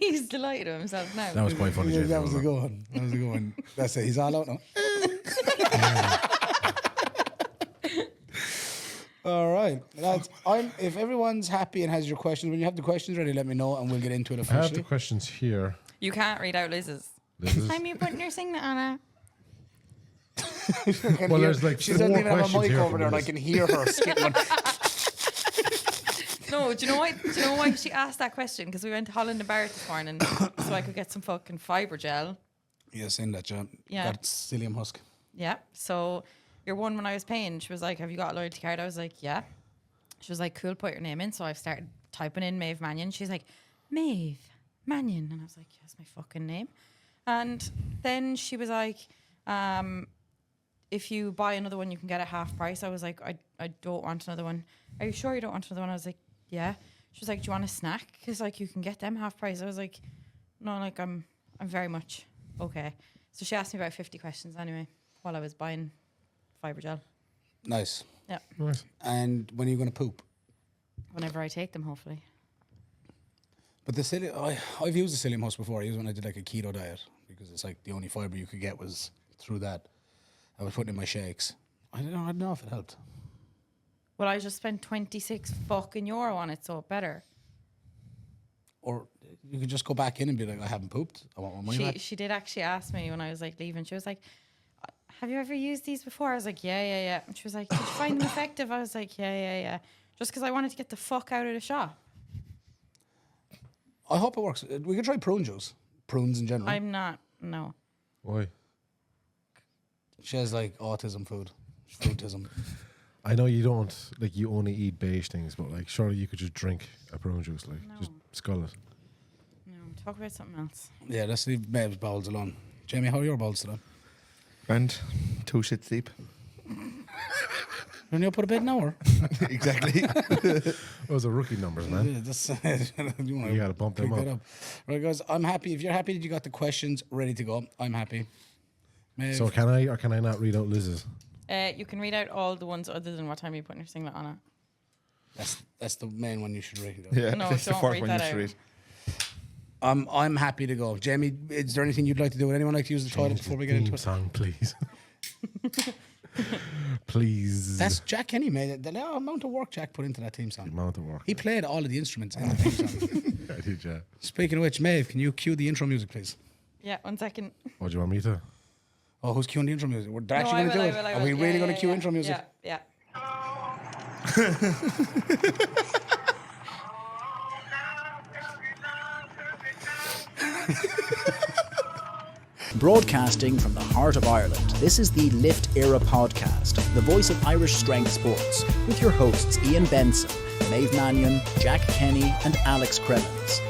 He's delighted with himself now. That was quite funny, Yeah, Jamie. that was a good one. That was a good one. That's it. He's all out now. All right, lads. If everyone's happy and has your questions, when you have the questions ready, let me know and we'll get into it I have the officially. questions here. You can't read out Liz's. Liz's. Time you putting your singlet on Well, there's like She four doesn't even have a questions mic here over from there, and I Liz. can hear her skipping. No, do you know why? Do you know why she asked that question? Because we went to Holland and Barrett this morning, so I could get some fucking fibre gel. Yes, in that, yeah. Yeah. That psyllium husk. Yeah. So your one when I was paying, she was like, "Have you got a loyalty card?" I was like, "Yeah." She was like, "Cool, put your name in." So I've started typing in Maeve Mannion. She's like, "Maeve Mannion," and I was like, "Yeah, that's my fucking name." And then she was like, "If you buy another one, you can get it half price." I was like, I don't want another one. Are you sure you don't want another one? I was like, yeah. She was like, "Do you want a snack? Because like you can get them half price." I was like, "No, like I'm very much okay." So she asked me about 50 questions anyway while I was buying fibre gel. Nice. Yeah. Nice. And when are you going to poop? Whenever I take them, hopefully. But the psyllium, I've used the psyllium husk before. I used it when I did like a keto diet because it's like the only fibre you could get was through that. I was putting in my shakes. I don't know if it helped. Well, I just spent 26 fucking euro on it, so better. Or you could just go back in and be like, I haven't pooped. I want my money back. She did actually ask me when I was like leaving. She was like, "Have you ever used these before?" I was like, yeah. And she was like, "Did you find them effective?" I was like, yeah. Just because I wanted to get the fuck out of the shop. I hope it works. We could try prune juice. Prunes in general. I'm not. No. Why? She has like autism food. Fruitism. I know you don't, like, you only eat beige things, but like, surely you could just drink a prune juice, like, No. just scull it. No. Talk about something else. Yeah, let's leave Maeve's bowels alone. Jamie, how are your bowels today? And 2 shit sleep. When you up at a bed now, or? Exactly. Those are rookie numbers, man. Yeah, that's, You gotta bump them pick that up. Right, guys, I'm happy. If you're happy that you got the questions ready to go, I'm happy. Maeve, So can I or can I not read out Liz's? You can read out all the ones other than what time you're putting your singlet on it. that's the main one you should read. Yeah, No, that's the don't fourth read one that you should out. read. I'm happy to go. Jamie, is there anything you'd like to do? Would anyone like to use the toilet before we get into Theme it? song, please. Please. That's Jack Kenny made the amount of work Jack put into that theme song. amount of work. He played all of the instruments in the theme song. I did, yeah. Speaking of which, Maeve, can you cue the intro music, please? Yeah, 1 second. Oh, do you want me to? Oh, who's cueing the intro music? We're actually I going to do will, it. I Are will. we really Yeah, going to yeah, cue yeah. intro music? Yeah. Broadcasting from the heart of Ireland, this is the Lift Éire podcast, the voice of Irish strength sports, with your hosts Ian Benson, Maeve Mannion, Jack Kenny and Alex Cremens.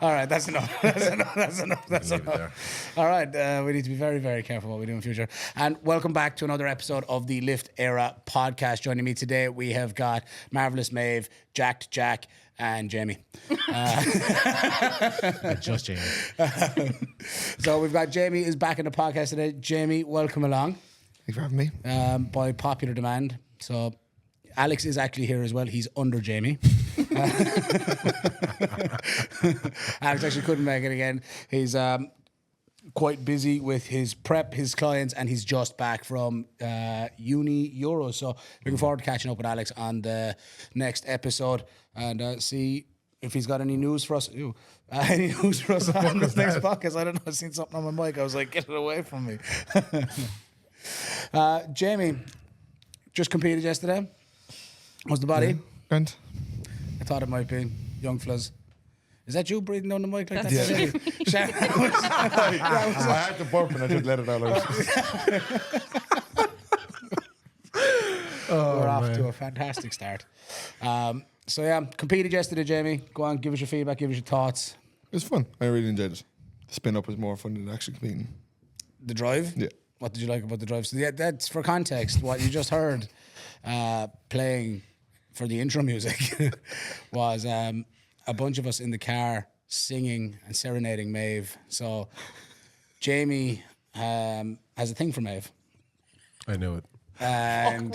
All right, that's enough. That's enough. Leave it there. All right, we need to be very, very careful what we do in the future. And welcome back to another episode of the Lift Éire podcast. Joining me today, we have got Marvelous Maeve, Jack, and Jamie. Just Jamie. So we've got Jamie is back in the podcast today. Jamie, welcome along Thanks for having me. by popular demand. So Alex is actually here as well. He's under Jamie. Alex actually couldn't make it again. He's quite busy with his prep, his clients, and he's just back from uni Euros. So looking forward to catching up with Alex on the next episode and see if he's got any news for us. Any news for us on this next podcast. I don't know. I seen something on my mic. I was like, get it away from me. Jamie, just competed yesterday. How's the body? And I thought it might be young fellas. Is that you breathing down the mic like that? Yeah. I had to burp and I did let it all out. We're off to a fantastic start. So yeah, competed yesterday, Jamie. Go on, give us your feedback, give us your thoughts. It was fun. I really enjoyed it. The spin up was more fun than actually competing. The drive? Yeah. What did you like about the drive? So yeah, that's for context. What you just heard playing for the intro music was a bunch of us in the car singing and serenading Maeve. So Jamie has a thing for Maeve. I knew it. And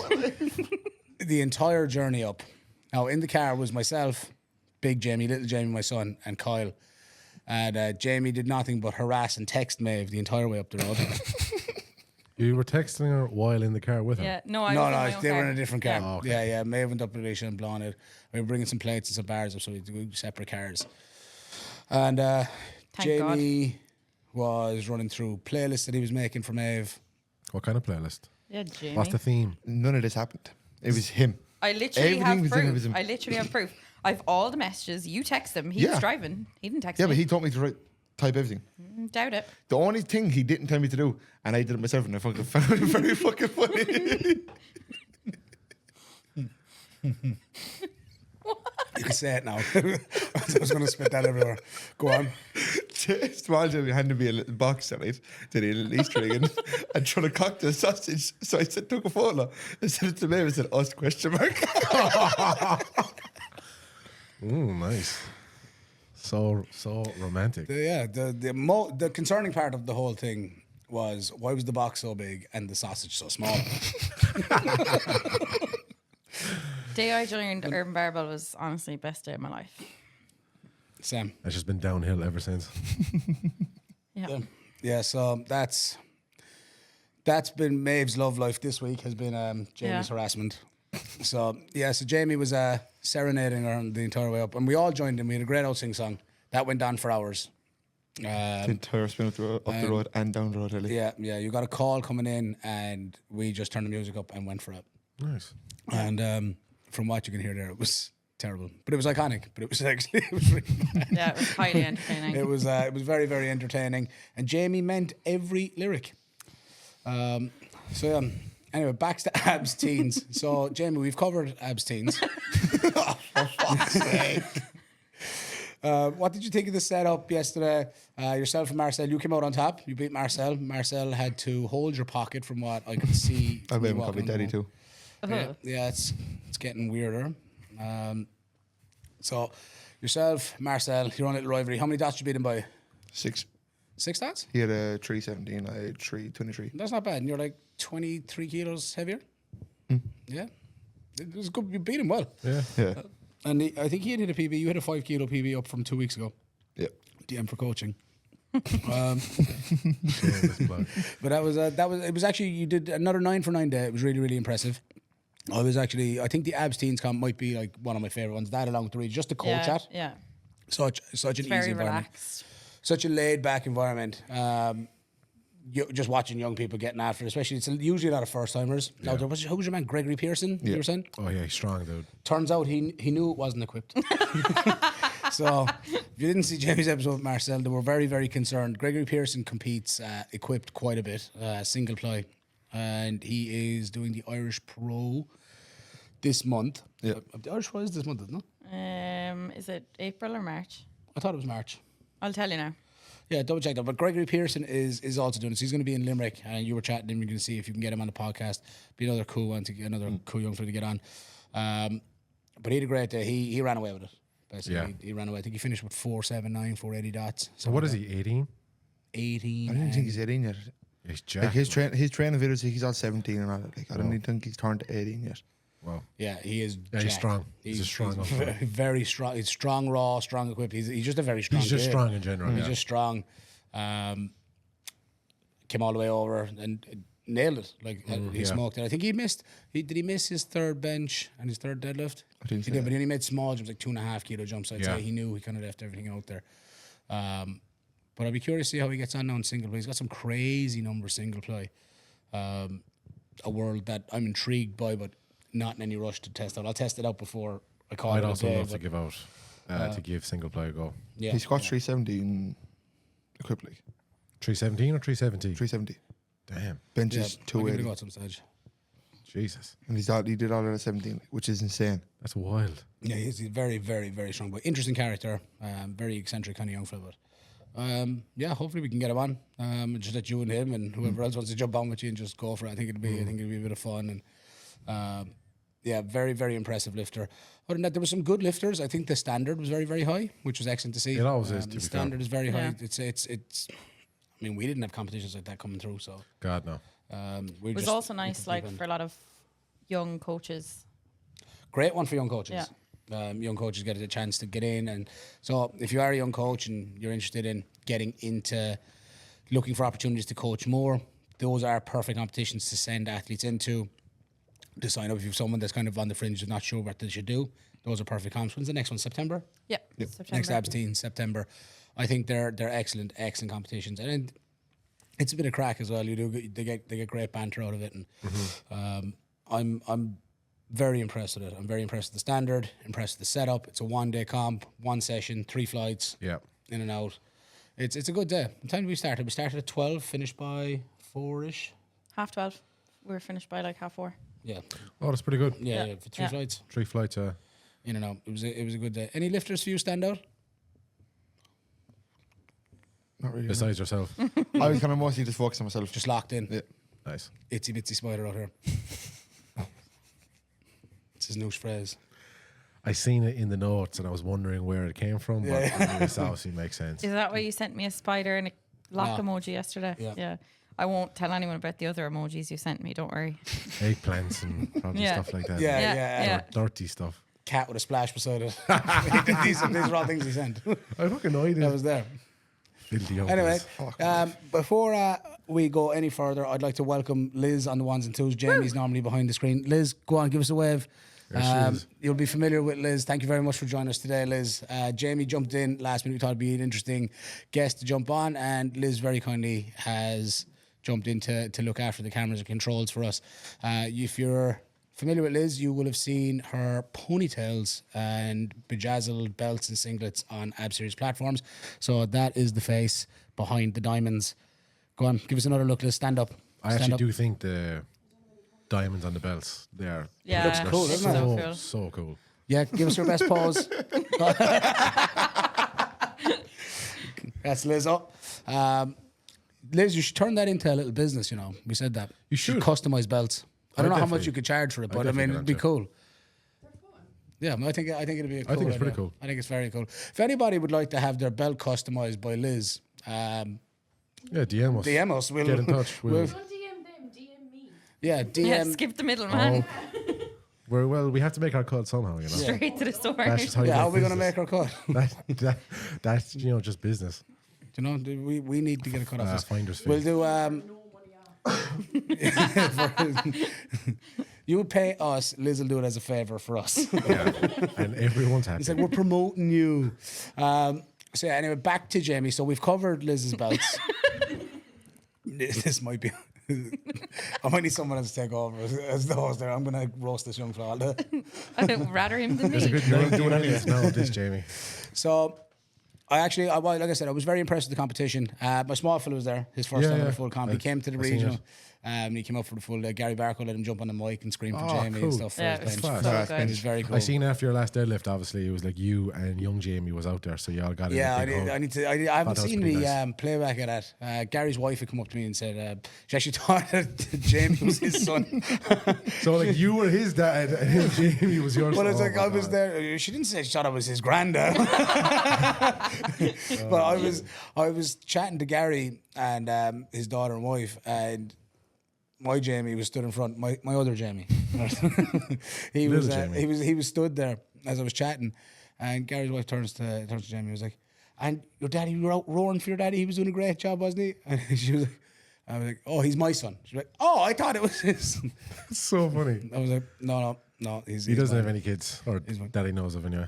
the entire journey up. Now, in the car was myself, Big Jamie, Little Jamie, my son, and Kyle. And Jamie did nothing but harass and text Maeve the entire way up the road. You were texting her while in the car with her? Yeah, no, I was in my own they car. were in a different car. Oh, okay. Yeah, Maeve went up to Alicia and blown it. We were bringing some plates and some bars up, so we had to go separate cars. And Jamie was running through playlists that he was making for Maeve. What kind of playlist? Yeah, Jamie. What's the theme? None of this happened. It was him. I literally Everything have was in it was proof. him. I literally have proof. I've all the messages. You text him. He was Yeah. driving. He didn't text Yeah, me. but he told me to type everything. Doubt it. The only thing he didn't tell me to do, and I did it myself, and I fucking found it very fucking funny. You can say it now. I was going to spit that everywhere. Go on. Small Jimmy handed me a little box, right? Did a little Easter egg and trying to cock the sausage. So I said, took a photo and sent it to me and said, us question mark. Nice. So romantic. The concerning part of the whole thing was, why was the box so big and the sausage so small? Day I joined Urban Barbell was honestly the best day of my life. Sam. It's just been downhill ever since. Yeah. Yeah, so that's been Maeve's love life this week, has been Jamie's harassment. So Jamie was serenading her the entire way up, and we all joined in. We had a great old sing song that went on for hours. The entire spin up the road and down the road, really. Yeah, you got a call coming in, and we just turned the music up and went for it. Nice. And from what you can hear there, it was terrible, but it was iconic. But it was actually it was really bad. Yeah, it was highly entertaining. It was very, very entertaining, and Jamie meant every lyric. Anyway, back to Abs Teens. So Jamie, we've covered Abs Teens. What did you think of the setup yesterday? Yourself and Marcel, you came out on top. You beat Marcel. Marcel had to hold your pocket, from what I could see. I made him call me daddy too. Yeah, it's getting weirder. So yourself, Marcel, your own little rivalry. How many dots did you beat him by? 6. 6 dots? He had a 317, I had 323. That's not bad. And you're like 23 kilos heavier? Yeah. It was good. You beat him well. Yeah. Yeah. And I think he had hit a PB. You had a 5 kilo PB up from 2 weeks ago. Yeah. DM for coaching. Shameless plug. But it was actually, you did another 9 for 9 day. It was really, really impressive. I think the Abs Teens comp might be like one of my favorite ones. That along with the read, just the coach chat. Yeah. Such an Very easy environment. relaxed. Such a laid back environment. Just watching young people getting after it, especially it's usually a lot of first timers. Yeah. Who was your man? Gregory Pearson, you were saying? Oh yeah, he's strong, dude. Turns out he knew it wasn't equipped. So if you didn't see Jamie's episode with Marcel, they were very, very concerned. Gregory Pearson competes equipped quite a bit, single ply, and he is doing the Irish Pro this month. Yeah. The Irish Pro is this month, isn't it? Is it April or March? I thought it was March. I'll tell you now. Yeah, double check that. But Gregory Pearson is also doing this. He's going to be in Limerick, and you were chatting him. You're going to see if you can get him on the podcast. Be another cool one cool young fella to get on. But he had a great day. He ran away with it. Basically, Yeah. he ran away. I think he finished with 479, 480 dots. So what is he? 18? 18. I don't think he's 18 yet. He's Like jacked. his training videos, he's all 17 and all that. Like, I don't even think he's turned 18 yet. Wow. Yeah, he is. Yeah, he's jacked. strong. He's a strong He's fella. very strong. He's strong, raw, strong equipped. He's just a very strong. He's just kid. strong in general. He's Yeah. just strong. Came all the way over and nailed it. Like he yeah. smoked it. I think he missed. Did he miss his third bench and his third deadlift? I think He so, did, yeah. but he only made small jumps, like 2.5 kilo jumps. I'd Yeah. say he knew he kind of left everything out there. But I'd be curious to see how he gets on now in single play. He's got some crazy numbers single play. A world that I'm intrigued by, but not in any rush to test out. I'll test it out before I call I'd it a also day, love to but give out to give single play a go. yeah, He squats 370 in equipped, like 317 or 370? 370. Damn. Benches I'll give it a 280. go at some stage. Jesus. And he did all that at 17, which is insane. That's wild. Yeah, he's very, very, very strong, but interesting character. Very eccentric kind of young fella. But yeah, hopefully we can get him on. Just let you and him and whoever else wants to jump on with you and just go for it. I think it'd be a bit of fun. And yeah, very, very impressive lifter. Other than that, there were some good lifters. I think the standard was very, very high, which was excellent to see. It always is, to The be standard fair. is very high. Yeah. It's. I mean, we didn't have competitions like that coming through, so. God, no. We It was just- also we nice, just like went. for a lot of young coaches. Great one for young coaches. Young coaches get a chance to get in, and so if you are a young coach and you're interested in getting into looking for opportunities to coach more, those are perfect competitions to send athletes into. To sign up if you've someone that's kind of on the fringe of not sure what they should do, those are perfect comps. When's the next one? September. Yeah, Next Abs Teen, September. I think they're excellent competitions, and it's a bit of crack as well. They get great banter out of it, and I'm very impressed with it. I'm very impressed with the standard, impressed with the setup. It's a 1 day comp, 1 session, 3 flights, Yeah. in and out. It's a good day. What time did we start? We started at 12, finished by 4ish. 12:30. We were finished by like 4:30. Yeah, Oh, that's pretty good. yeah, for 3 Yeah. flights. 3 flights. In and out. It was a good day. Any lifters for you stand out? Not really. Besides yourself. I was kind of mostly just focused on myself. Just locked in. Yeah. Nice. Itsy bitsy spider out here. It's his new phrase. I seen it in the notes and I was wondering where it came from, but it obviously makes sense. Is that why you sent me a spider and a lock No. emoji yesterday? Yeah. I won't tell anyone about the other emojis you sent me. Don't worry. Eggplants and probably Yeah. stuff like that. Yeah. Dirty stuff. Cat with a splash beside it. these are all things he sent. I fucking know That was there. Filthy Anyway, uncles. before we go any further, I'd like to welcome Liz on the ones and twos. Jamie's normally behind the screen. Liz, go on, give us a wave. There she is. You'll be familiar with Liz. Thank you very much for joining us today, Liz. Jamie jumped in last minute. We thought it'd be an interesting guest to jump on, and Liz very kindly has jumped in to look after the cameras and controls for us. If you're familiar with Liz, you will have seen her ponytails and bejazzled belts and singlets on Ab Series platforms. So that is the face behind the diamonds. Go on, give us another look, Liz. Stand up. I Stand actually up. do think the diamonds on the belts, they're Yeah, looks cool, it's doesn't it? so so, cool. so cool. Yeah, give us your best pose. That's Liz up. Liz, you should turn that into a little business, you know. We said that. You should. customize belts. I don't know how much definitely- you could charge for it, I but I mean, definitely it'd be get cool. Yeah, I think it'd be a cool think it's pretty idea. cool. I think it's very cool. If anybody would like to have their belt customized by Liz, Yeah, DM us. DM us. We'll Get in touch. we'll- Don't DM them, DM me. yeah, Yeah, DM. skip the middle, man. Well, we have to make our cut somehow, you know. Straight to the source. That's just how you Yeah, how are make we going to business. make our cut? That's just business. You know, we need to get a cut off this. Finder's fee. We'll do. You would pay us. Liz will do it as a favor for us. Yeah. And everyone's happy. It's like we're promoting you. So yeah, anyway, back to Jamie. So we've covered Liz's belts. This might be. I might need someone else to take over as the host there. I'm going to roast this young fella. I'd rather him than me. You're not doing any of this now, this Jamie. So, like I said, I was very impressed with the competition. My small fellow was there, his first time at a full comp. He came to the I seen regional. it. He came up for the full. Gary Barker let him jump on the mic and scream for Oh, Jamie cool. and stuff. For Yeah, his it bench. was Class. so It good. was very cool. I seen after your last deadlift, obviously, it was like you and young Jamie was out there, so y'all got in. Yeah, a big hug. I haven't that was seen pretty the nice. playback of that. Gary's wife had come up to me and said she actually thought that Jamie was his son. So like you were his dad and Jamie was your son. Well, it's like Oh, I my was God. there. She didn't say she thought I was his granddad. But I was chatting to Gary and his daughter and wife, and my Jamie was stood in front. My other Jamie. he was Jamie. he was stood there as I was chatting, and Gary's wife turns to Jamie. and was like, "And your daddy, you were out roaring for your daddy. He was doing a great job, wasn't he?" And she was like, "I was like, oh, he's my son." She was like, "Oh, I thought it was his." It's so funny. I was like, "No, He doesn't have any kids, or He's mine. that he knows of anyway.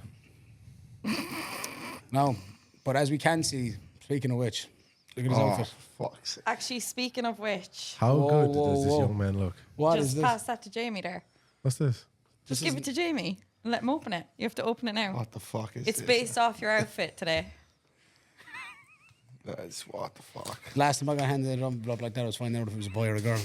No, but as we can see, speaking of which, look at his Oh, outfit. fuck's sake. Actually, speaking of which, How Whoa, good whoa, does this whoa. young man look? What is just this? pass that to Jamie there. What's this? Just give it to Jamie and let him open it. You have to open it now. What the fuck is It's this? based off your outfit today. That's what the fuck. Last time I got handed an envelope like that, I was finding out if it was a boy or a girl.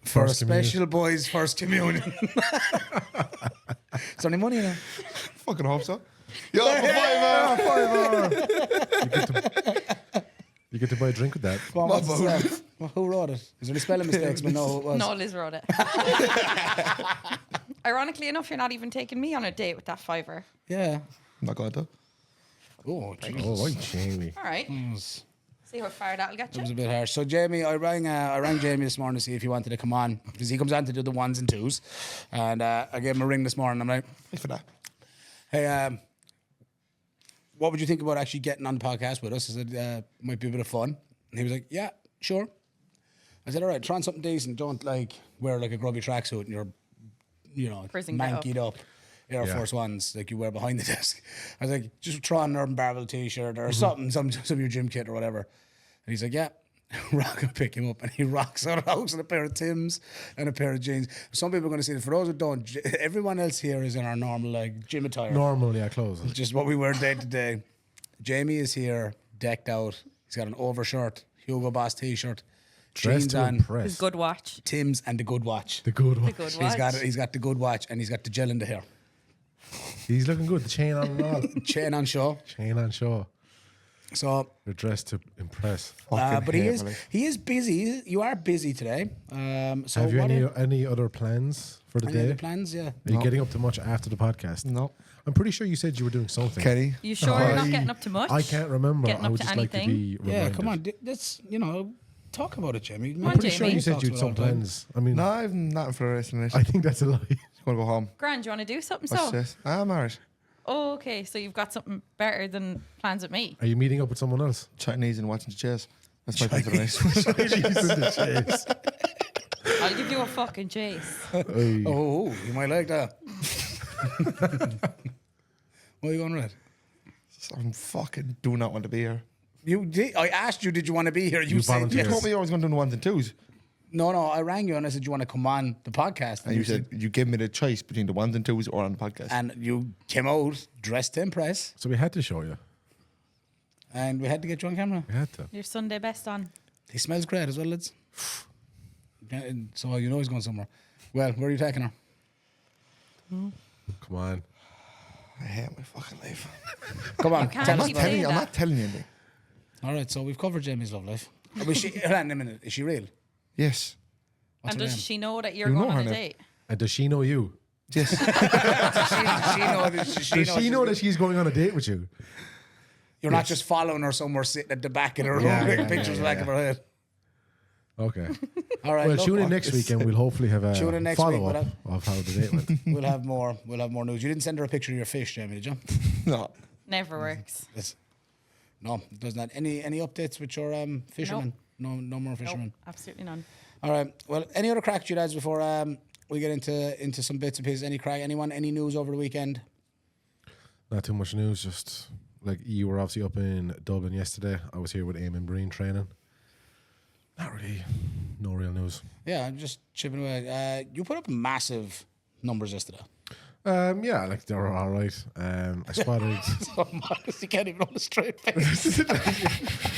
For a First communion. special boy's first communion. It's only money now. Fucking hope so. Yo, for You get to buy a drink with that. Go on, what's this? Well, who wrote it? Is there any spelling mistakes? But no, it was. No, Liz wrote it. Ironically enough, you're not even taking me on a date with that fiver. Yeah. I'm not going to. Oh, Jesus. Oh, right, Jamie. All right. See how far that'll get That was you. a bit harsh. So Jamie, I rang Jamie this morning to see if he wanted to come on because he comes on to do the ones and twos, and I gave him a ring this morning. I'm like, Thanks for that. hey, what would you think about actually getting on the podcast with us? I said, might be a bit of fun. And he was like, yeah, sure. I said, all right, try on something decent. Don't like wear like a grubby tracksuit and you're, Prison get up. mankied up. Air Yeah. Force Ones like you wear behind the desk. I was like, just try on an Urban Barbell t-shirt or something, some of your gym kit or whatever. And he's like, yeah. Rock will pick him up and he rocks out of the house in a pair of Timbs and a pair of jeans. Some people are going to see it. For those who don't, everyone else here is in our normal like gym attire. Normally I close. Just what we wear day to day. Jamie is here, decked out. He's got an overshirt, Hugo Boss t-shirt, Dressed jeans to on, impress. His good watch. Timbs and the good watch. The good one. The good He's got watch. he's got the good watch and he's got the gel in the hair. He's looking good. The chain on and all. Chain on show. Chain on show. So They're dressed to impress. but he hate, is busy. You are busy today. So Have you what any other plans for the any day? other plans? Yeah. Are you getting up to much after the podcast? No. I'm pretty sure you said you were doing something. Kenny. You sure you're not I- getting up to much? I can't remember. Getting I up would to just like to anything? be reminded. Yeah, come on. Let's talk about it, Jamie. on, I'm pretty sure Jamie. you said you had some plans. I mean, No, I've nothing for the rest of the night. I think that's a lie. Just want to go home. Grand, do you want to do something? What's So, this? I'm alright. oh, okay. So you've got something better than plans with me. Are you meeting up with someone else? Chinese and watching the chess. That's my plan for the night. I'll give you a fucking chase. Hey. Oh, you might like that. What are you going with? I'm fucking do not want to be here. You did. I asked you, did you want to be here? You You said volunteered. You yes. told me I was going to do the ones and twos. No, I rang you and I said, you want to come on the podcast? And you said you gave me the choice between the ones and twos or on the podcast. And you came out dressed to impress, So we had to show you. and we had to get you on camera. We had to. Your Sunday best on. He smells great as well, lads. Yeah, and so you know he's going somewhere. Well, where are you taking her? Come on. I hate my fucking life. Come on, can't tell us keep about it. saying I'm that. not telling you anything. All right, so we've covered Jamie's love life. Was she, hold on a minute, is she real? Yes. What's And her does name? she know that you're You know going on her a now. date? And does she know you? Yes. Does she know that Does she know that she's going on a date with you? you're not just following her somewhere sitting at the back of her room, Yeah, taking yeah, pictures of the back of her head? Okay. All right, Well, look, tune in next week and we'll hopefully have a Tune in next week, follow up of how the date went. We'll have more news. You didn't send her a picture of your fish, Jamie, did you? No. Never works. Yes. No, it does not. Any updates with your fishermen? No more fishermen. Nope, absolutely none. All right. Well, any other crack, you lads, before we get into some bits and pieces? Any crack? Anyone? Any news over the weekend? Not too much news, just like you were obviously up in Dublin yesterday. I was here with Eamon Breen training. Not really, no real news. Yeah, I'm just chipping away. You put up massive numbers yesterday. Yeah, like they were all right. I spotted. So modest, you can't even hold a straight face.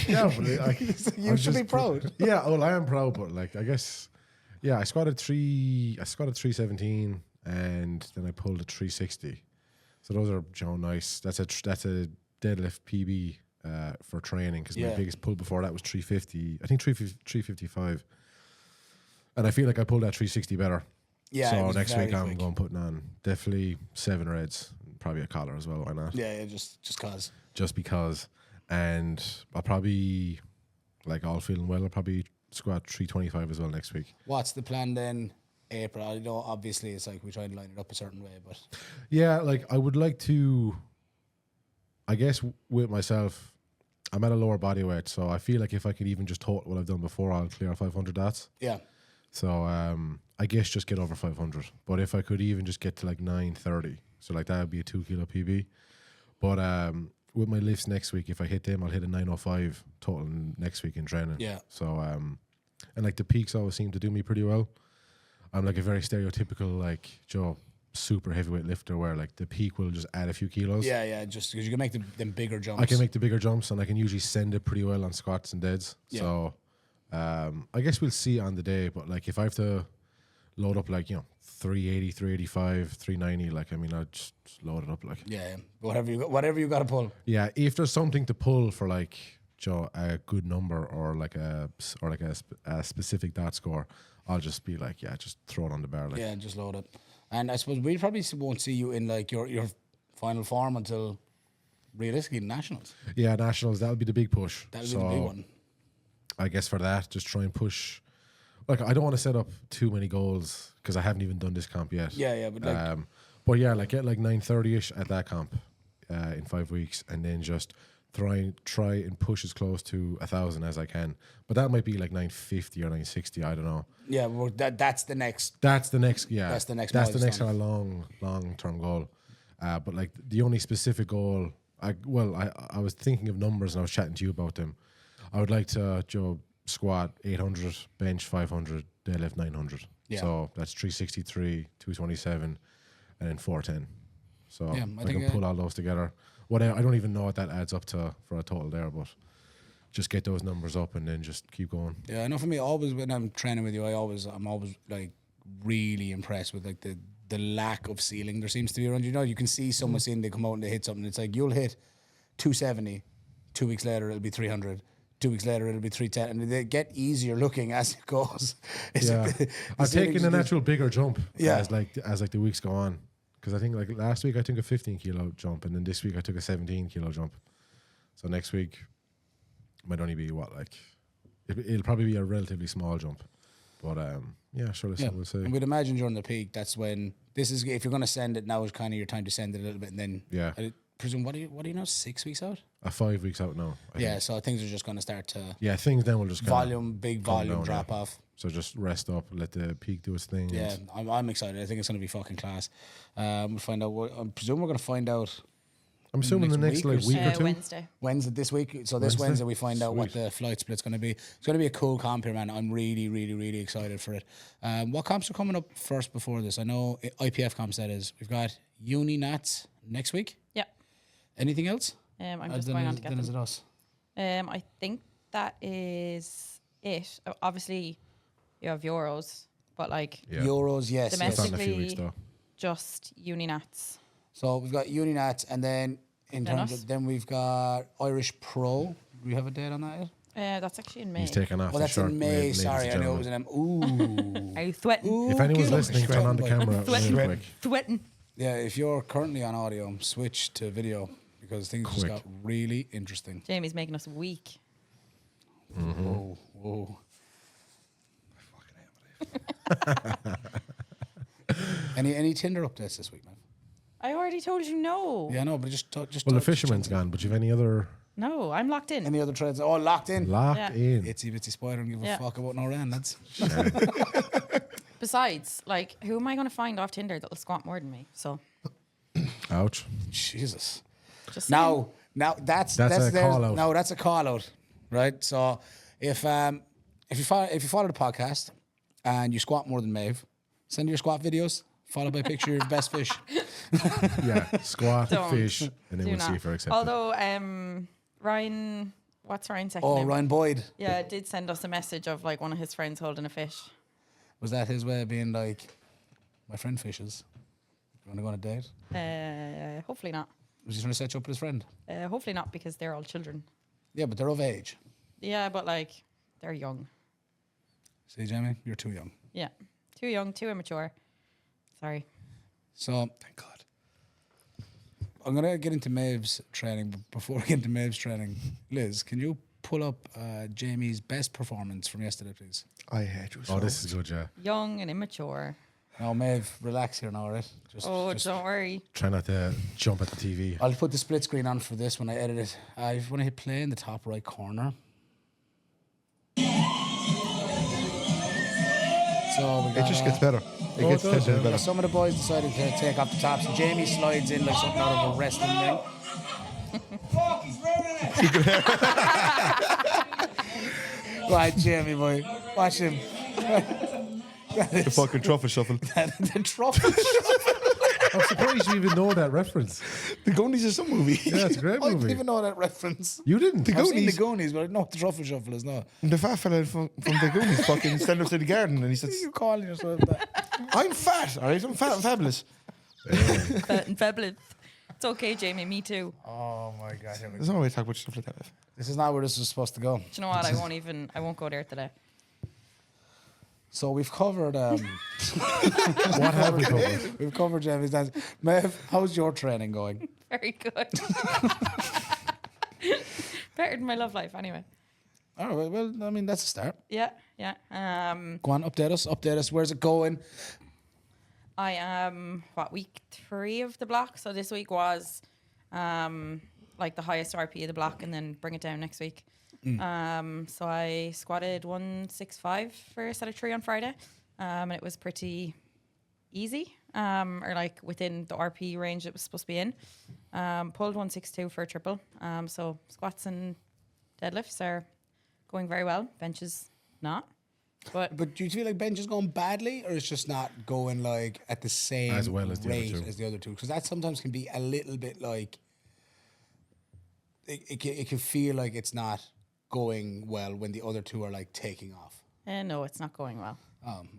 Yeah, but like, You should be proud. Yeah, well, I am proud, but like, I guess, yeah, I squatted 317, and then I pulled a 360. So those are nice. That's a deadlift PB for training because Yeah. my biggest pull before that was 350. I think 355, and I feel like I pulled that 360 better. Yeah. it So was next very week I'm quick. going putting on definitely 7 reds, probably a collar as well. Why not? Yeah, just cause. Just because. And I'll probably, like all feeling well, I'll probably squat 325 as well next week. What's the plan then? April. I know obviously it's like we try and line it up a certain way, but Yeah, like I would like to, I guess with myself, I'm at a lower body weight, so I feel like if I could even just total what I've done before, I'll clear 500 dots. yeah. So I guess just get over 500. But if I could even just get to like 930, so like that would be a 2 kilo PB. But with my lifts next week, if I hit them, I'll hit a 905 total next week in training. Yeah. So and like the peaks always seem to do me pretty well. I'm like a very stereotypical like super heavyweight lifter where like the peak will just add a few kilos. Yeah, just because you can make them bigger jumps. I can make the bigger jumps and I can usually send it pretty well on squats and deads. Yeah. So I guess we'll see on the day, but like if I have to load up like 380, 385, 390, like I mean I'll just load it up like Yeah, whatever you got to pull. yeah. If there's something to pull for like a good number or like a specific dot score, I'll just be like just throw it on the bar like Yeah, just load it. And I suppose we probably won't see you in like your final form until realistically nationals. Yeah, nationals, that would be the big push. That would be the big one. I guess for that, just try and push. Like, I don't want to set up too many goals because I haven't even done this comp yet. Yeah, but like, but yeah, like get like 930-ish at that comp in 5 weeks, and then just try and push as close to 1,000 as I can. But that might be like 950 or 960. I don't know. yeah, well, that's the next. That's the next. Yeah, That's the next That's the next milestone. kind of long term goal. But like the only specific goal, I was thinking of numbers and I was chatting to you about them. I would like to squat 800, bench 500, deadlift 900. Yeah. So that's 363, 227, and then 410. So Yeah, I can pull all those together. I don't even know what that adds up to for a total there, but just get those numbers up and then just keep going. Yeah, I know for me, always when I'm training with you, I'm always like really impressed with like the lack of ceiling there seems to be around. You know, you can see someone saying they come out and they hit something. It's like you'll hit 270, 2 weeks later it'll be 300. 2 weeks later it'll be 310, and they get easier looking as it goes. Yeah, I've taken an actual bigger jump Yeah. as the weeks go on. Because I think like last week I took a 15 kilo jump, and then this week I took a 17 kilo jump. So next week might only be it'll probably be a relatively small jump. But yeah, sure, Yeah, we'll see. and we'd imagine during the peak, that's when if you're going to send it, now is kind of your time to send it a little bit, and then Yeah. I presume what do you know, 6 weeks out? 5 weeks out now. I Yeah, think. so things are just going to start to Things then will just big calm volume down, drop yeah. off. So just rest up, let the peak do its thing. Yeah, and I'm excited. I think it's going to be fucking class. We'll find out. I presume we're going to find out I'm assuming the next next week week or two. Wednesday. Wednesday this week. So this Wednesday we find out what Sweet. the flight split's going to be. It's going to be a cool comp here, man. I'm really, really, really excited for it. What comps are coming up first before this? I know IPF comps, that is. We've got Uni Nats next week. Yeah. Anything else? I'm just going on to get Then is them. it us? I think that is it. Obviously, you have Euros, but like Yeah. Euros, yes. It's not in a few weeks domestically, though. just Uninats. So we've got Uni Nats, and then Then terms us. of, then we've got Irish Pro. Do we have a date on that yet? That's actually in May. He's taking off Oh, the that's shirt. in May. ladies and Sorry, I know it gentlemen. was in them. Ooh. Are you sweating? If anyone's get up, listening, turn on the sweating, camera Sweating. really quick. Sweating. Yeah, if you're currently on audio, switch to video because things just Quick. got really interesting. Jamie's making us weak. Whoa, whoa. Any Tinder updates this week, man? I already told you no. Yeah, no, but just Well, the talk- fisherman's gone, but you have any other No, I'm locked in. Any other trades? Oh, locked in. locked Yeah. in? Itsy bitsy spider, don't give a Yeah. fuck about no rain, lads. Besides, like, who am I going to find off Tinder that'll squat more than me? So, Ouch. Jesus. just saying. Now that's a theirs. call-out. No, that's a call out, right? So if you follow the podcast and you squat more than Maeve, send your squat videos followed by a picture of your best fish. Yeah, squat, Don't. fish, and then Do we'll see not. if we're accepted. Although, Ryan, what's Ryan's second Oh, name? Ryan Boyd. Yeah, did send us a message of like one of his friends holding a fish. Was that his way of being like, my friend fishes? You want to go on a date? Hopefully not. Was he trying to set you up with his friend? Hopefully not, because they're all children. Yeah, but they're of age. Yeah, but like, they're young. See, Jamie, you're too young. Yeah. Too young, too immature. Sorry. So, thank God. I'm going to get into Maeve's training, but before we get into Maeve's training, Liz, can you pull up Jamie's best performance from yesterday, please? I hate you. Oh, this is good, yeah. Young and immature. Now, Maeve, relax here now, all right? Just, Don't worry. Try not to jump at the TV. I'll put the split screen on for this when I edit it. I want to hit play in the top right corner. So we It got, just gets better. It gets it does, better. yeah. better. some of the boys decided to take off the tops, and Jamie slides in like something out of a wrestling ring. Right, Jamie boy, watch him. The fucking truffle shuffle. The truffle. I'm surprised you even know that reference. The Goonies is some movie. Yeah, it's a great I didn't movie. even know that reference. You didn't? The I've seen the Goonies. Goonies, but I know what the truffle shuffle is not. The fat fella from the Goonies fucking stand up to the garden and he says, You calling yourself that? I'm fat, all right? I'm fat and fabulous. And fabulous. It's okay, Jamie. Me too. Oh my God. Here we go. There's no way to talk about stuff like that. This is not where this was supposed to go. Do you know what? I won't go there today. So we've covered What have we covered? we've covered Jamie's dance. Maeve, how's your training going? Very good. Better than my love life, anyway. All right, well, I mean, that's a start. Yeah. Go on, update us. Where's it going? I am week 3 of the block. So this week was like the highest RP of the block, and then bring it down next week. So I squatted 165 for a set of 3 on Friday, and it was pretty easy, or like within the RP range it was supposed to be in. Pulled 162 for a triple. So squats and deadlifts are going very well. Benches not. But do you feel like bench is going badly, or it's just not going like at the same As well as the other rate two. as the other two? Because that sometimes can be a little bit like it can feel like it's not going well when the other two are like taking off. no, it's not going well.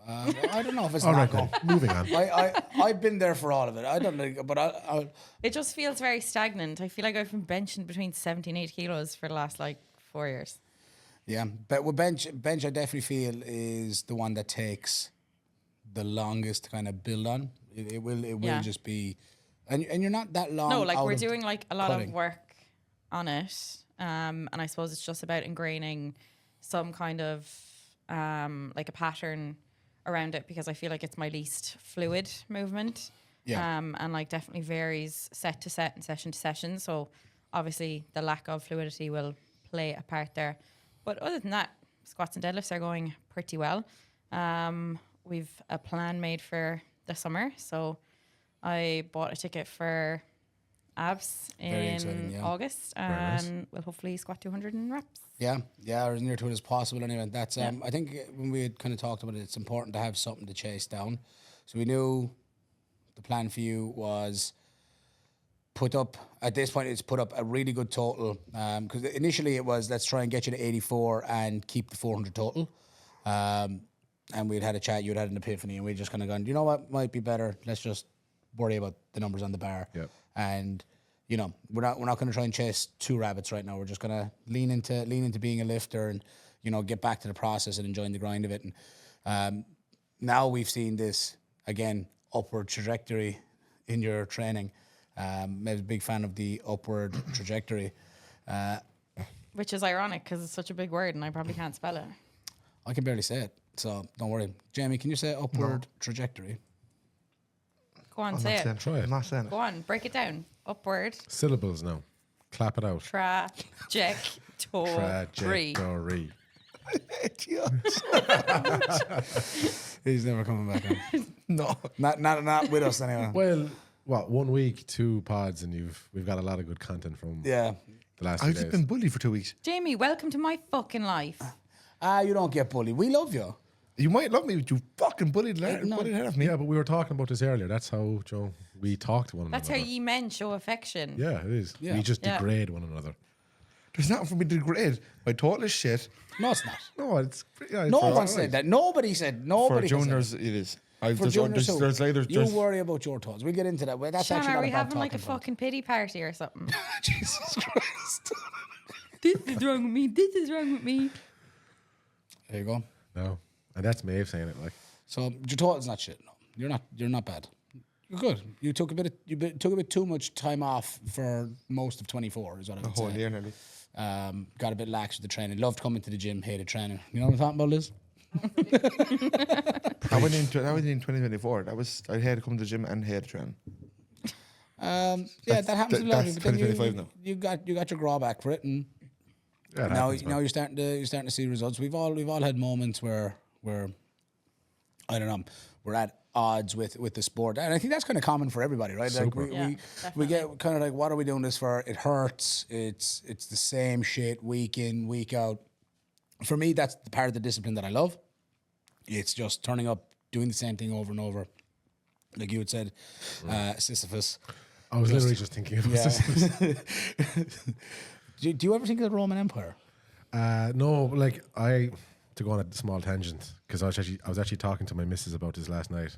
I don't know if it's All not right, going. then. Moving on. I've been there for all of it. I don't like, but I It just feels very stagnant. I feel like I've been benching between 70 and 80 kilos for the last like 4 years. yeah. But with bench, I definitely feel is the one that takes the longest to kind of build on. It will Yeah. just be, and you're not that long. No, like out we're of doing like a lot cutting. of work on it. And I suppose it's just about ingraining some kind of like a pattern around it, because I feel like it's my least fluid movement. Yeah. And like definitely varies set to set and session to session. So obviously the lack of fluidity will play a part there. But other than that, squats and deadlifts are going pretty well. We've a plan made for the summer. So I bought a ticket for abs Very in exciting, yeah. August, nice. and we'll hopefully squat 200 in reps. Yeah, or as near to it as possible. Anyway, that's I think when we had kind of talked about it, it's important to have something to chase down. So we knew the plan for you was put up at this point. It's put up a really good total, because initially it was let's try and get you to 84 and keep the 400 total. And we'd had a chat. You'd had an epiphany, and we just kind of gone, you know what, might be better. Let's just worry about the numbers on the bar. Yep. And you know, we're not going to try and chase 2 rabbits right now. We're just going to lean into being a lifter, and you know, get back to the process and enjoying the grind of it. And now we've seen this again upward trajectory in your training. I'm a big fan of the upward trajectory. Which is ironic because it's such a big word and I probably can't spell it. I can barely say it, so don't worry. Jamie, can you say upward trajectory? Go on, I'm say not saying it. Try it. I'm not saying Go on, break it down. Upward, Syllables now. Clap it out. trajectory. Trajectory. it. He's never coming back on. No. Not with us anyway. Well, what, 1 week, 2 pods, and we've got a lot of good content from Yeah. the last few I've just days. been bullied for 2 weeks. Jamie, welcome to my fucking life. You don't get bullied. We love you. You might love me, but you fucking bullied the head off me. Yeah, but we were talking about this earlier. That's how, Joe, we talk to one another. That's how ye men show affection. Yeah, it is. Yeah. We just Yeah. degrade one another. There's nothing for me to degrade. My total is shit. No, it's not. No, it's... Yeah, it's No all one right. said that. Nobody said. For Nobody has said juniors, it is. For juniors, too. There's You worry about your toes. We'll get into that. Well, that's Sean, actually are not we a bad having like a talking point. fucking pity party or something? Jesus Christ. This is wrong with me. This is wrong with me. There you go. No. And that's Maeve saying it, like... So your total's not shit. No, you're not bad. You're good. You took a bit too much time off for most of 24. Is what I A would whole say. year nearly. Got a bit lax with the training. Loved coming to the gym. Hated training. You know what I'm talking about, Liz? I went in 2024. I had to come to the gym and had to train. Yeah, that happens to a lot of that's people. But then 2025 now. You got your drawback for it, and Yeah, it now happens, man. you're starting to see results. We've all had moments where I don't know, we're at odds with the sport, and I think that's kind of common for everybody, right? Like Super. Yeah, we get kind of like, what are we doing this for? It hurts. It's the same shit week in, week out. For me, that's the part of the discipline that I love. It's just turning up, doing the same thing over and over, like you had said, Sisyphus. I was literally just thinking about Yeah. this. Do you ever think of the Roman Empire? No, like to go on a small tangent, because I was actually talking to my missus about this last night,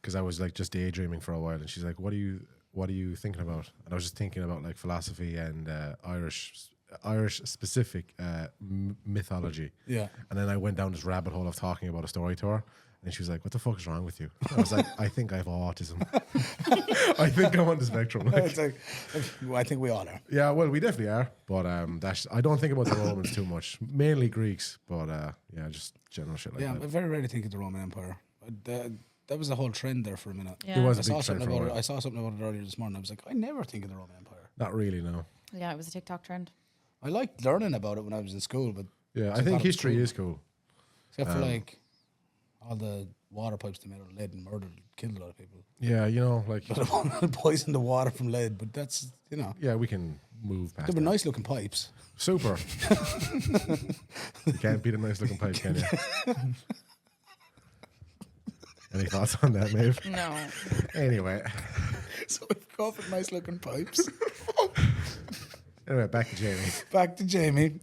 because I was like just daydreaming for a while, and she's like, what are you thinking about? And I was just thinking about like philosophy and Irish specific mythology. Yeah. And then I went down this rabbit hole of talking about a story to her, And she was like, "What the fuck is wrong with you?" I was like, "I think I have autism. I think I'm on the spectrum." Like, It's like, I think we all are. yeah, well, we definitely are, but I don't think about the Romans too much. Mainly Greeks, but yeah, just general shit like Yeah, I that. very rarely think of the Roman Empire. That was a whole trend there for a minute. Yeah. It was I a saw big trend something for a about it. while. I saw something about it earlier this morning. I was like, I never think of the Roman Empire. Not really, no. Yeah, it was a TikTok trend. I liked learning about it when I was in school, but Yeah, I I think thought it was history cool. is cool. except for like all the water pipes they made out of lead and murdered, killed a lot of people. Yeah, you know, like, Poisoned the water from lead, but that's, you know, yeah, we can move past they were that. nice looking pipes. Super. You can't beat a nice looking pipe, can you? Any thoughts on that, Maeve? No. Anyway. So we've got nice looking pipes. Anyway, back to Jamie. Back to Jamie.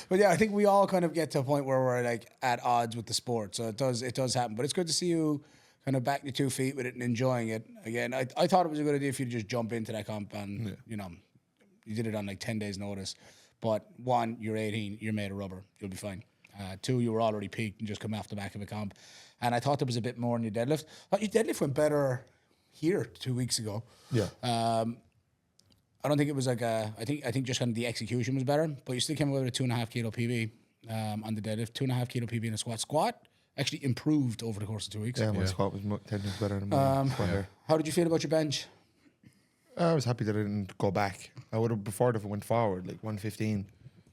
But yeah, I think we all kind of get to a point where we're like at odds with the sport. So it does happen. But it's good to see you kind of back to 2 feet with it and enjoying it. Again, I thought it was a good idea if you just jump into that comp and, you know, you did it on like 10 days notice. But 1, you're 18, you're made of rubber. You'll be fine. 2, you were already peaked and just come off the back of a comp. And I thought there was a bit more in your deadlift. I thought your deadlift went better here 2 weeks ago. Yeah. I don't think it was like I think just kind of the execution was better, but you still came away with a 2.5 kilo PB on the deadlift, 2.5 kilo PB in a squat. Squat actually improved over the course of 2 weeks. Yeah, my squat was 10 times better than my squat here. How did you feel about your bench? I was happy that I didn't go back. I would have preferred if it went forward, like 115,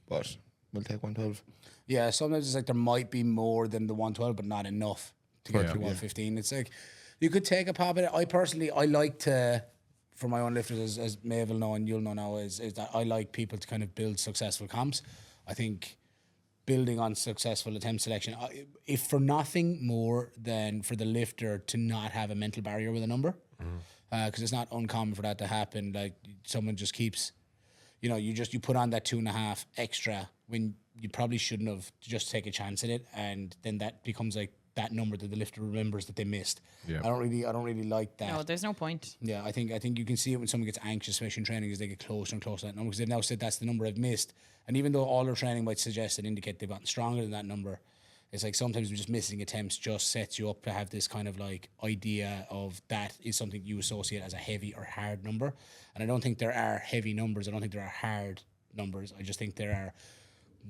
but we'll take 112. Yeah, sometimes it's like there might be more than the 112, but not enough to get to 115. It's like you could take a pop at it. I like to, for my own lifters, as Maeve will know and you'll know now, is that I like people to kind of build successful comps. I think building on successful attempt selection, if for nothing more than for the lifter to not have a mental barrier with a number, because it's not uncommon for that to happen. Like someone just keeps, you know, you put on that 2.5 extra when you probably shouldn't have, to just take a chance at it, and then that becomes like that number that the lifter remembers that they missed. Yeah. I don't really like that. No, there's no point. Yeah, I think you can see it when someone gets anxious, especially in training, as they get closer and closer to that number, because they've now said that's the number I've missed. And even though all their training might suggest and indicate they've gotten stronger than that number, it's like sometimes just missing attempts just sets you up to have this kind of like idea of that is something you associate as a heavy or hard number. And I don't think there are heavy numbers. I don't think there are hard numbers. I just think there are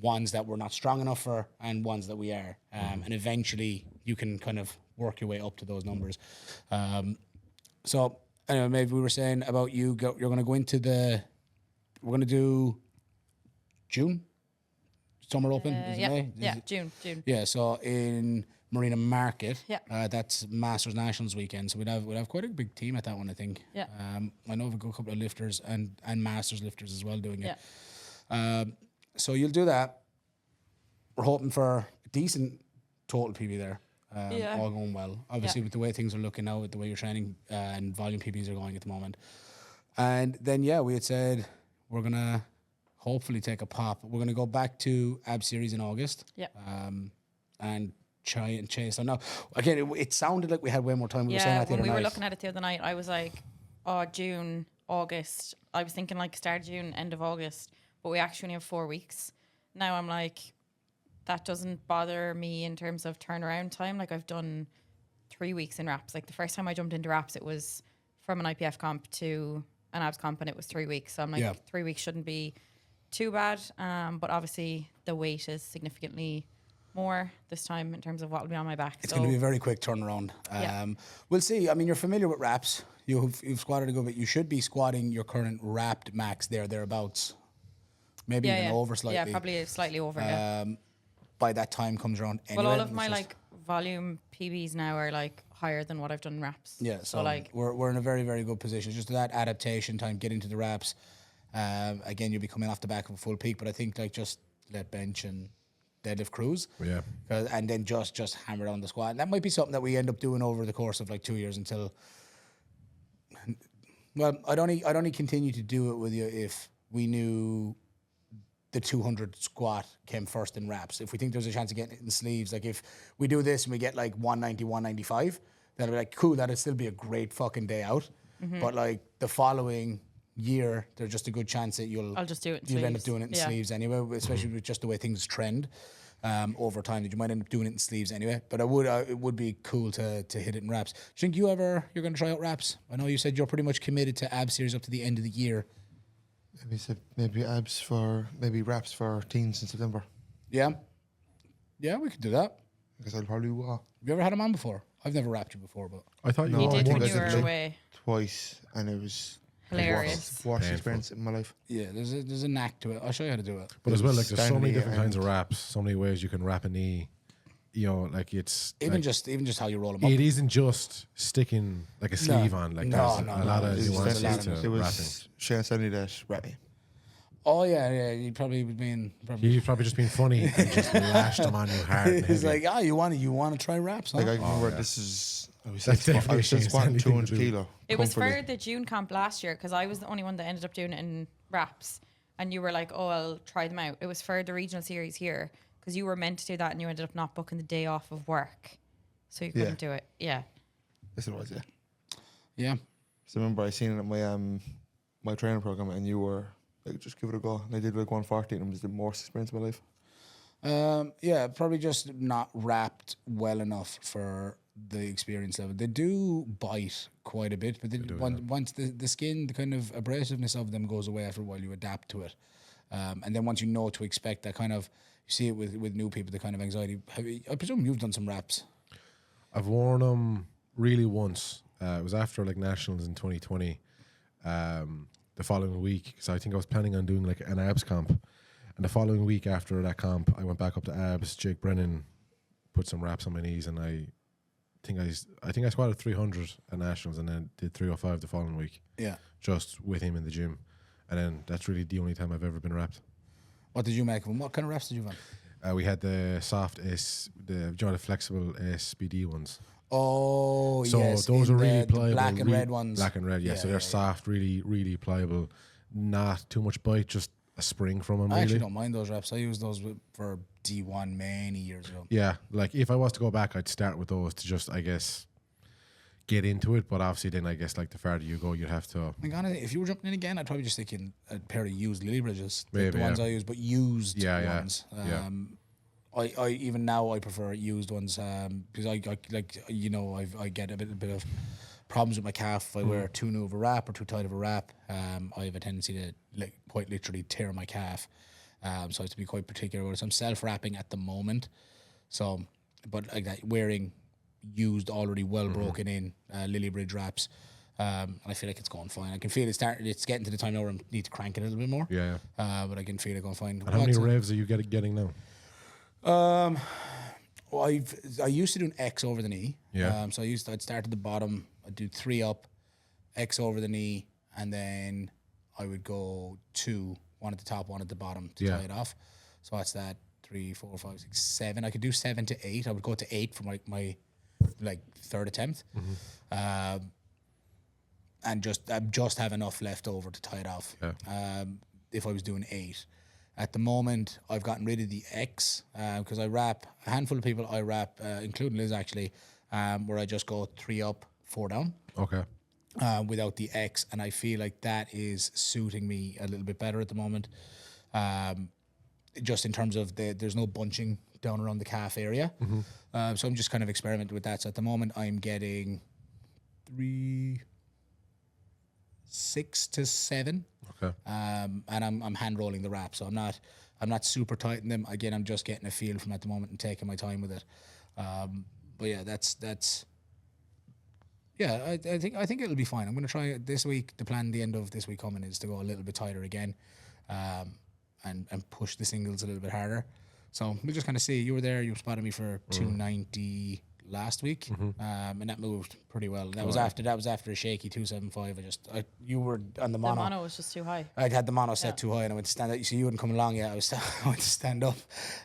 ones that we're not strong enough for and ones that we are. And eventually you can kind of work your way up to those numbers. So anyway, maybe we were saying about you're going to go into we're going to do June? Summer Open? Is it Yeah, May? yeah, June. Yeah, so in Marina Market, Yeah. that's Masters Nationals weekend. So we'd have quite a big team at that one, I think. Yeah. I know of a good couple of lifters and Masters lifters as well doing it. Yeah. So you'll do that. We're hoping for a decent total PB there. Yeah. All going well. Obviously, Yeah. with the way things are looking now, with the way your training and volume PBs are going at the moment. And then, yeah, we had said we're going to hopefully take a pop. We're going to go back to Ab Series in August. Yeah. And try and chase. I know. Again, it sounded like we had way more time. We were saying Yeah, that the when other we were night. looking at it the other night, I was like, oh, June, August. I was thinking like start June, end of August, but we actually only have 4 weeks. Now I'm like, that doesn't bother me in terms of turnaround time. Like I've done 3 weeks in wraps. Like the first time I jumped into wraps, it was from an IPF comp to an abs comp, and it was 3 weeks. So I'm like, Yeah. 3 weeks shouldn't be too bad. But obviously the weight is significantly more this time in terms of what will be on my back. It's so going to be a very quick turnaround. Yeah. We'll see. I mean, you're familiar with wraps. You've squatted a good bit. You should be squatting your current wrapped max thereabouts. Maybe even over slightly. Yeah, probably slightly over. Yeah. By that time comes around anyway. Well, all of It's my just- like volume PBs now are like higher than what I've done in wraps. Yeah, so like we're in a very, very good position. It's just that adaptation time, getting to the wraps. Again, you'll be coming off the back of a full peak, but I think like just let bench and deadlift cruise. Yeah. And then just hammer it on the squat. And that might be something that we end up doing over the course of like 2 years until. Well, I'd only continue to do it with you if we knew the 200 squat came first in wraps. If we think there's a chance of getting it in sleeves, like if we do this and we get like 190, 195, that'll be like, cool, that'd still be a great fucking day out. But like the following year, there's just a good chance that I'll just do it in you'll end up sleeves. doing it in Yeah. sleeves anyway, especially with just the way things trend. over time that you might end up doing it in sleeves anyway. But it would be cool to hit it in wraps. Do you think you're going to try out wraps? I know you said you're pretty much committed to ab series up to the end of the year. Maybe wraps for teens in September. Yeah, we could do that. Because I'll probably Have you ever had a man before? I've never wrapped you before, but I thought No, You you did were when I you were did away. twice, and it was Hilarious. the worst Painful. experience in my life. yeah, there's a knack to it. I'll show you how to do it. But as well, like there's so Stanley many different kinds of and- wraps, so many ways you can wrap a knee. You know, like it's Even like, just how you roll them up. it isn't just sticking like a sleeve on. Like there's a lot of It was nuances Stanley- to it was wrapping. Shane Stanley that wrapped me. Oh yeah. You probably would been He's probably just being funny and just lashed them on you hard. And He's heavy. like, you want to try wraps? Huh? Like I remember, yeah. this is I was That's still definitely squatting Shane Stanley thing to 200 do. kilo. It was comfortably. for the June camp last year because I was the only one that ended up doing it in wraps, and you were like, "Oh, I'll try them out." It was for the regional series here because you were meant to do that, and you ended up not booking the day off of work, so you couldn't do it. Yeah, Yes, it was. Yeah. yeah. So I remember I seen it at my training program, and you were like, just give it a go. And I did like 140, and it was the worst experience of my life. Yeah, probably just not wrapped well enough for the experience level. They do bite quite a bit, but once the skin, the kind of abrasiveness of them goes away after a while, you adapt to it. And then once you know what to expect, that kind of, you see it with new people, the kind of anxiety. I presume you've done some wraps. I've worn them really once. It was after like nationals in 2020. The following week, so I think I was planning on doing like an abs comp, and the following week after that comp, I went back up to abs. Jake Brennan put some wraps on my knees, and I think I squatted 300 at nationals, and then did 305 the following week, Yeah. just with him in the gym, and then that's really the only time I've ever been wrapped. What did you make of them? What kind of wraps did you have? We had the soft the flexible SBD ones. Oh, So yes. those in are really the pliable. black and red ones. Black and red, yeah. So they're soft, really, really pliable. Not too much bite, just a spring from them. I actually Really. don't mind those wraps. I used those for D1 many years ago. Yeah, like if I was to go back, I'd start with those to just, I guess, get into it. But obviously, then I guess like the farther you go, you'd have to. Like honestly, if you were jumping in again, I'd probably just stick in a pair of used Lily Bridges, Maybe, the ones yeah. I use, but used Yeah, ones. yeah. I even now I prefer used ones because I like I get a bit of problems with my calf if I wear too new of a wrap or too tight of a wrap. I have a tendency to quite literally tear my calf, so I have to be quite particular about it. So I'm self wrapping at the moment, so but like that, wearing used already well broken in Lily Bridge wraps. And I feel like it's going fine. I can feel it starting. It's getting to the time now where I need to crank it a little bit more. Yeah. But I can feel it going fine. And how many revs are you getting now? Well, I used to do an X over the knee. Yeah. So I'd start at the bottom. I'd do 3 up, X over the knee, and then I would go 2, 1 at the top, 1 at the bottom to tie it off. So that's that 3, 4, 5, 6, 7. I could do 7 to 8. I would go to 8 for my third attempt. And just have enough left over to tie it off. Yeah. If I was doing 8. At the moment, I've gotten rid of the X because I wrap a handful of people. I wrap, including Liz actually, where I just go 3 up, 4 down Okay. without the X, and I feel like that is suiting me a little bit better at the moment. Just in terms of there's no bunching down around the calf area, so I'm just kind of experimenting with that. So at the moment, I'm getting 6 to 7. Okay. And I'm hand rolling the wrap, so I'm not super tight in them. Again, I'm just getting a feel from at the moment and taking my time with it. But yeah, that's yeah. I think it'll be fine. I'm going to try it this week. The plan, the end of this week coming, is to go a little bit tighter again, and push the singles a little bit harder. So we'll just kind of see. You were there. You spotted me for 290 last week, and that moved pretty well. That was after a shaky 275. You were on the mono. the mono was just too high. I'd had the mono set too high, and I went to stand up. You see, you hadn't come along yet. I went to stand up,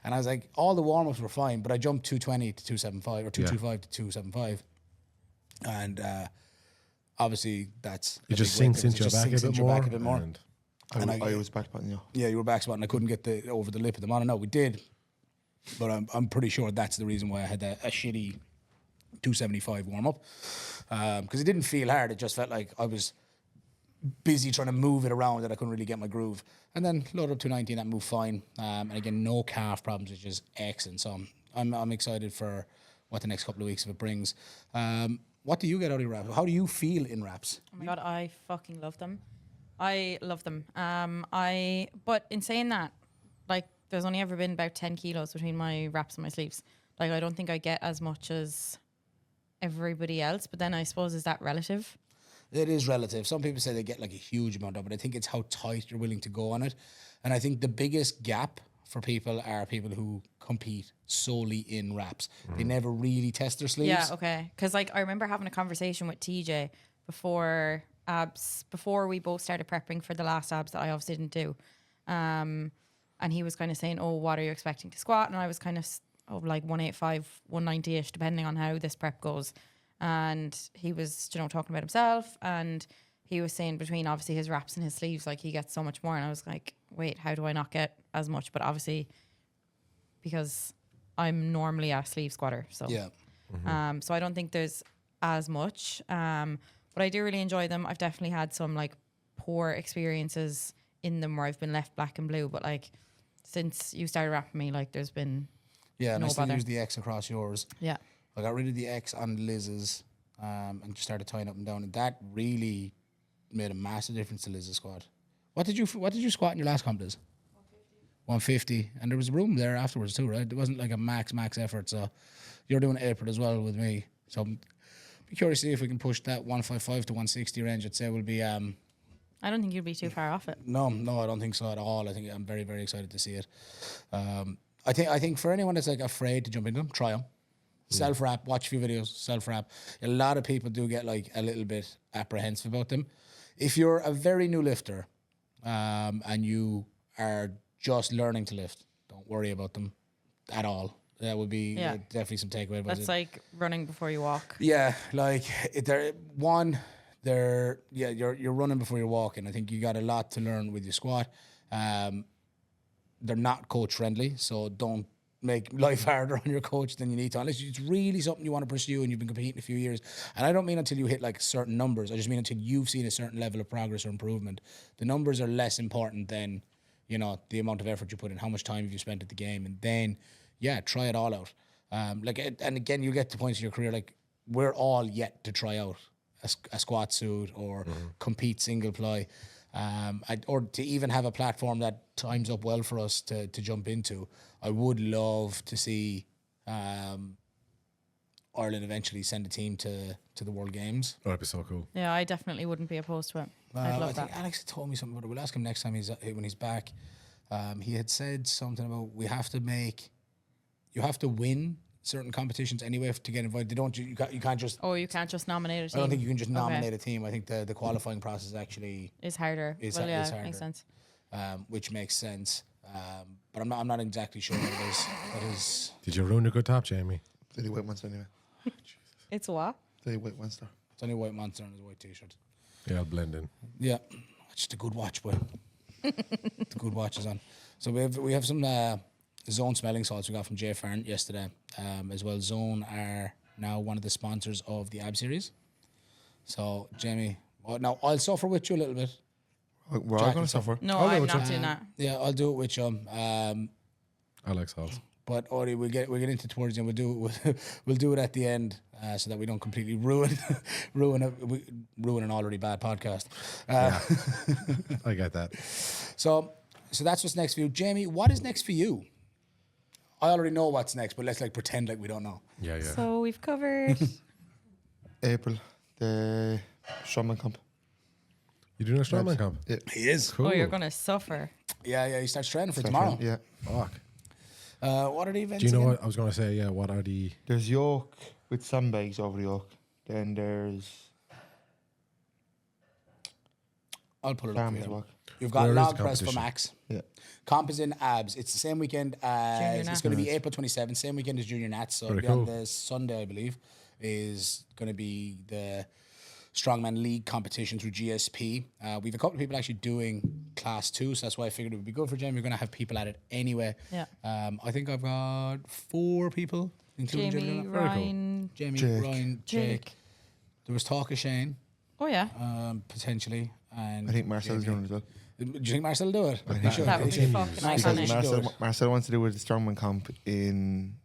and I was like, all the warm ups were fine, but I jumped 220 to 275 or 225 to 275, and obviously that's It just sinks into your back a bit more. And I was back button, yeah. Yeah, you were back spotting. I couldn't get over the lip of the mono. No, we did, but I'm pretty sure that's the reason why I had a shitty 275 warm up, because it didn't feel hard. It just felt like I was busy trying to move it around that I couldn't really get my groove. And then load up to 290 and that moved fine. And again, no calf problems, which is excellent. So I'm excited for what the next couple of weeks of it brings. What do you get out of your wraps? How do you feel in wraps? Oh my God, I fucking love them. I love them. But in saying that, like, there's only ever been about 10 kilos between my wraps and my sleeves. Like, I don't think I get as much as everybody else. But then I suppose, is that relative? It is relative. Some people say they get like a huge amount of it. I think it's how tight you're willing to go on it. And I think the biggest gap for people are people who compete solely in wraps. They never really test their sleeves. Yeah, okay. Because, like, I remember having a conversation with TJ before we both started prepping for the last abs that I obviously didn't do. And he was kind of saying, oh, what are you expecting to squat? And I was kind of like 185, 190-ish, depending on how this prep goes. And he was, talking about himself. And he was saying between, obviously, his wraps and his sleeves, like, he gets so much more. And I was like, wait, how do I not get as much? But obviously, because I'm normally a sleeve squatter. So, Yeah. so I don't think there's as much. But I do really enjoy them. I've definitely had some, like, poor experiences in them where I've been left black and blue. But, like, since you started wrapping me, like, there's been Yeah, and no I still bother. use the X across yours. Yeah. I got rid of the X on Liz's and just started tying up and down. And that really made a massive difference to Liz's squat. What did you squat in your last comp, Liz? 150. And there was room there afterwards too, right? It wasn't like a max effort. So you're doing April as well with me. So I'm curious to see if we can push that 155 to 160 range. I'd say will be... I don't think you'd be too far off it. No, I don't think so at all. I think I'm very, very excited to see it. I think for anyone that's like afraid to jump into them, try them. Self wrap, watch a few videos, self wrap. A lot of people do get like a little bit apprehensive about them. If you're a very new lifter and you are just learning to lift, don't worry about them at all. That would be definitely some takeaway. That's like running before you walk. Yeah, like you're running before you're walking. I think you got a lot to learn with your squat. They're not coach friendly, so don't make life harder on your coach than you need to, unless it's really something you want to pursue and you've been competing a few years. And I don't mean until you hit like certain numbers. I just mean until you've seen a certain level of progress or improvement. The numbers are less important than, the amount of effort you put in, how much time have you spent at the game, and then try it all out. And again, you get to points in your career like we're all yet to try out a squat suit or compete single ply. Or to even have a platform that times up well for us to jump into. I would love to see Ireland eventually send a team to the World Games. That'd be so cool. Yeah, I definitely wouldn't be opposed to it. I'd I love think that. Alex told me something about it. We'll ask him next time when he's back. He had said something about you have to win certain competitions anyway to get invited. You can't just. Oh, you can't just nominate a team. I don't think you can just nominate a team. I think the qualifying process actually is harder. is Well, yeah, harder. makes sense. Which makes sense. But I'm not exactly sure what it is. That is. Did you ruin a good top, Jamie? It's only white monster anyway. It's what? It's only white monster. It's only a white monster on his white t-shirt. Yeah, I'll blend in. Yeah, it's just a good watch, boy. The good watch is on. So we have some Zone smelling salts we got from Jay Farn yesterday. As well, Zone are now one of the sponsors of the AB series. So Jamie, now I'll suffer with you a little bit. We're Jack all going and to suffer. No, I'll go I'm with not doing that. Yeah, I'll do it with you. I like salt. But Ori, we'll get into towards the end. We'll do it at the end so that we don't completely ruin an already bad podcast. I get that. So that's what's next for you, Jamie. What is next for you? I already know what's next, but let's pretend like we don't know. Yeah. So we've covered. April, the strongman comp. You doing a strongman comp? Yeah. He is. Cool. Oh, you're gonna suffer. Yeah. He starts training for tomorrow. Yeah. Fuck. What are the events? Do you know again? what I was going to say? Yeah. What are the? There's yoke with sandbags over the yoke. Then there's I'll put it up for farmers you. walk. You've got Where is log the press for competition? Max. Yeah. Comp is in abs. It's the same weekend as it's going to be April 27th. Same weekend as Junior Nats. So it'll Very be on cool. the Sunday, I believe, is going to be the Strongman League competition through GSP. We have a couple of people actually doing class 2, so that's why I figured it would be good for Jamie. We're going to have people at it anyway. Yeah. I think I've got 4 people, including Jamie, Jamie, Ryan, Jamie, Jake. Ryan, Jake. Jake. There was talk of Shane. Oh yeah. Potentially. And I think Marcel's doing it as well. Do you think Marcel will do it? He should. That would He be should. fucking Marcel iconic. should do it. Marcel wants to do a strongman comp in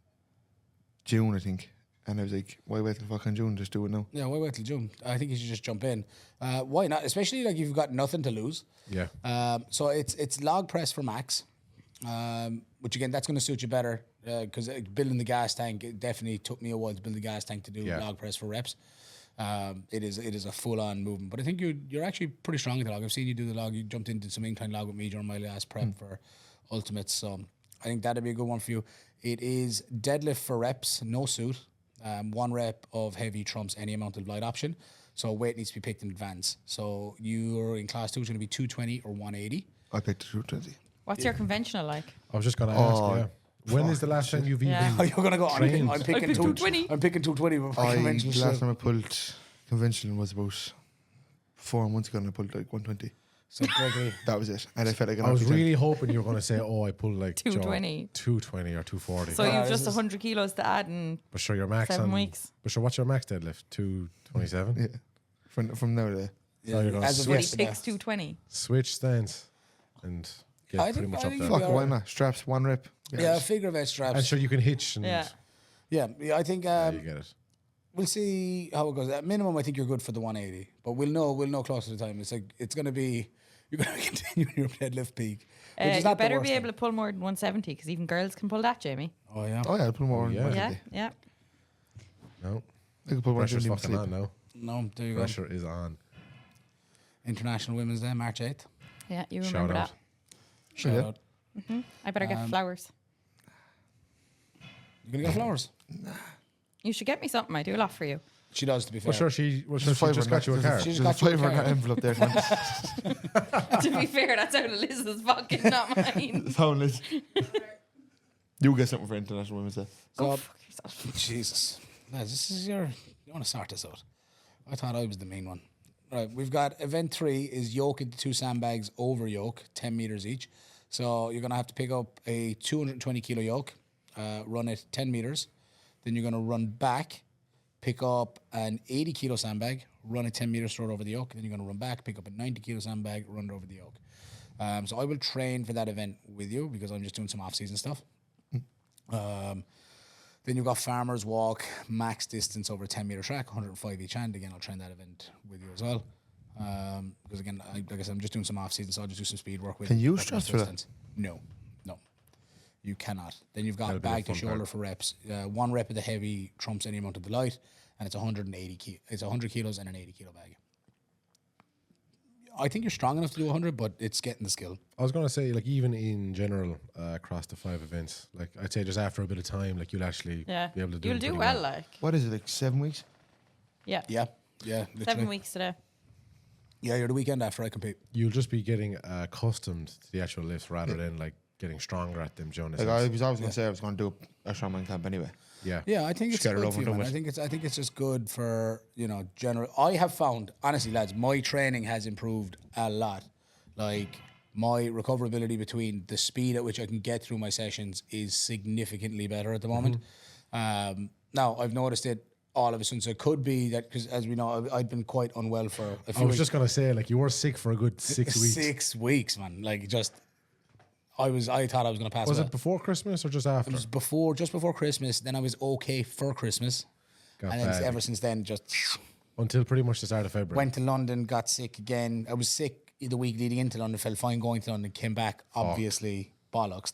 June, I think. And I was like, why wait till fucking June? Just do it now. Yeah, why wait till June? I think you should just jump in. Why not? Especially like you've got nothing to lose. Yeah. So it's log press for max, which again that's going to suit you better because building the gas tank, it definitely took me a while to build the gas tank to do log press for reps. It is a full on movement, but I think you're actually pretty strong at the log. I've seen you do the log. You jumped into some incline log with me during my last prep for ultimates, so I think that'd be a good one for you. It is deadlift for reps, no suit. 1 rep of heavy trumps any amount of light option. So weight needs to be picked in advance. So you're in class 2, it's going to be 220 or 180. I picked 220. What's your conventional like? I was just going to ask, when is the last time you've Yeah. even You're going to go, I'm trained? picking 220. I'm picking 220 with my conventional The last stuff. time I pulled conventional was about 4 months ago, and I pulled like 120. So Gregory, That was it. And I felt like I was really hoping you were going to say, I pulled like 220. 220 or 240. So you've just 100 kilos to add in but sure, your max 7 on, weeks. But sure, what's your max deadlift? 227? Yeah. From now to there. So you're going as to of But he yesterday. picks 220. switch stance and get I pretty think- much I up think there. you'll Fuck, be why alright. not? Straps, 1 rep. Yeah, figure of eight straps. And sure, you can hitch and Yeah. Yeah, I think you get it. we'll see how it goes. At minimum, I think you're good for the 180, but we'll know closer to the time. It's like it's going to be you're going to continue your deadlift peak, which is You not the better worst be thing. able to pull more than 170 because even girls can pull that, Jamie. Oh yeah. Oh, yeah, I'll put more on. yeah. Wednesday. Yeah, yeah. No. I could put one Pressure's in fucking sleep. on now. No, there you go. Pressure is on. International Women's Day, March 8th. Yeah, you Shout remember out. that. Shout Yeah. out. I better get flowers. You gonna get flowers? You should get me something. I do a lot for you. She does, to be fair. Well, sure, she just got you a card. She just There's a got you a flavour in card. that envelope there. To be fair, that's out of Liz's pocket, not mine. Soundless. You get something for International Women's Day. Go So, fuck yourself. Jesus. Lads, this is your... You want to sort this out. I thought I was the main one. Right, we've got event 3 is yoke into 2 sandbags over yoke, 10 meters each. So you're going to have to pick up a 220 kilo yoke, run it 10 meters. Then you're going to run back, pick up an 80 kilo sandbag, run it 10 meters, throw it over the yoke. Then you're going to run back, pick up a 90 kilo sandbag, run it over the yoke. So I will train for that event with you because I'm just doing some off-season stuff. Then you've got farmers walk, max distance over a 10 meter track, 105 each hand. Again, I'll train that event with you as well. Because again, like I said, I'm just doing some off season, so I'll just do some speed work with Can you that straps for that? distance. No, you cannot. Then you've got That'll be a bag to fun shoulder part. for reps. 1 rep of the heavy trumps any amount of the light, and it's 180 It's 100 kilos and an 80 kilo bag. I think you're strong enough to do 100, but it's getting the skill. I was going to say, like, even in general, across the 5 events, like, I'd say just after a bit of time, like, you'll actually Yeah. be able to do You'll them do pretty well, like. What is it, like 7 weeks? Yeah. Yeah, literally. 7 weeks today. Yeah, you're the weekend after I compete. You'll just be getting accustomed to the actual lifts rather than, like, getting stronger at them, Jonas. Like, I was always going to say I was going to do a strongman camp anyway. Yeah. Yeah, I think Just it's get it good over for you, and done man. with. I think it's just good for, general. I have found, honestly, lads, my training has improved a lot. Like, my recoverability between the speed at which I can get through my sessions is significantly better at the moment. Now, I've noticed it all of a sudden. So it could be that, because as we know, I've been quite unwell for a few I was weeks. just going to say, like, you were sick for a good 6 weeks. 6 weeks, man. Like, just, I thought I was going to pass Was away. it before Christmas or just after? It was just before Christmas. Then I was okay for Christmas. Got And then bad. ever since then, just Until pretty much the start of February. went to London, got sick again. I was sick the week leading into London, felt fine going to London, came back, obviously bollocks,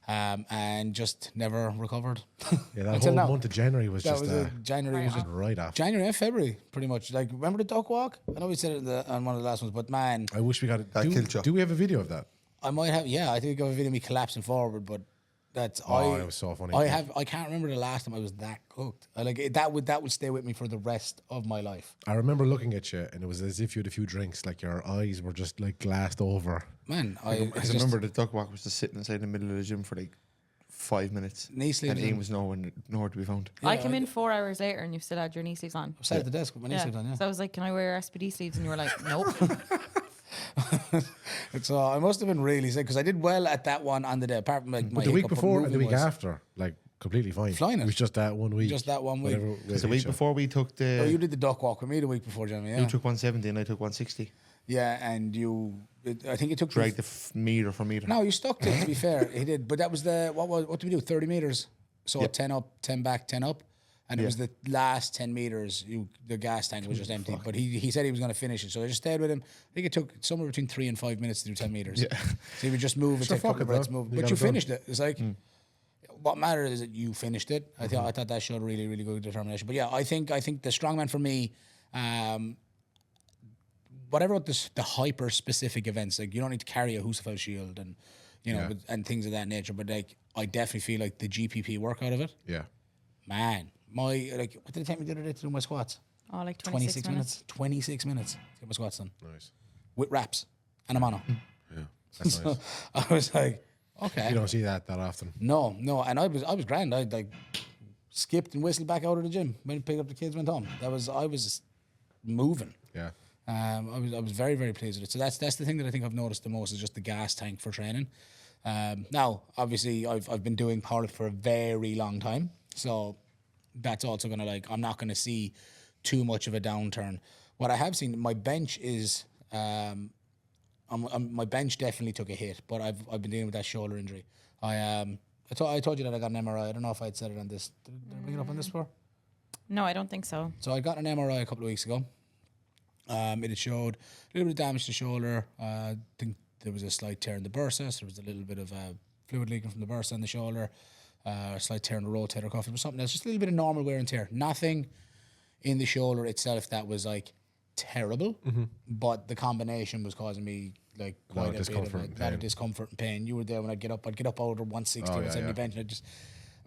and just never recovered. Yeah, that Until whole now. month of January was That just was January. Was just right after. January and February, pretty much. Like, remember the duck walk? I know we said it on one of the last ones, but man, I wish we got it. That killed you. Do we have a video of that? I might have. Yeah, I think I have a video of me collapsing forward, but that's That was so funny. I can't remember the last time I was that cooked. That would stay with me for the rest of my life. I remember looking at you, and it was as if you had a few drinks. Like your eyes were just like glassed over. Man, I remember the duck walk was just sitting inside the middle of the gym for like 5 minutes. Knee sleeves And Ian and- was nowhere to be found. I came in 4 hours later and you still had your knee sleeves on. I sat at the desk with my knee Yeah. sleeves on. Yeah. So I was like, can I wear SPD sleeves? And you were like, nope. So I must have been really sick because I did well at that one on the day. Apart from like my But the week hiccup, but before and the moving week was- after, like, completely fine. Flying It it. was just that 1 week. Just that 1 week. whatever Because the week before we took the. Oh, you did the duck walk with me the week before, Jeremy. Yeah, You took 170 and I took 160. yeah, and I think it took Dragged the meter for meter. No, you stuck to it. To be fair, he did. But that was what did we do? 30 meters. So Yep. 10 up, 10 back, 10 up, and it Yeah. was the last 10 meters. The gas tank was just empty. But he said he was going to finish it, so I just stayed with him. I think it took somewhere between 3 and 5 minutes to do 10 meters. Yeah. So he would just move and Sure, take a couple fuck of it, breaths, bro. move. You But got you it done. finished it. It's like what mattered is that you finished it. I thought that showed really, really good determination. But yeah, I think the strongman for me. Whatever about the hyper specific events, like you don't need to carry a Husafel shield and and things of that nature. But like I definitely feel like the GPP workout of it, Yeah. man. What did it take me the other day to do my squats? Oh, like 26 minutes. 26 minutes to get my squats done Nice. with reps and a mono. Yeah. That's nice. I was like, okay, You don't see that often. no, and I was grand. I like skipped and whistled back out of the gym, went and picked up the kids, went home. I was moving. Yeah. I was very, very pleased with it. So that's the thing that I think I've noticed the most is just the gas tank for training. Now, obviously, I've been doing powerlifting for a very long time, so that's also gonna I'm not gonna see too much of a downturn. What I have seen, my bench is my bench definitely took a hit, but I've been dealing with that shoulder injury. I told you that I got an MRI. I don't know if I'd said it on this. Did I bring it up on this before? No, I don't think so. So I got an MRI a couple of weeks ago. It had showed a little bit of damage to the shoulder. I think there was a slight tear in the bursa. So there was a little bit of fluid leaking from the bursa in the shoulder. A slight tear in the rotator cuff. It was something else. Just a little bit of normal wear and tear. Nothing in the shoulder itself that was like terrible, but the combination was causing me like quite a bit of discomfort and pain. You were there when I'd get up over 160, 170 bench, and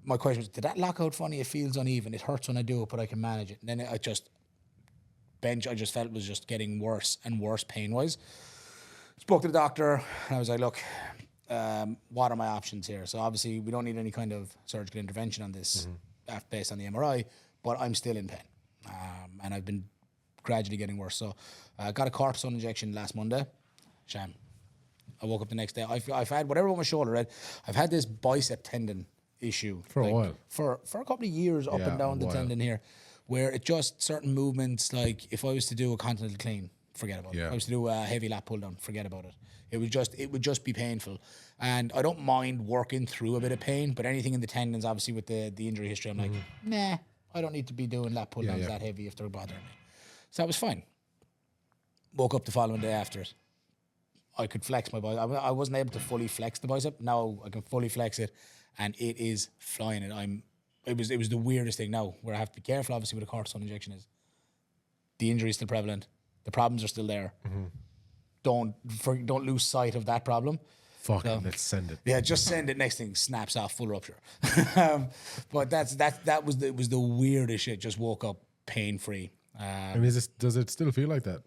my question was, did that lock out funny? It feels uneven. It hurts when I do it, but I can manage it. And then I just felt was just getting worse and worse pain-wise. Spoke to the doctor, and I was like, look, what are my options here? So obviously we don't need any kind of surgical intervention on this based on the MRI, but I'm still in pain. And I've been gradually getting worse. So I got a cortisone injection last Monday. Sham. I woke up the next day. I've had whatever with my shoulder, right? I've had this bicep tendon issue. For a while. For a couple of years up and down the tendon here, where it just certain movements, like if I was to do a continental clean, forget about it. If I was to do a heavy lat pull down, forget about it. It would just be painful. And I don't mind working through a bit of pain, but anything in the tendons, obviously with the injury history, I'm like, nah, I don't need to be doing lat pull downs that heavy if they're bothering me. So that was fine. Woke up the following day after it. I could flex my bicep. I wasn't able to fully flex the bicep. Now I can fully flex it, and it is flying. It was the weirdest thing now, where I have to be careful, obviously, with a cortisone injection is the injury is still prevalent. The problems are still there. Don't lose sight of that problem. Let's send it. Yeah, just send it. Next thing snaps off, full rupture. But that was the weirdest shit. Just woke up pain free. I mean, does it still feel like that?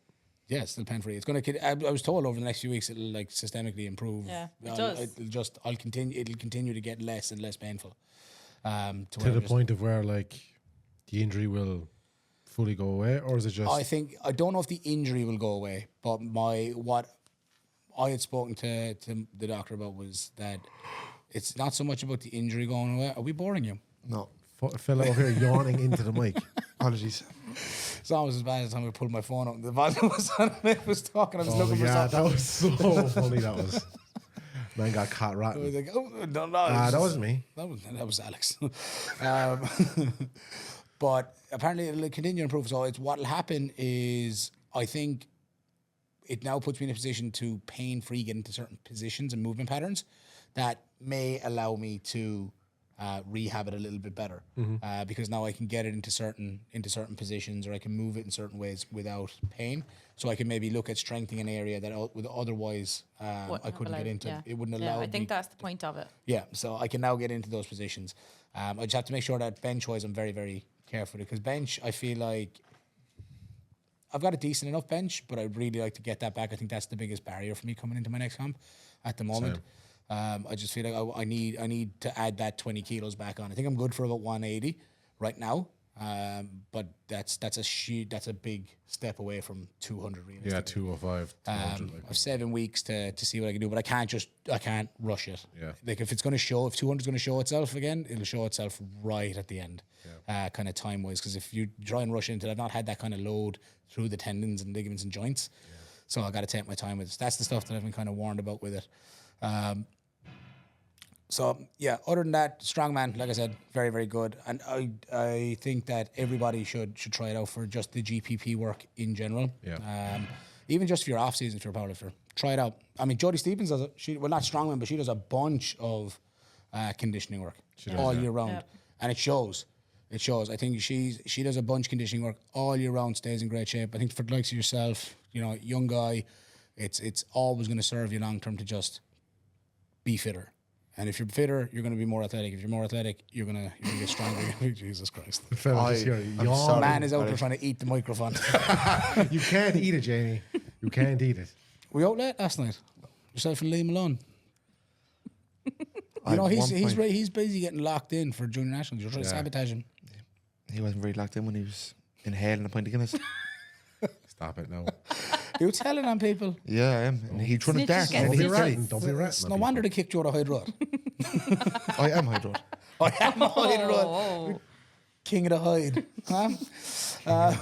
Yeah, it's still pain free. It's gonna. I was told over the next few weeks it'll like systemically improve. Yeah, it does. It'll continue to get less and less painful. To the point of where like the injury will fully go away, or is it just? I don't know if the injury will go away, but what I had spoken to the doctor about was that it's not so much about the injury going away. Are we boring you? No. Fella over here yawning into the mic. Apologies. It's almost as bad as the time I pulled my phone up. The volume was on. I was talking. I was looking for something. That was so funny. That was. Man got caught I rotten. was like, oh, no. That wasn't me. That was Alex. But apparently it'll continue to improve. So what'll happen is I think it now puts me in a position to pain-free get into certain positions and movement patterns that may allow me to rehab it a little bit better because now I can get it into certain positions, or I can move it in certain ways without pain. So I can maybe look at strengthening an area that would otherwise I couldn't get into. Yeah. It wouldn't allow. Yeah, I think that's the point of it. Yeah, so I can now get into those positions. I just have to make sure that bench-wise I'm very, very careful, because bench, I feel like I've got a decent enough bench, but I'd really like to get that back. I think that's the biggest barrier for me coming into my next comp at the moment. I just feel like I need to add that 20 kilos back on. I think I'm good for about 180 right now. But that's a big step away from 200 realistically. Yeah, 205. 200, like. I've 7 weeks to see what I can do, but I can't rush it. Yeah. Like if 200 is going to show itself again, it'll show itself right at the end, kind of time wise. Because if you try and rush into it, I've not had that kind of load through the tendons and ligaments and joints, so I got to take my time with it. That's the stuff that I've been kind of warned about with it. So yeah, other than that, strongman, like I said, very, very good. And I think that everybody should try it out for just the GPP work in general. Yeah. Even just for your off season, if you're a powerlifter, try it out. I mean, Jodie Stevens does not strongman, but she does a bunch of conditioning work all year round, and it shows. It shows. I think she does a bunch of conditioning work all year round, stays in great shape. I think for the likes of yourself, young guy, it's always going to serve you long term to just be fitter. And if you're fitter, you're going to be more athletic. If you're more athletic, you're going to get stronger. Jesus Christ. The fella just here, I'm yawn. sorry. Man is out there trying to eat the microphone. You can't eat it, Jamie. You can't eat it. We out late last night. Yourself and Liam alone. He's busy getting locked in for junior nationals. You're trying to sabotage him. He wasn't very locked in when he was inhaling a pint of Guinness. Stop it now. You're telling on people. Yeah, I am. And he's trying to Snitches dart. get Don't be stitches. ratting. Don't be ratting. It's no wonder they kicked you out of Hyde Road. I am Hydro. I am Hyde Road. King of the Hyde. Huh?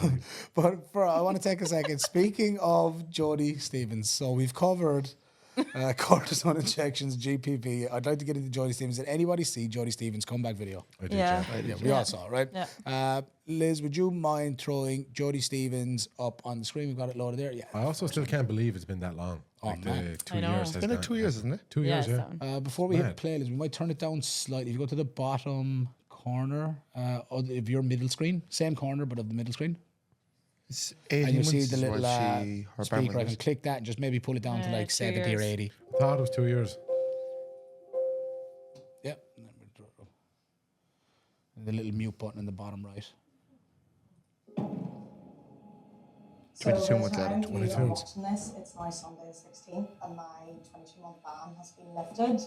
But I want to take a second. Speaking of Jodie Stevens, so we've covered cortisone injections, GPP. I'd like to get into Jodie Stevens. Did anybody see Jodie Stevens' comeback video? I did, Yeah. Yeah, we all saw it, right? Yeah. Liz, would you mind throwing Jodie Stevens up on the screen? We've got it loaded there. Yeah. I also still can't believe it's been that long. Oh, man. 2 I know. years. It's has Been like gone- 2 years, isn't it? 2 years, yeah. so- Before we hit Mad. play, Liz, we might turn it down slightly. If you go to the bottom corner of your middle screen, same corner, but of the middle screen, It's and 18 you see months the is little what her speaker. I bandwidth can is. click that and just maybe pull it down to like 2 70 or years. 80. I thought it was 2 years. Yep. The little mute button in the bottom right. 22 months time later. you are watching this, it's now Sunday the 16th, and my 22-month ban has been lifted.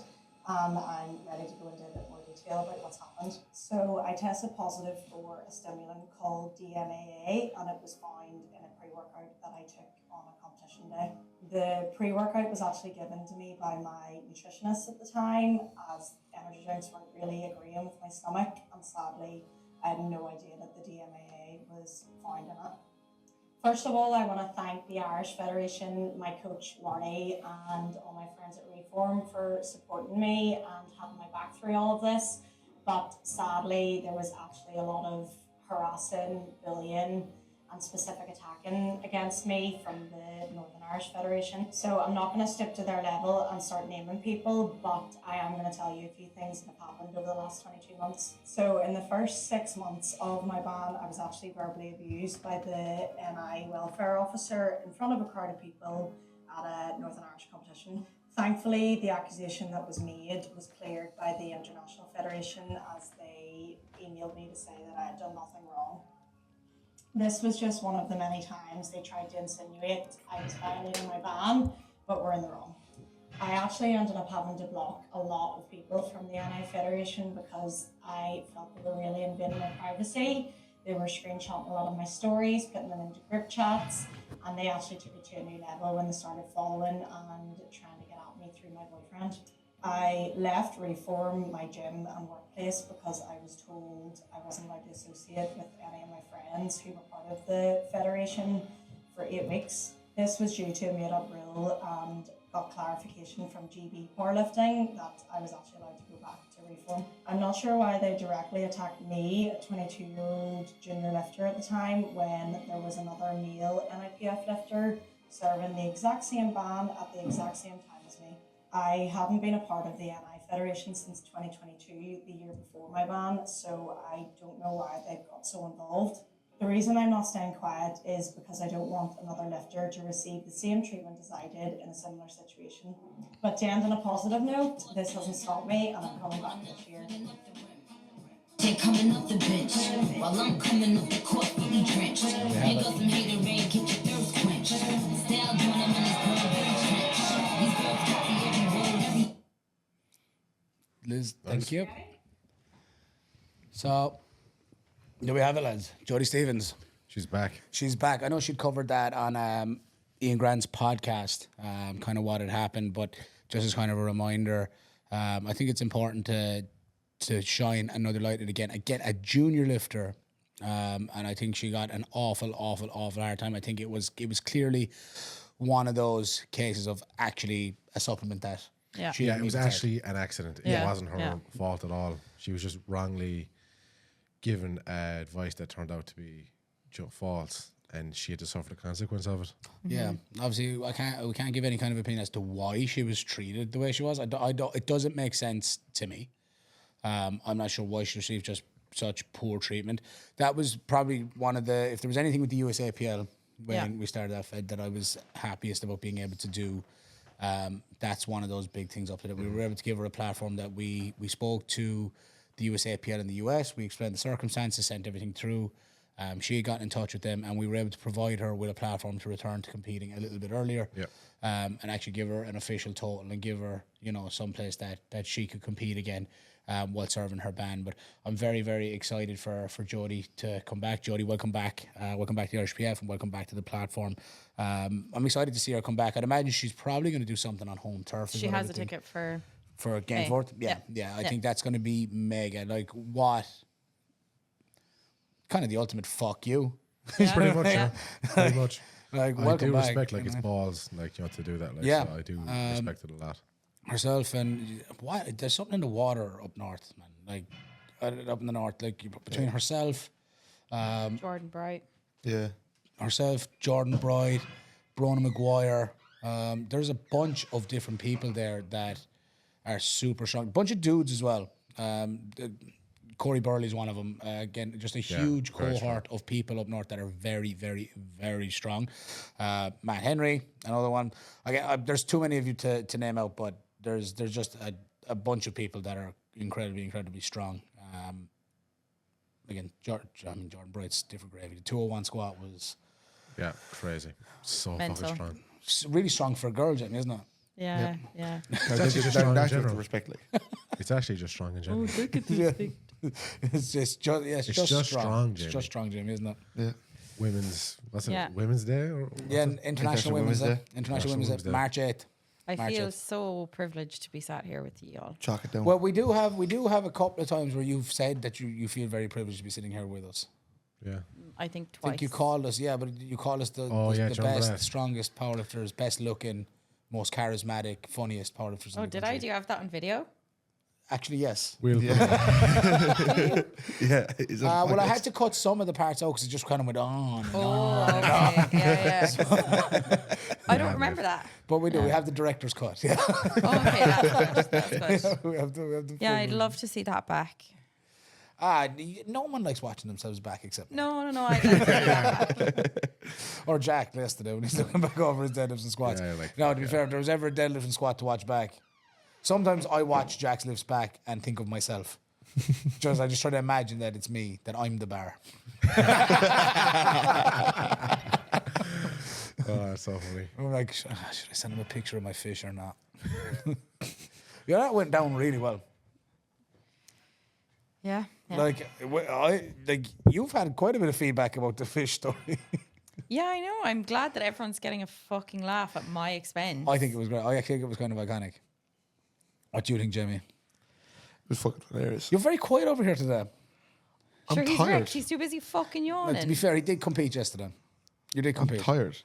I'm ready to go into a bit more detail about what's happened. So I tested positive for a stimulant called DMAA, and it was found in a pre-workout that I took on a competition day. The pre-workout was actually given to me by my nutritionist at the time, as energy drinks weren't really agreeing with my stomach, and sadly I had no idea that the DMAA was found in it. First of all, I want to thank the Irish Federation, my coach Warnie, and all my friends at Reform for supporting me and having my back through all of this. But sadly, there was actually a lot of harassing, bullying, and specific attacking against me from the Northern Irish Federation. So I'm not going to stoop to their level and start naming people, but I am going to tell you a few things that have happened over the last 22 months. So in the first 6 months of my ban, I was actually verbally abused by the NI welfare officer in front of a crowd of people at a Northern Irish competition. Thankfully, the accusation that was made was cleared by the International Federation, as they emailed me to say that I had done nothing wrong. This was just one of the many times they tried to insinuate I was violating my ban, but were in the wrong. I actually ended up having to block a lot of people from the NI Federation because I felt they were really invading my privacy. They were screenshotting a lot of my stories, putting them into group chats, and they actually took it to a new level when they started following and trying to get at me through my boyfriend. I left Reform, my gym and workplace, because I was told I wasn't allowed to associate with any of my friends who were part of the federation for 8 weeks. This was due to a made-up rule and got clarification from GB Powerlifting that I was actually allowed to go back to Reform. I'm not sure why they directly attacked me, a 22-year-old junior lifter at the time, when there was another male NIPF lifter serving the exact same ban at the exact same time as me. I haven't been a part of the NI Federation since 2022, the year before my ban, so I don't know why they got so involved. The reason I'm not staying quiet is because I don't want another lifter to receive the same treatment as I did in a similar situation. But to end on a positive note, this hasn't stopped me, and I'm coming back this year. They coming off the bench while I'm coming off the court fully drenched. Here goes some hater rain, get your thirst quenched. Style doing them in this girl very trench. These girls copy every word, every. Liz, thank you. So, There we have it, lads. Jodie Stevens. She's back. She's back. I know she'd covered that on Ian Grant's podcast, kind of what had happened, but just as kind of a reminder, I think it's important to shine another light at again, a junior lifter, and I think she got an awful hard time. I think it was clearly one of those cases of actually a supplement that she Yeah, didn't it was need to take. actually an accident. Yeah. It wasn't her fault at all. She was just wrongly given advice that turned out to be false, and she had to suffer the consequence of it. Yeah, obviously, we can't give any kind of opinion as to why she was treated the way she was. I don't. It doesn't make sense to me. I'm not sure why she received just such poor treatment. That was probably one of the. If there was anything with the USAPL when we started that I was happiest about being able to do. That's one of those big things up there. We were able to give her a platform that we spoke to the USAPL in the US. We explained the circumstances, sent everything through. She had gotten in touch with them, and we were able to provide her with a platform to return to competing a little bit earlier, and actually give her an official total and give her, some place that she could compete again while serving her ban. But I'm very, very excited for Jodie to come back. Jodie, welcome back. Welcome back to the Irish PF, and welcome back to the platform. I'm excited to see her come back. I'd imagine she's probably going to do something on home turf. She has a ticket for Gameforth. Yeah. I think that's going to be mega. Like, what? Kind of the ultimate fuck you. Pretty much, pretty much. Like, I welcome do back, respect it's balls, to do that. Yeah. So I do respect it a lot. Herself and what? There's something in the water up north, man. Like up in the north, like between herself, Jordan Bright. Yeah. herself, Jordan Bride, Brona Maguire. There's a bunch of different people there that are super strong. Bunch of dudes as well. Corey Burley's one of them. Again, just a huge cohort of people up north that are very, very, very strong. Matt Henry, another one. Again, there's too many of you to name out, but there's just a bunch of people that are incredibly, incredibly strong. Again, Jordan Bright's different gravy. The 201 squat was crazy. So Mental. fucking strong. really strong for a girl, Jamie, isn't it? Yeah. It's actually just strong in That's with general. respect, like. It's actually just strong in general. Look at this big. It's just strong. just It's strong, Jamie. just strong, Jamie, isn't it? Yeah. Women's, what's it? Yeah. Women's Day? Or Yeah, what's it? International Women's Day. International Women's Women's Day, Day. March 8th. I March feel 8th. so privileged to be sat here with you all. Chalk it down. Well, we do have a couple of times where you've said that you feel very privileged to be sitting here with us. Yeah. I think I twice. think you called us, but you called us the do you remember best, that? strongest powerlifters, best looking, most charismatic, funniest powerlifters. in Oh, the did country. I? Do you have that on video? Actually, yes. We'll Yeah. Is it Well, I podcast? had to cut some of the parts out because it just kind of went on. And on. Oh, okay. Yeah. I don't remember that. But we do. We have the director's cut. Yeah, Oh, okay, that's good. That's good. we have the Yeah, full- I'd love to see that back. No one likes watching themselves back except me. No, I'd like to see that back. Or Jack yesterday when he's looking back over his deadlifts and squats. Yeah, I like no, that, to be fair, if there was ever a deadlift and squat to watch back, sometimes I watch Jack's lifts back and think of myself. I just try to imagine that it's me, that I'm the bar. Oh, that's so funny. I'm like, should I send him a picture of my fish or not? Yeah, that went down really well. Yeah. Like you've had quite a bit of feedback about the fish story. Yeah, I know. I'm glad that everyone's getting a fucking laugh at my expense. I think it was great. I think it was kind of iconic. What do you think, Jamie? It was fucking hilarious. You're very quiet over here today. I'm Sure, he's tired. wrecked. He's too busy fucking yawning. To be fair, he did compete yesterday. You did I'm compete. tired.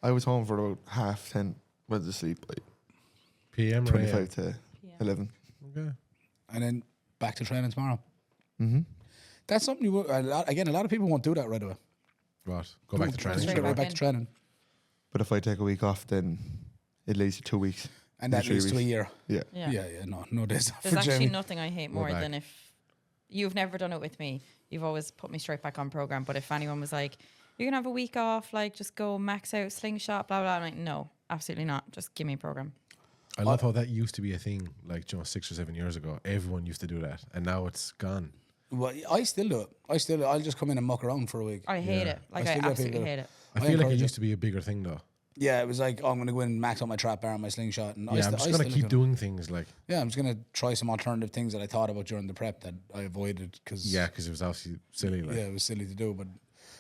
I was home for about 10:30. Went to sleep like PM or 25 to 11. Okay. And then back to training tomorrow. Mm-hmm. That's something a lot of people won't do that right away. What? Go back to training. Straight Go right back back to in. training. But if I take a week off, then it leads to 2 weeks. And that 3 leads to a weeks. year. Yeah. Yeah. No days off There's for actually Jamie. nothing I hate We're more back. than if you've never done it with me. You've always put me straight back on program. But if anyone was like, "You're gonna have a week off, like just go max out slingshot, blah blah," I'm like, no, absolutely not. Just give me a program. I love how that used to be a thing, like 6 or 7 years ago. Everyone used to do that, and now it's gone. Well, I still do it. I'll just come in and muck around for a week. I hate it. Like I still get absolutely people- hate it. I feel like it encourage used to be a bigger thing though. Yeah, it was like, oh, I'm going to go in and max out my trap bar and my slingshot. And I'm just gonna keep doing things like. Yeah, I'm just going to try some alternative things that I thought about during the prep that I avoided because Because it was obviously silly. Like. yeah, it was silly to do. But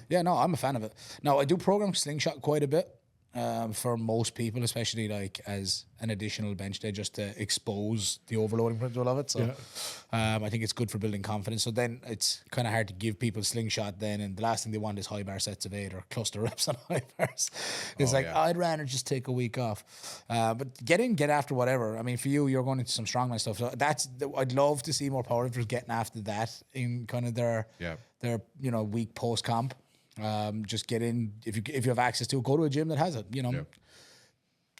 yeah, no, I'm a fan of it. Now, I do program slingshot quite a bit for most people, especially like as an additional bench day just to expose the overloading potential of it. So I think it's good for building confidence. So then it's kind of hard to give people slingshot then, and the last thing they want is high bar sets of 8 or cluster reps on high bars. It's I'd rather just take a week off. But get after whatever. I mean, for you, you're going into some strongman stuff. So I'd love to see more powerlifters getting after that in kind of their week post comp. Just get in if you have access to it, go to a gym that has it.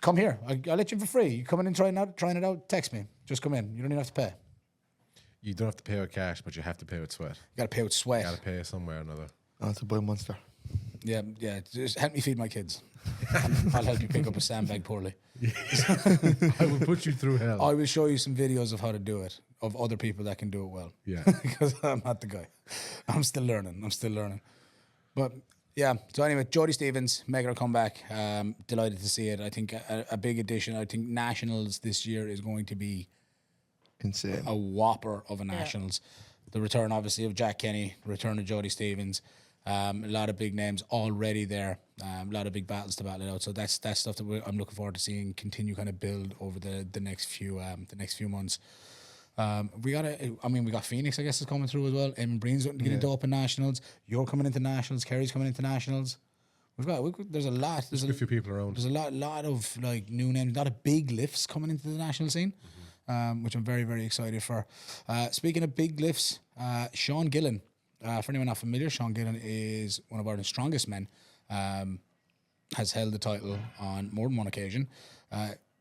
Come here. I'll let you in for free. You come in and trying it out. Text me. Just come in. You don't even have to pay. You don't have to pay with cash, but you have to pay with sweat. You got to pay with sweat. You got to pay somewhere or another. Oh, it's a boy monster. Yeah. Just help me feed my kids. I'll help you pick up a sandbag poorly. I will put you through hell. I will show you some videos of how to do it, of other people that can do it well. Yeah. Because I'm not the guy. I'm still learning. But yeah, so anyway, Jodie Stevens making her comeback. Delighted to see it. I think a big addition. I think Nationals this year is going to be insane. A whopper of a Nationals. The return, obviously, of Jack Kenny, the return of Jodie Stevens. A lot of big names already there. A lot of big battles to battle it out. So that's stuff that I'm looking forward to seeing continue kind of build over the next few months. We got Phoenix, I guess, is coming through as well. Eamon Breen's going to get into Open Nationals. You're coming into Nationals. Kerry's coming into Nationals. There's a lot. There's a few people around. There's a lot of like new names, a lot of big lifts coming into the national scene, which I'm very, very excited for. Speaking of big lifts, Sean Gillen. For anyone not familiar, Sean Gillen is one of Ireland's strongest men. Has held the title on more than one occasion.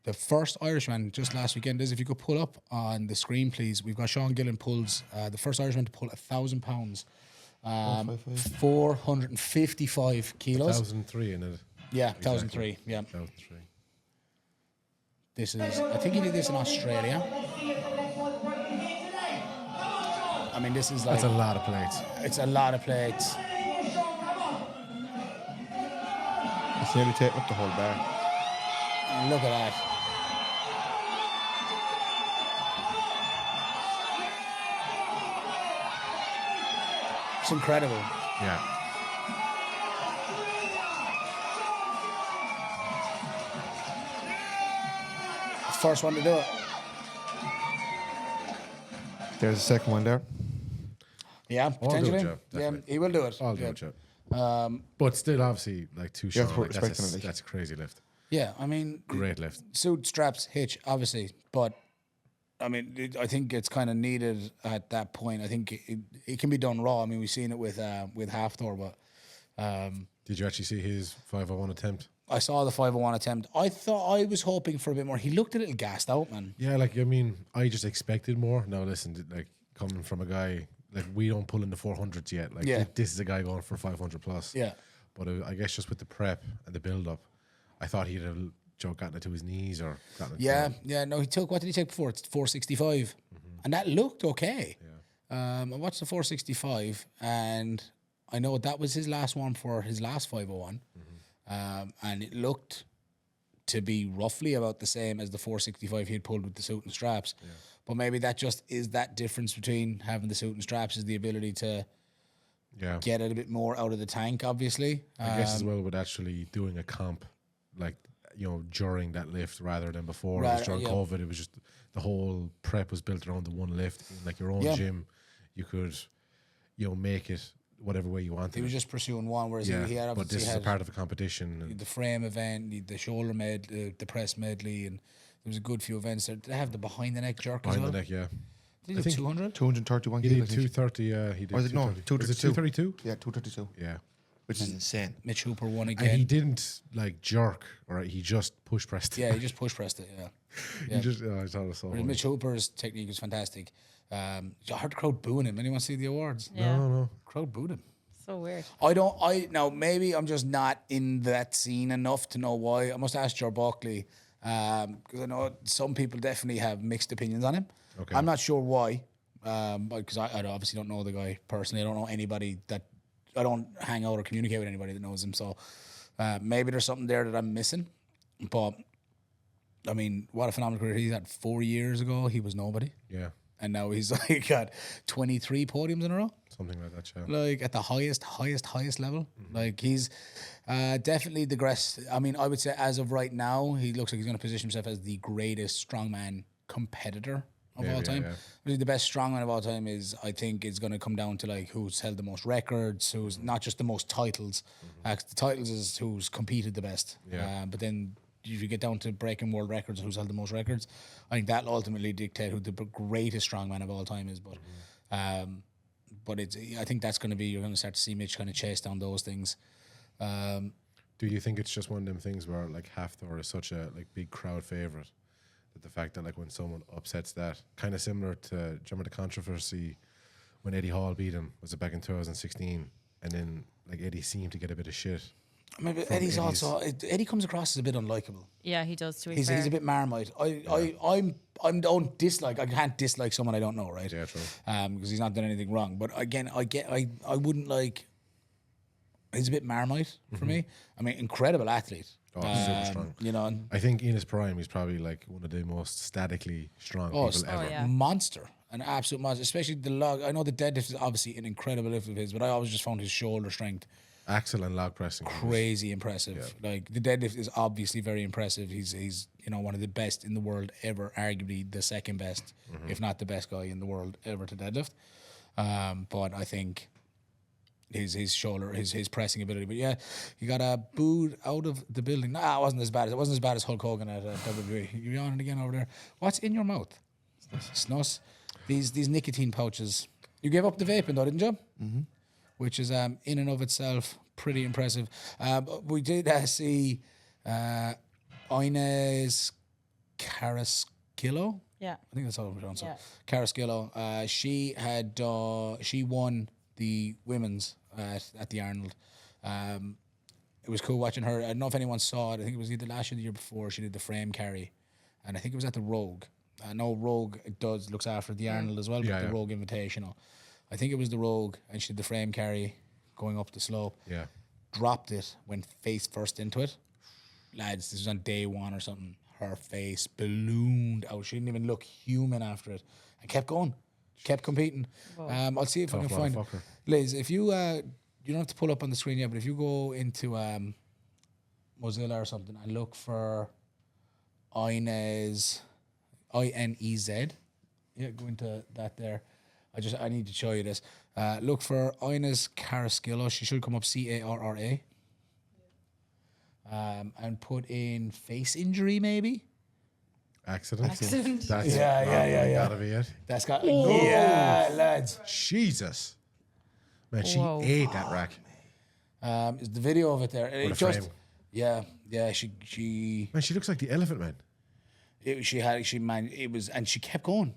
The first Irishman just last weekend is, if you could pull up on the screen, please. We've got Sean Gillen pulls the first Irishman to pull 1,000 pounds, 455 kilos. 1,003 in it. Yeah, 1,003. Yeah, 1,003. This is. I think he did this in Australia. I mean, this is like. That's a lot of plates. It's a lot of plates. It's nearly taking up the whole bar. And look at that. It's incredible. Yeah. First one to do it. There's a second one there. Yeah, potentially. Jeff, yeah, he will do it. I'll do it, Jeff. But still, obviously, like too You have short. to Like, respect him, that's a crazy lift. Yeah, I mean, Great lift. suit, straps, hitch, obviously, but I mean, I think it's kind of needed at that point. I think it can be done raw. I mean, we've seen it with Hafthor, but Did you actually see his 501 attempt? I saw the 501 attempt. I was hoping for a bit more. He looked a little gassed out, man. Yeah, like, I mean, I just expected more. Now, listen, like, coming from a guy, like, we don't pull in the 400s yet. Like, this is a guy going for 500 plus. Yeah. But I guess just with the prep and the build up, I thought he'd have gotten it to his knees or gotten it. Yeah. No, what did he take before? It's 465. And that looked okay. Yeah. I watched the 465, and I know that was his last one for his last 501. And it looked to be roughly about the same as the 465 he had pulled with the suit and straps. Yeah. But maybe that just is that difference between having the suit and straps is the ability to get a bit more out of the tank, obviously. I guess as well with actually doing a comp, like, you know, during that lift rather than before. It was during COVID. It was just the whole prep was built around the one lift. In like your own gym, you could, you know, make it whatever way you wanted. He was just pursuing one, whereas he had obviously but this is a part of a competition. And the frame event, the shoulder the press medley, and there was a good few events there. Did they have the behind the neck jerk as well? Behind the neck, yeah. Did he do 200? 231 He kilos. did 230, he did. Or is it, no, 232. Was it 232? Yeah, 232. Yeah. Which is insane. Mitch Hooper won And again. he didn't like jerk, or he just push pressed it. Yeah, he just push pressed it, He just, I thought it was so funny. Mitch Hooper's technique was fantastic. I heard the crowd booing him. Anyone see the awards? Yeah. No. Crowd booed him. So weird. Now maybe I'm just not in that scene enough to know why. I must ask Joe Buckley, because I know some people definitely have mixed opinions on him. Okay. I'm not sure why, because I obviously don't know the guy personally. I don't know anybody I don't hang out or communicate with anybody that knows him. So Maybe there's something there that I'm missing, but I mean, what a phenomenal career he's had. 4 years ago, he was nobody, Yeah, and now he's like got 23 podiums in a row. something like that. Yeah. Like at the highest level. Like he's definitely I mean, I would say as of right now, he looks like he's going to position himself as the greatest strongman competitor of all time. Really, the best strongman of all time I think is going to come down to like who's held the most records, who's not just the most titles. The titles is who's competed the best. Yeah. But then if you get down to breaking world records, who's held the most records, I think that'll ultimately dictate who the greatest strongman of all time is. But I think that's going to be, you're going to start to see Mitch kind of chase down those things. Do you think it's just one of them things where like Hafthor is such a like big crowd favorite that the fact that like when someone upsets that, kind of similar to, do you remember the controversy when Eddie Hall beat him, was it back in 2016, and then like Eddie seemed to get a bit of shit. I mean, but Eddie comes across as a bit unlikable. Yeah, he does. To be He's fair. a bit Marmite. I don't dislike. I can't dislike someone I don't know, right? Yeah, true. Because he's not done anything wrong. But again, I wouldn't like. He's a bit Marmite for me. I mean, incredible athlete. Oh, super strong. You know, I think in his prime, he's probably like one of the most statically strong people ever. yeah. monster, an absolute monster. Especially the log. I know the deadlift is obviously an incredible lift of his, but I always just found his shoulder strength Axel and log pressing. crazy impressive. Like the deadlift is obviously very impressive. He's one of the best in the world ever, arguably the second best, if not the best guy in the world ever to deadlift. But I think his shoulder, his pressing ability. But yeah, he got booed out of the building. Nah, it wasn't as bad. It wasn't as bad as Hulk Hogan at WWE. You yawning again over there? What's in your mouth? Snus. These nicotine pouches. You gave up the vaping though, didn't you? Mm-hmm. Which is in and of itself pretty impressive. We did see Inez Carrasquillo. Yeah. I think that's how I'm pronouncing it. Yeah. Carrasquillo. She won the women's at the Arnold. It was cool watching her. I don't know if anyone saw it. I think it was either last year or the year before. She did the frame carry, and I think it was at the Rogue. I know Rogue looks after the Arnold as well, but the Rogue Invitational. I think it was the Rogue, and she did the frame carry going up the slope. Yeah. Dropped it, went face first into it. Lads, this was on day one or something. Her face ballooned out. She didn't even look human after it, and kept going, kept competing. I'll see if I can find it. Liz, if you you don't have to pull up on the screen yet, but if you go into Mozilla or something and look for Inez, INEZ, yeah, go into that there. I need to show you this. Look for Inez Carrasquillo. She should come up Carra. And put in face injury, maybe. Accident. That's Yeah. Gotta be it. That's got lads. Jesus. Man, she Whoa. ate that rack. Is the video of it there? It a just frame. yeah. She Man, she looks like the elephant man. it was, and she kept going.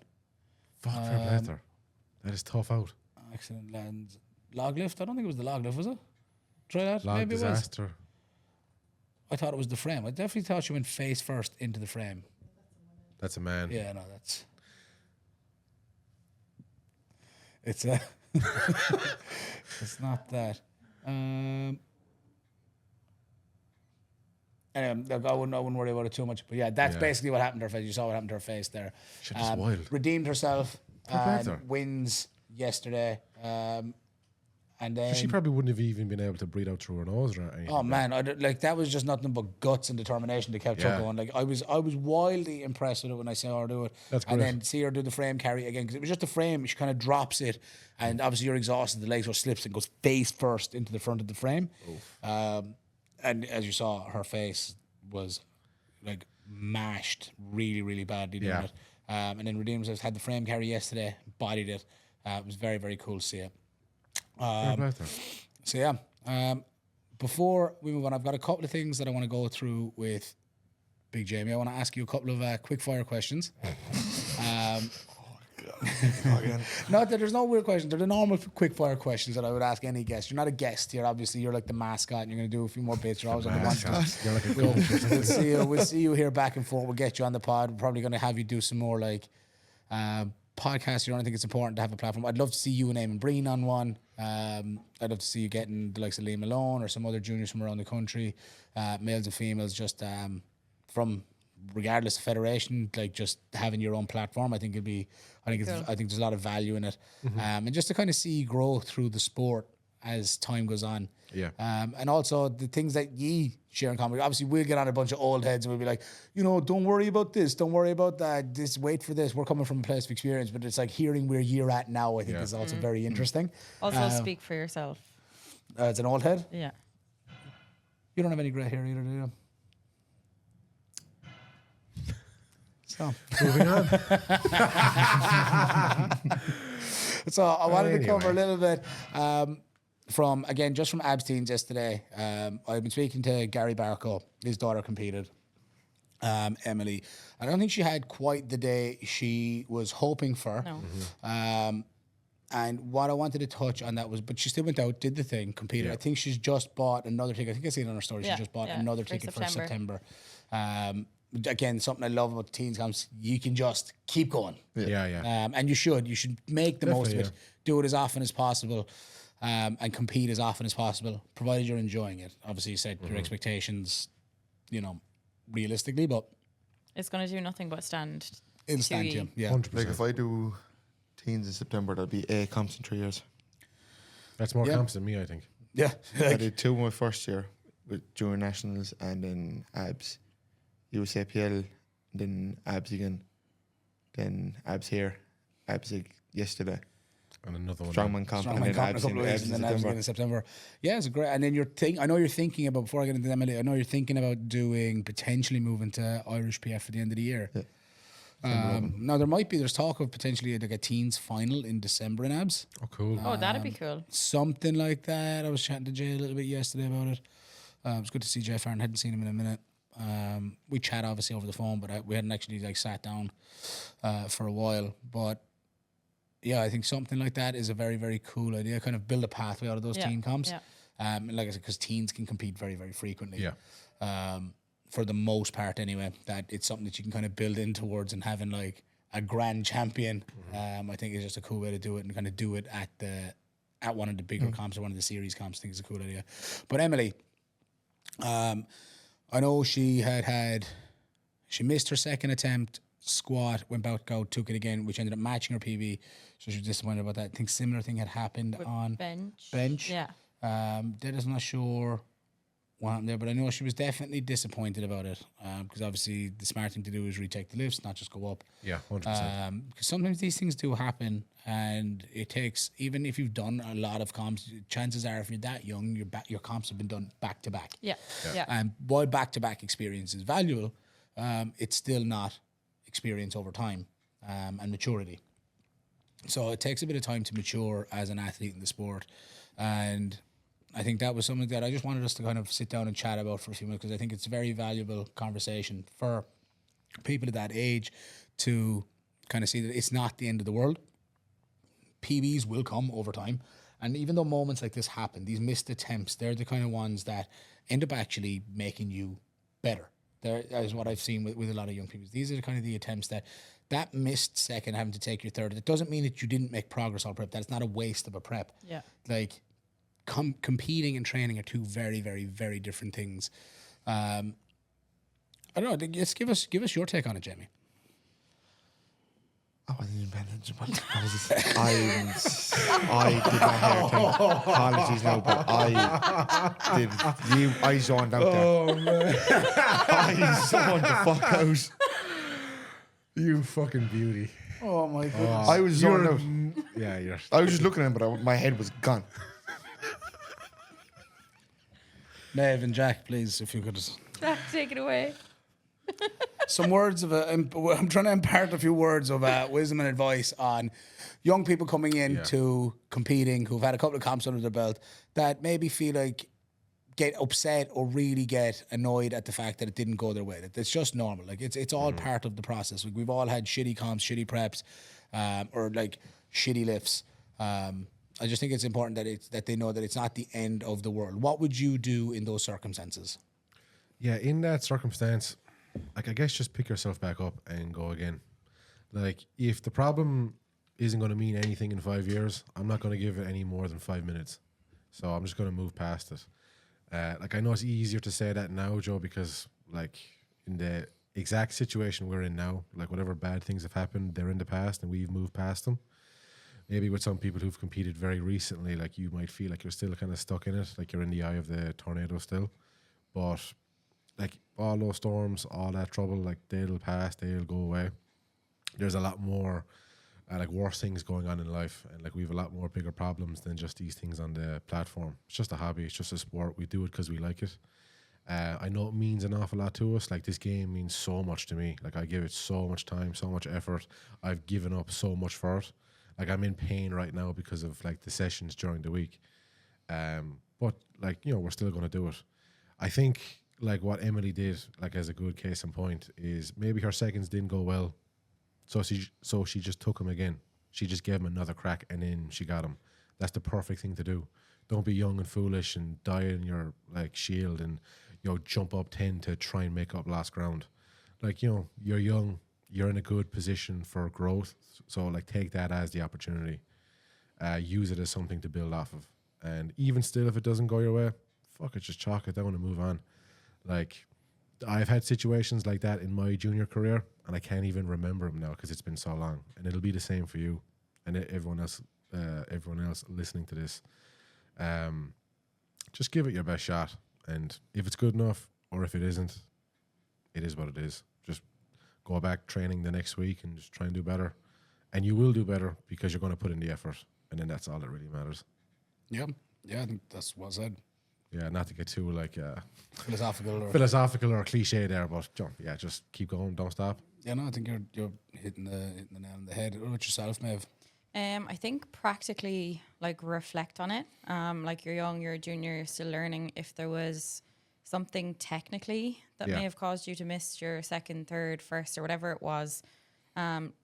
Fuck, fair play to her. That is tough out. Excellent lands. Log lift? I don't think it was the log lift, was it? Try that. Log Maybe disaster. it was. I thought it was the frame. I definitely thought she went face first into the frame. That's a man. Yeah, no, that's. It's it's not that. Anyway, look, I wouldn't worry about it too much. But yeah, that's basically what happened to her face. You saw what happened to her face there. Shit, that's wild. Redeemed herself Fair play to her. and wins yesterday. And then She probably wouldn't have even been able to breathe out through her nose or anything. oh man, that was just nothing but guts and determination to keep her going. Like I was wildly impressed with it when I saw her do it. That's and great. then see her do the frame carry again because it was just a frame. She kind of drops it, and obviously you're exhausted. The legs are slips and goes face first into the front of the frame. And as you saw, her face was like mashed really, really badly doing it. And then Redeems had the frame carry yesterday, bodied it. It was very, very cool to see it. Fair play to her. So yeah, before we move on, I've got a couple of things that I want to go through with Big Jamie. I want to ask you a couple of quick fire questions. Not that there's no weird questions. They're the normal quick fire questions that I would ask any guest. You're not a guest here, obviously. You're like the mascot, and you're going to do a few more bits. You're always on the one. You're like a We'll see you here back and forth. We'll get you on the pod. We're probably going to have you do some more like podcast, you don't think it's important to have a platform. I'd love to see you and Eamon Breen on one. I'd love to see you getting the likes of Liam Malone or some other juniors from around the country, males and females, just from regardless of federation, like just having your own platform. I think it'd be. I think there's a lot of value in it, and just to kind of see you grow through the sport as time goes on. Yeah. And also the things that ye share in common. Obviously, we'll get on a bunch of old heads and we'll be like, don't worry about this, don't worry about that. Just wait for this. We're coming from a place of experience, but it's like hearing where you're at now. I think is also very interesting. Also, speak for yourself. It's an old head. Yeah. You don't have any grey hair either, do you? So Moving on. So I wanted to cover a little bit from Abs Teens yesterday. I've been speaking to Gary Barco. His daughter competed, Emily. I don't think she had quite the day she was hoping for. No. And what I wanted to touch on that was, but she still went out, did the thing, competed. Yeah. I think she's just bought another ticket. I think I seen it on her story. Yeah, She just bought yeah, another for ticket for September. September. Again, something I love about the teens camps, you can just keep going. Yeah. And you should make the most of Definitely, it. Do it as often as possible, and compete as often as possible, provided you're enjoying it. Obviously, you set your expectations, realistically, but It's going to do nothing but stand. it'll to stand you. you. Yeah. 100%. Like if I do teens in September, that'll be 8 comps in 3 years. That's more Yeah. comps than me, I think. Yeah. I did 2 my first year with junior nationals and then abs, USAPL, then abs again, then abs here, abs yesterday, And another one. strongman comp, and Strongman then comp in a abs couple of weeks, abs and in then abs again September. in September. Yeah, it's great. And then I know you're thinking about, before I get into Emily, I know you're thinking about doing, potentially moving to Irish PF at the end of the year. Yeah. Now there's talk of potentially like a teens final in December in abs. Oh, cool. Oh, that'd be cool. Something like that. I was chatting to Jay a little bit yesterday about it. It was good to see Jay Farron. Hadn't seen him in a minute. We chat obviously over the phone, but we hadn't actually sat down for a while. But yeah, I think something like that is a very, very cool idea. Kind of build a pathway out of those teen comps. Yeah. Like I said, because teens can compete very, very frequently. Yeah. For the most part, anyway, that it's something that you can kind of build in towards, and having like a grand champion. I think is just a cool way to do it, and kind of do it at one of the bigger comps or one of the series comps. I think is a cool idea. But Emily, I know she missed her second attempt, squat, went back out, took it again, which ended up matching her PB. So she was disappointed about that. I think similar thing had happened on bench. Yeah. Deda's not sure what happened there, but I know she was definitely disappointed about it, because obviously the smart thing to do is retake the lifts, not just go up. Yeah, 100%. Because sometimes these things do happen, and it takes, even if you've done a lot of comps, chances are if you're that young, your comps have been done back to back. Yeah. Yeah. And while back to back experience is valuable, it's still not experience over time and maturity. So it takes a bit of time to mature as an athlete in the sport, and I think that was something that I just wanted us to kind of sit down and chat about for a few minutes, because I think it's a very valuable conversation for people at that age to kind of see that it's not the end of the world. PBs will come over time. And even though moments like this happen, these missed attempts, they're the kind of ones that end up actually making you better. That is what I've seen with a lot of young people. These are the kind of the attempts that missed second, having to take your third. It doesn't mean that you didn't make progress all prep. That's not a waste of a prep. Yeah. Like, competing and training are two very, very, very different things. I don't know. Just give us your take on it, Jamie. I wasn't even paying attention. I did my hair thing. Apologies now, but I zoned out there. Oh, man. I zoned the fuck out. You fucking beauty. Oh my goodness. I was zoned out. Yeah, you're. I was just looking at him, but my head was gone. Neve and Jack, please, if you could. Jack, take it away. Some words of I'm trying to impart a few words of wisdom and advice on young people coming into competing who've had a couple of comps under their belt that maybe feel like get upset or really get annoyed at the fact that it didn't go their way. That it's just normal. Like it's all part of the process. Like we've all had shitty comps, shitty preps, or like shitty lifts. I just think it's important that they know that it's not the end of the world. What would you do in those circumstances? Yeah, in that circumstance, like I guess just pick yourself back up and go again. Like if the problem isn't going to mean anything in 5 years, I'm not going to give it any more than 5 minutes. So I'm just going to move past it. Like, I know it's easier to say that now, Joe, because like in the exact situation we're in now, like whatever bad things have happened, they're in the past and we've moved past them. Maybe with some people who've competed very recently, like you might feel like you're still kind of stuck in it, like you're in the eye of the tornado still. But like all those storms, all that trouble, like they'll pass, they'll go away. There's a lot more like worse things going on in life, and like we have a lot more bigger problems than just these things on the platform. It's just a hobby, it's just a sport. We do it because we like it. I know it means an awful lot to us. Like this game means so much to me. Like I give it so much time, so much effort. I've given up so much for it. Like I'm in pain right now because of like the sessions during the week. But like, you know, we're still going to do it. I think like what Emily did, like as a good case in point, is maybe her seconds didn't go well. So she just took him again. She just gave him another crack and then she got him. That's the perfect thing to do. Don't be young and foolish and die in your like shield and, you know, jump up 10 to try and make up lost ground. Like, you know, you're young, you're in a good position for growth. So like take that as the opportunity. Use it as something to build off of. And even still, if it doesn't go your way, fuck it, just chalk it down and move on. Like, I've had situations like that in my junior career, and I can't even remember them now because it's been so long. And it'll be the same for you and everyone else listening to this. Just give it your best shot, and if it's good enough or if it isn't, it is what it is. Just go back training the next week and just try and do better, and you will do better because you're going to put in the effort, and then that's all that really matters. Yeah, I think that's well said. Yeah, not to get too like Philosophical or cliche there, but yeah, just keep going, don't stop. Yeah, no, I think you're hitting the nail on the head. What about yourself, Maeve? I think practically like reflect on it. Like you're young, you're a junior, you're still learning. If there was something technically that may have caused you to miss your second, third, first, or whatever it was,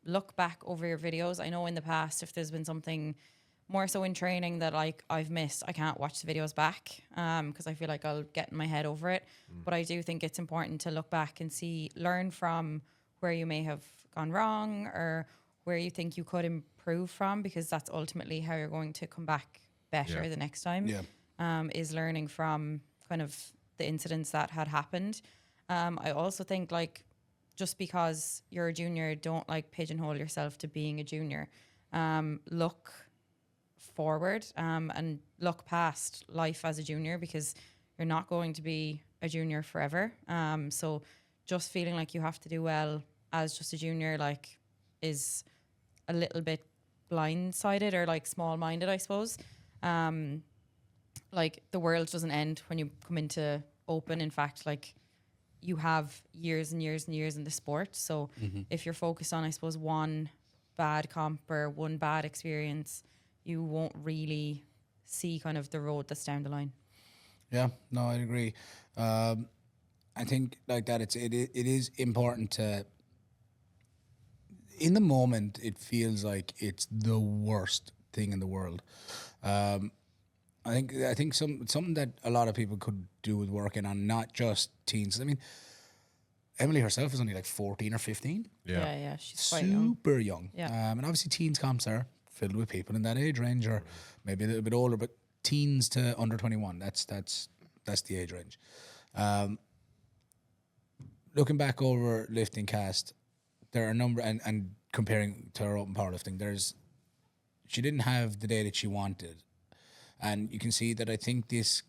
look back over your videos. I know in the past, if there's been something more so in training that like I've missed, I can't watch the videos back because I feel like I'll get in my head over it. But I do think it's important to look back and learn from where you may have gone wrong or where you think you could improve from, because that's ultimately how you're going to come back better the next time. Is learning from kind of the incidents that had happened. I also think like just because you're a junior, don't like pigeonhole yourself to being a junior. Look forward and look past life as a junior, because you're not going to be a junior forever. So just feeling like you have to do well as just a junior like is a little bit blindsided or like small-minded, I suppose. Like the world doesn't end when you come into open. In fact, like you have years and years and years in the sport. So if you're focused on, I suppose, one bad comp or one bad experience, you won't really see kind of the road that's down the line. Yeah, no, I agree. I think like that it is important to, in the moment, it feels like it's the worst thing in the world. I think something that a lot of people could do with working on, not just teens. I mean, Emily herself is only like 14 or 15. Yeah, she's quite young. Super young. Yeah. And obviously teens comps are filled with people in that age range, or maybe a little bit older, but teens to under 21, that's the age range. Looking back over lifting cast, there are a number, and comparing to her open powerlifting, she didn't have the day that she wanted. And you can see that I think there's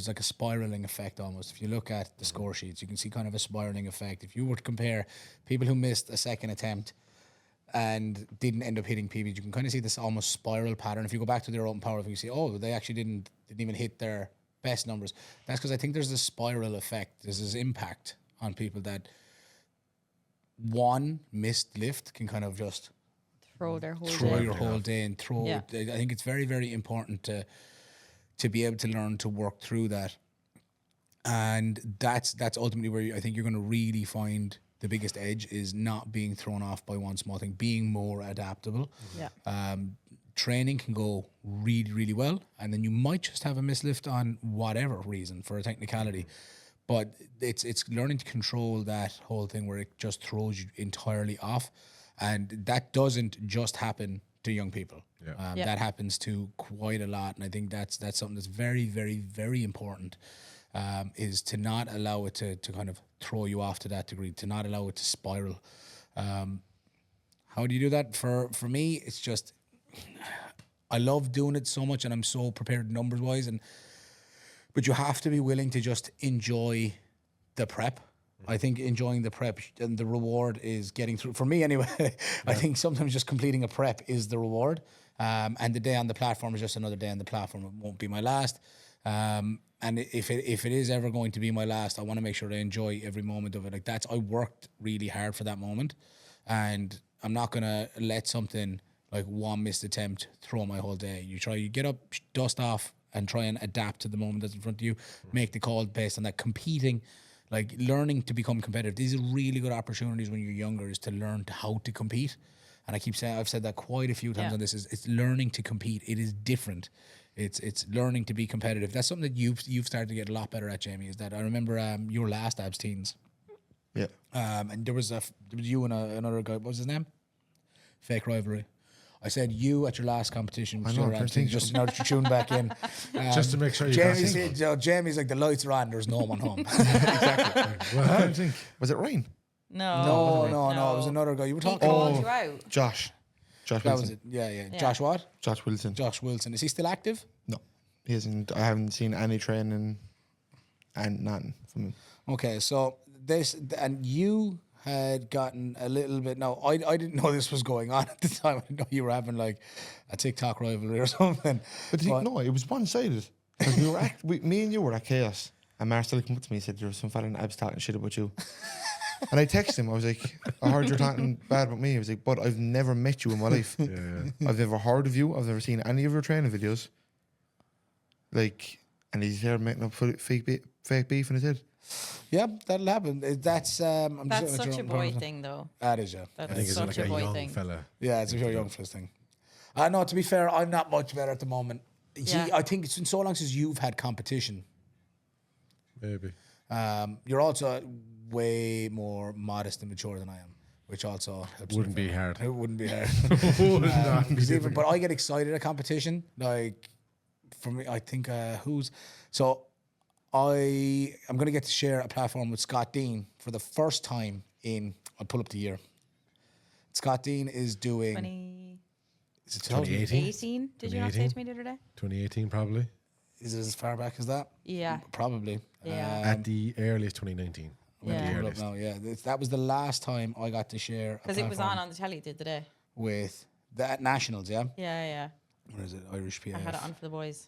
like a spiraling effect almost. If you look at the score sheets, you can see kind of a spiraling effect. If you were to compare people who missed a second attempt and didn't end up hitting PBs, you can kind of see this almost spiral pattern. If you go back to their open powerlifting, you see, oh, they actually didn't even hit their best numbers. That's because I think there's this spiral effect. There's this impact on people that one missed lift can kind of just Throw your whole day and I think it's very, very important to be able to learn to work through that. And that's ultimately where I think you're going to really find the biggest edge, is not being thrown off by one small thing, being more adaptable. Training can go really, really well, and then you might just have a mislift on whatever reason for a technicality. But it's learning to control that whole thing where it just throws you entirely off. And that doesn't just happen to young people. Yeah. That happens to quite a lot, and I think that's something that's very, very, very important. Is to not allow it to kind of throw you off to that degree, to not allow it to spiral. How do you do that? For me, it's just I love doing it so much, and I'm so prepared numbers wise, but you have to be willing to just enjoy the prep. I think enjoying the prep and the reward is getting through. For me, anyway, I think sometimes just completing a prep is the reward, and the day on the platform is just another day on the platform. It won't be my last. And if it is ever going to be my last, I want to make sure I enjoy every moment of it. Like I worked really hard for that moment, and I'm not gonna let something like one missed attempt throw my whole day. You get up, dust off, and try and adapt to the moment that's in front of you. Make the call based on that. Competing, like learning to become competitive. These are really good opportunities when you're younger, is to learn how to compete. And I keep saying, I've said that quite a few times on this. It's learning to compete. It is different. It's learning to be competitive. That's something that you've started to get a lot better at, Jamie. Is that I remember your last Abs Teens. Yeah. And there was you and another guy. What was his name? Fake rivalry. I said you at your last competition. I know, Abs Teens, just now that you tuned back in. Just to make sure you Jamie's like, the lights are on. There's no one home. Exactly. Well, I don't think. Was it rain? No. It was another guy. You were talking called about. you out. Josh That Wilson. was it. Yeah. Josh what? Josh Wilson. Josh Wilson. Is he still active? No, he isn't. I haven't seen any training and nothing from him. Okay, so and you had gotten a little bit. No, I didn't know this was going on at the time. I didn't know you were having like a TikTok rivalry or something. But no, it was one-sided. Me and you were at Chaos, and Marcel came up to me and said, "There was some fella in Abs talking shit about you." And I texted him. I was like, "I heard you're talking bad about me." I was like, "But I've never met you in my life. I've never heard of you. I've never seen any of your training videos." Like, and he's there making up fake beef in his head. Yeah, that'll happen. That's Such a boy thing, though. That is, yeah. That's I think it's such like a a boy young thing. fella. Yeah, it's a very young fella thing. No, to be fair, I'm not much better at the moment. Yeah. I think it's been so long since you've had competition. Maybe. You're also way more modest and mature than I am, which also helps. Wouldn't be hard. It wouldn't be hard. Would not be 'Cause difficult. but I get excited at competition. Like, for me, I think I'm going to get to share a platform with Scott Dean for the first time I'll pull up the year. Scott Dean is doing... 2018? 2018? Did you not say to me the other day? 2018 probably. Is it as far back as that? Yeah. Probably. Yeah. At the earliest 2019. Yeah. The Pull up earliest. now, yeah. That was the last time I got to share a Because it was platform on the telly the other day. with the Nationals, yeah? Yeah. What is it? Irish PAF. I had it on for the boys.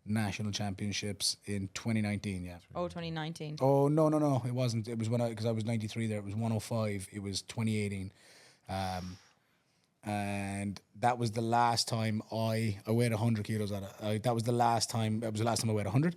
National Championships in 2019, yeah. Oh, 2019. Oh, no. It wasn't. It was because I was 93 there. It was 105. It was 2018. And that was the last time I weighed 100 kilos at it. That was the last time I weighed 100.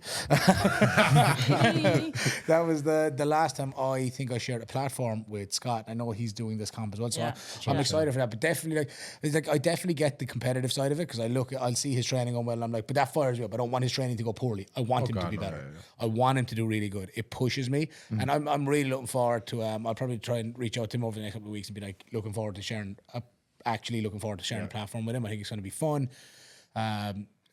That was the last time I think I shared a platform with Scott. I know he's doing this comp as well, so Yeah. I'm excited for that. But definitely, I definitely get the competitive side of it, because I'll see his training going well, and I'm like, but that fires me up. I don't want his training to go poorly. I want him to be better. I want him to do really good. It pushes me, and I'm really looking forward to. I'll probably try and reach out to him over the next couple of weeks and be like, looking forward to sharing a platform with him. I think it's going to be fun.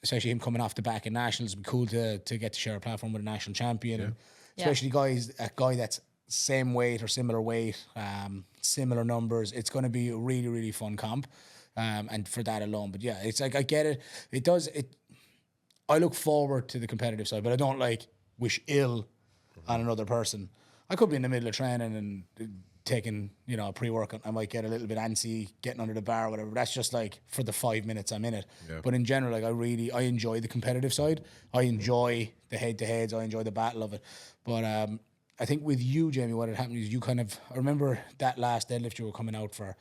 Especially him coming off the back in nationals. It'd be cool to get to share a platform with a national champion. And especially a guy that's same weight or similar weight, similar numbers. It's going to be a really, really fun comp. And for that alone. But yeah, it's like, I get it. I look forward to the competitive side, but I don't wish ill on another person. I could be in the middle of training and taking, a pre-workout. I might get a little bit antsy, getting under the bar or whatever. That's just for the 5 minutes I'm in it. Yeah. But in general, I enjoy the competitive side. I enjoy the head-to-heads. I enjoy the battle of it. But I think with you, Jamie, what had happened is I remember that last deadlift you were coming out for,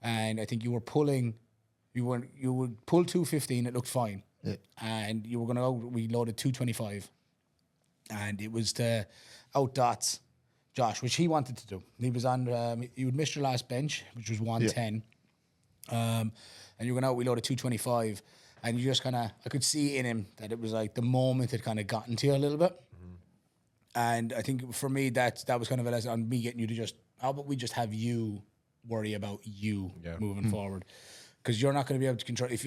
and I think you would pull 215, it looked fine. Yeah. And you were going to go, we loaded 225. And it was to out-dots Josh, which he wanted to do. He was on, you had missed your last bench, which was 110. And you were going out, we loaded 225. And you just I could see in him that it was the moment had kind of gotten to you a little bit. Mm-hmm. And I think for me, that was kind of a lesson on me getting you to how about we just have you worry about you moving forward? because you're not going to be able to control. If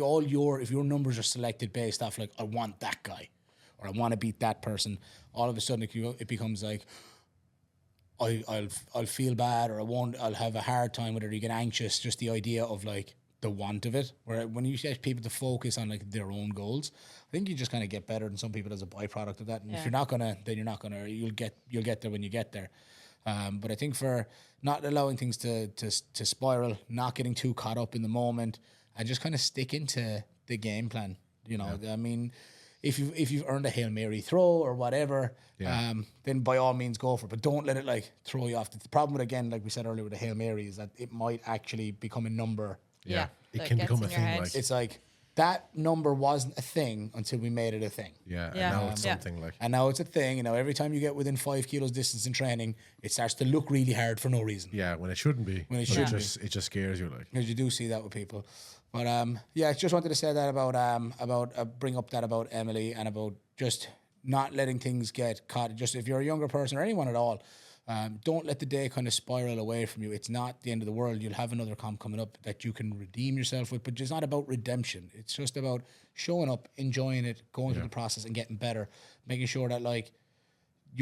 your numbers are selected based off like I want that guy, or I want to beat that person, all of a sudden it becomes like I'll feel bad, or I'll have a hard time with it, or you get anxious. Just the idea of like the want of it. Where when you get people to focus on like their own goals, I think you just kind of get better than some people as a byproduct of that. And if you're not gonna, then you're not gonna. You'll get there when you get there. But I think for not allowing things to spiral, not getting too caught up in the moment, and just kind of sticking to the game plan. You know, I mean, if you've earned a Hail Mary throw or whatever, then by all means go for it. But don't let it like throw you off. The problem with, again, like we said earlier with the Hail Mary, is that it might actually become a number. Yeah. It can become a thing. Head. Like, It's like that number wasn't a thing until we made it a thing. and Yeah. now it's something like. And now it's a thing. You know, every time you get within 5 kilos distance in training, it starts to look really hard for no reason. Yeah, when it shouldn't be. When it But shouldn't it just scares you, like. Because you do see that with people. But I just wanted to say that about bring up that about Emily, and about just not letting things get caught. Just if you're a younger person or anyone at all, don't let the day kind of spiral away from you. It's not the end of the world. You'll have another comp coming up that you can redeem yourself with, but it's not about redemption. It's just about showing up, enjoying it, going through the process and getting better, making sure that like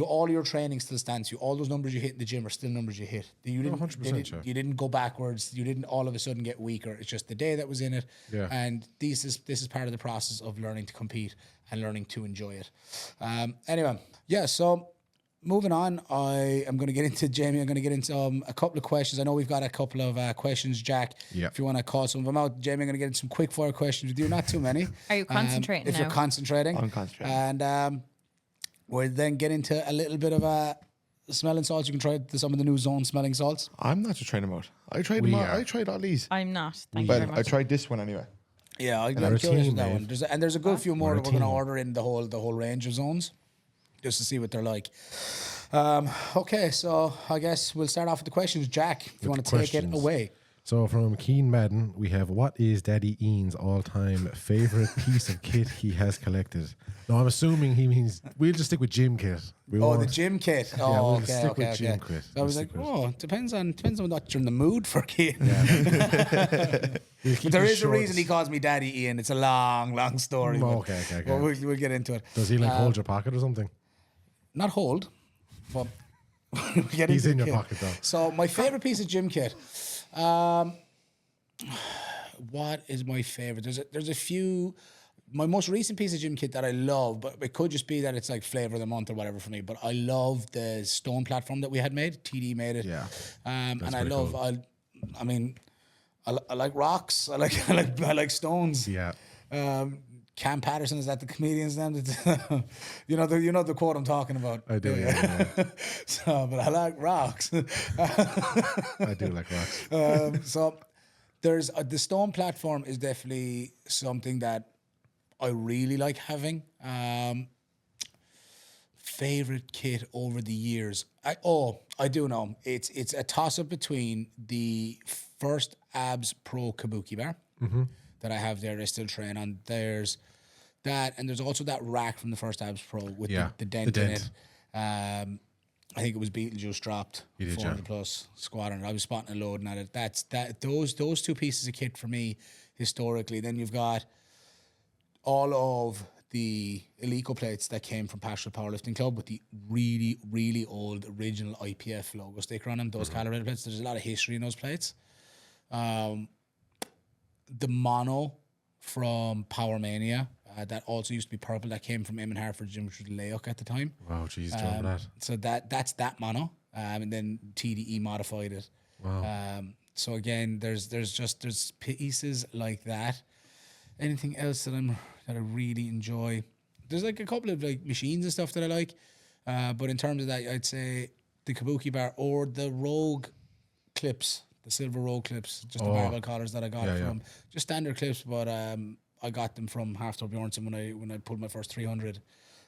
all your training still stands. All those numbers you hit in the gym are still numbers you hit. You didn't, 100%, you didn't go backwards. You didn't all of a sudden get weaker. It's just the day that was in it. Yeah. And this is part of the process of learning to compete and learning to enjoy it. Anyway, so moving on, I am going to get into Jamie. I'm going to get into a couple of questions. I know we've got a couple of questions, Jack. Yeah. If you want to call some of them out, Jamie, I'm going to get into some quick fire questions with you. Not too many. Are you concentrating If now? you're concentrating. I'm concentrating. And we'll then get into a little bit of smelling salts. You can try some of the new Zone smelling salts. I'm not just trying them out. I tried them out. I tried all these. I'm not. Thank you very Well, much. I tried this one anyway. Yeah, I'm we're a curious team, with that Dave. one. There's a good few more We're a that we're going to team. order in the whole range of zones, just to see what they're like. Okay, so I guess we'll start off with the questions. Jack, if you want to take it questions. away. So from Keen Madden, we have, what is Daddy Ian's all-time favorite piece of kit he has collected? No, I'm assuming he means we'll just stick with gym kit. We Oh, won't- the gym kit. we'll Oh, okay, stick okay, with gym okay. kit. So I We'll was like, stick with- oh, it depends on what you're in the mood for, kid. We'll But keep there it is a short. reason he calls me Daddy Ian. It's a long story. but- Okay. but we'll get into it. Does he like hold your pocket or something? Not hold, but we'll get He's into in the your kit. pocket though. So my favorite piece of gym kit. What is my favorite? There's a few. My most recent piece of gym kit that I love, but it could just be that it's like flavor of the month or whatever for me. But I love the stone platform that we had made. TD made it. Yeah, and I pretty love. cool. I like rocks. I like stones. Yeah. Cam Patterson, is that the comedian's name? you know the quote I'm talking about. I do, yeah. So, but I like rocks. I do like rocks. So there's the stone platform is definitely something that I really like having. Favorite kit over the years. I do know. It's a toss up between the first Abs Pro Kabuki bar that I have there. I still train on. There's that, and there's also that rack from the first Abs Pro with Yeah, the dent the in dent. it. I think it was Beetlejuice dropped You did, 400 yeah. plus squat on it. I was spotting and loading at it. Those two pieces of kit for me historically. Then you've got all of the Eleco plates that came from Pastoral Powerlifting Club with the really, really old original IPF logo sticker on them. Those calibrated plates. There's a lot of history in those plates. The mono from Power Mania. That also used to be purple. That came from Eamon Hartford's gym, which was Layuck at the time. Wow, jeez, do you remember that? So that's that mono, and then TDE modified it. Wow. So again, there's pieces like that. Anything else that I really enjoy? There's like a couple of like machines and stuff that I like, but in terms of that, I'd say the Kabuki bar or the Rogue clips, the silver Rogue clips, just the barbell collars that I got from just standard clips, but I got them from Halftor Bjornsson when I pulled my first 300.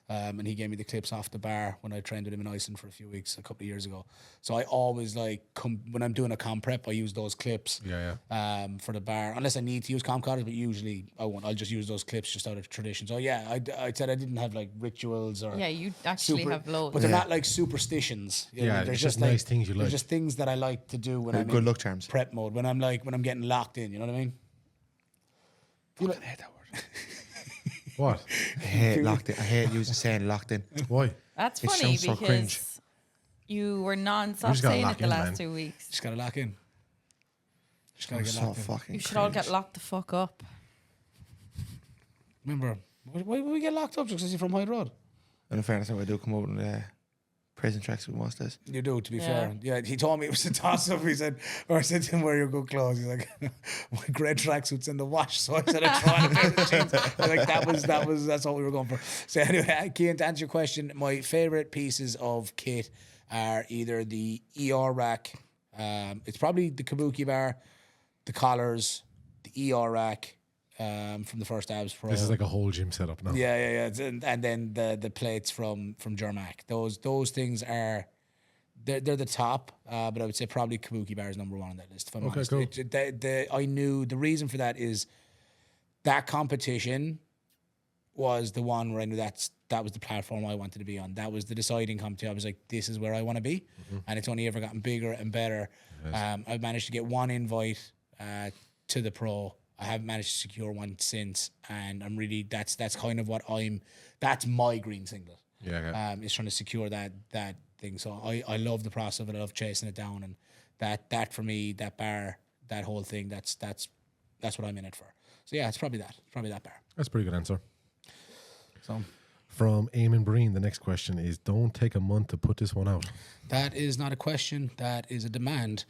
And he gave me the clips off the bar when I trained with him in Iceland for a few weeks a couple of years ago. So I always when I'm doing a comp prep, I use those clips for the bar, unless I need to use comp collars, but usually I won't. I'll just use those clips just out of tradition. So yeah, I said I didn't have like rituals or you actually have loads. but they're not like superstitions. You know, Yeah, they're it's just nice things you they're like. just things that I like to do when I'm Good in luck charms. prep mode, when I'm getting locked in. You know what I mean? You I hate that word. What? I hate locked in. I hate using saying locked in. Why? That's It funny sounds so because cringe. you were non-stop just gotta saying lock it the in, last man. 2 weeks. just gotta lock in. Just gotta I'm get so locked in. fucking. You should all cringe. get locked the fuck up. Remember, why would we get locked up just because you're from Hyde Road? And in fairness, I do come out in prison tracks with most days. You do, to be Yeah. fair. Yeah, he told me it was a toss-up. He said, or I said to him, wear your good clothes. He's like, my great tracksuit's in the wash. So I said, I throw on a pair of jeans. I was like, that's all we were going for. So anyway, Cian, to answer your question, my favourite pieces of kit are either the ER rack, it's probably the Kabuki bar, the collars, the ER rack from the first Abs Pro. This is like a whole gym setup now. Yeah. And then the plates from Germac. Those things are they're the top, but I would say probably Kabuki Bar is number one on that list. If I'm honest. cool. I knew the reason for that is that competition was the one where I knew that was the platform I wanted to be on. That was the deciding competition. I was like, this is where I want to be, and it's only ever gotten bigger and better. I've managed to get one invite to the pro. I haven't managed to secure one since, and I'm really that's kind of what that's my green singlet. Yeah. Is trying to secure that thing. So I love the process of it. I love chasing it down, and that for me, that bar, that whole thing, that's what I'm in it for. So yeah, it's probably that bar. That's a pretty good answer. So From Eamon Breen, the next question is: don't take a month to put this one out. that is not a question. That is a demand.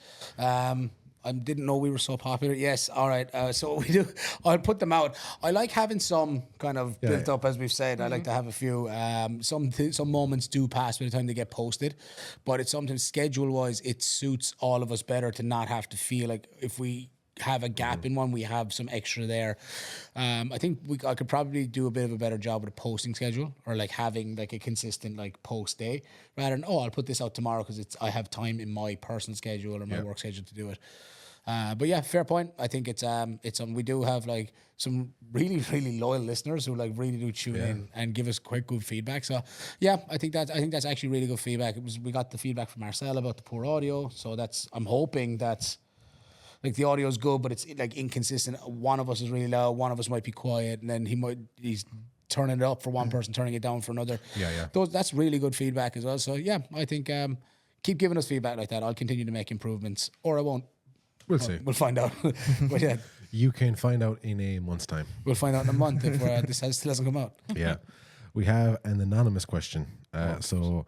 I didn't know we were so popular. Yes, all right. So what we do, I'll put them out. I like having some kind of built up, as we've said. I like to have a few. Some moments do pass by the time they get posted, but it's sometimes schedule-wise, it suits all of us better to not have to feel like if we have a gap in one, we have some extra there. I think I could probably do a bit of a better job with a posting schedule, or like having like a consistent like post day, rather than I'll put this out tomorrow because I have time in my personal schedule or my work schedule to do it. But yeah, fair point. I think it's we do have like some really loyal listeners who like really do tune in and give us quite good feedback. So yeah, I think that's actually really good feedback. We got the feedback from Marcel about the poor audio, so I'm hoping that's. Like the audio is good, but it's like inconsistent. One of us is really loud, one of us might be quiet, and then he's turning it up for one person, turning it down for another. Yeah. That's really good feedback as well. So yeah, I think keep giving us feedback like that. I'll continue to make improvements, or I won't. We'll see. We'll find out. But yeah, You can find out in a month's time. we'll find out in a month if still hasn't come out. Yeah. We have an anonymous question. So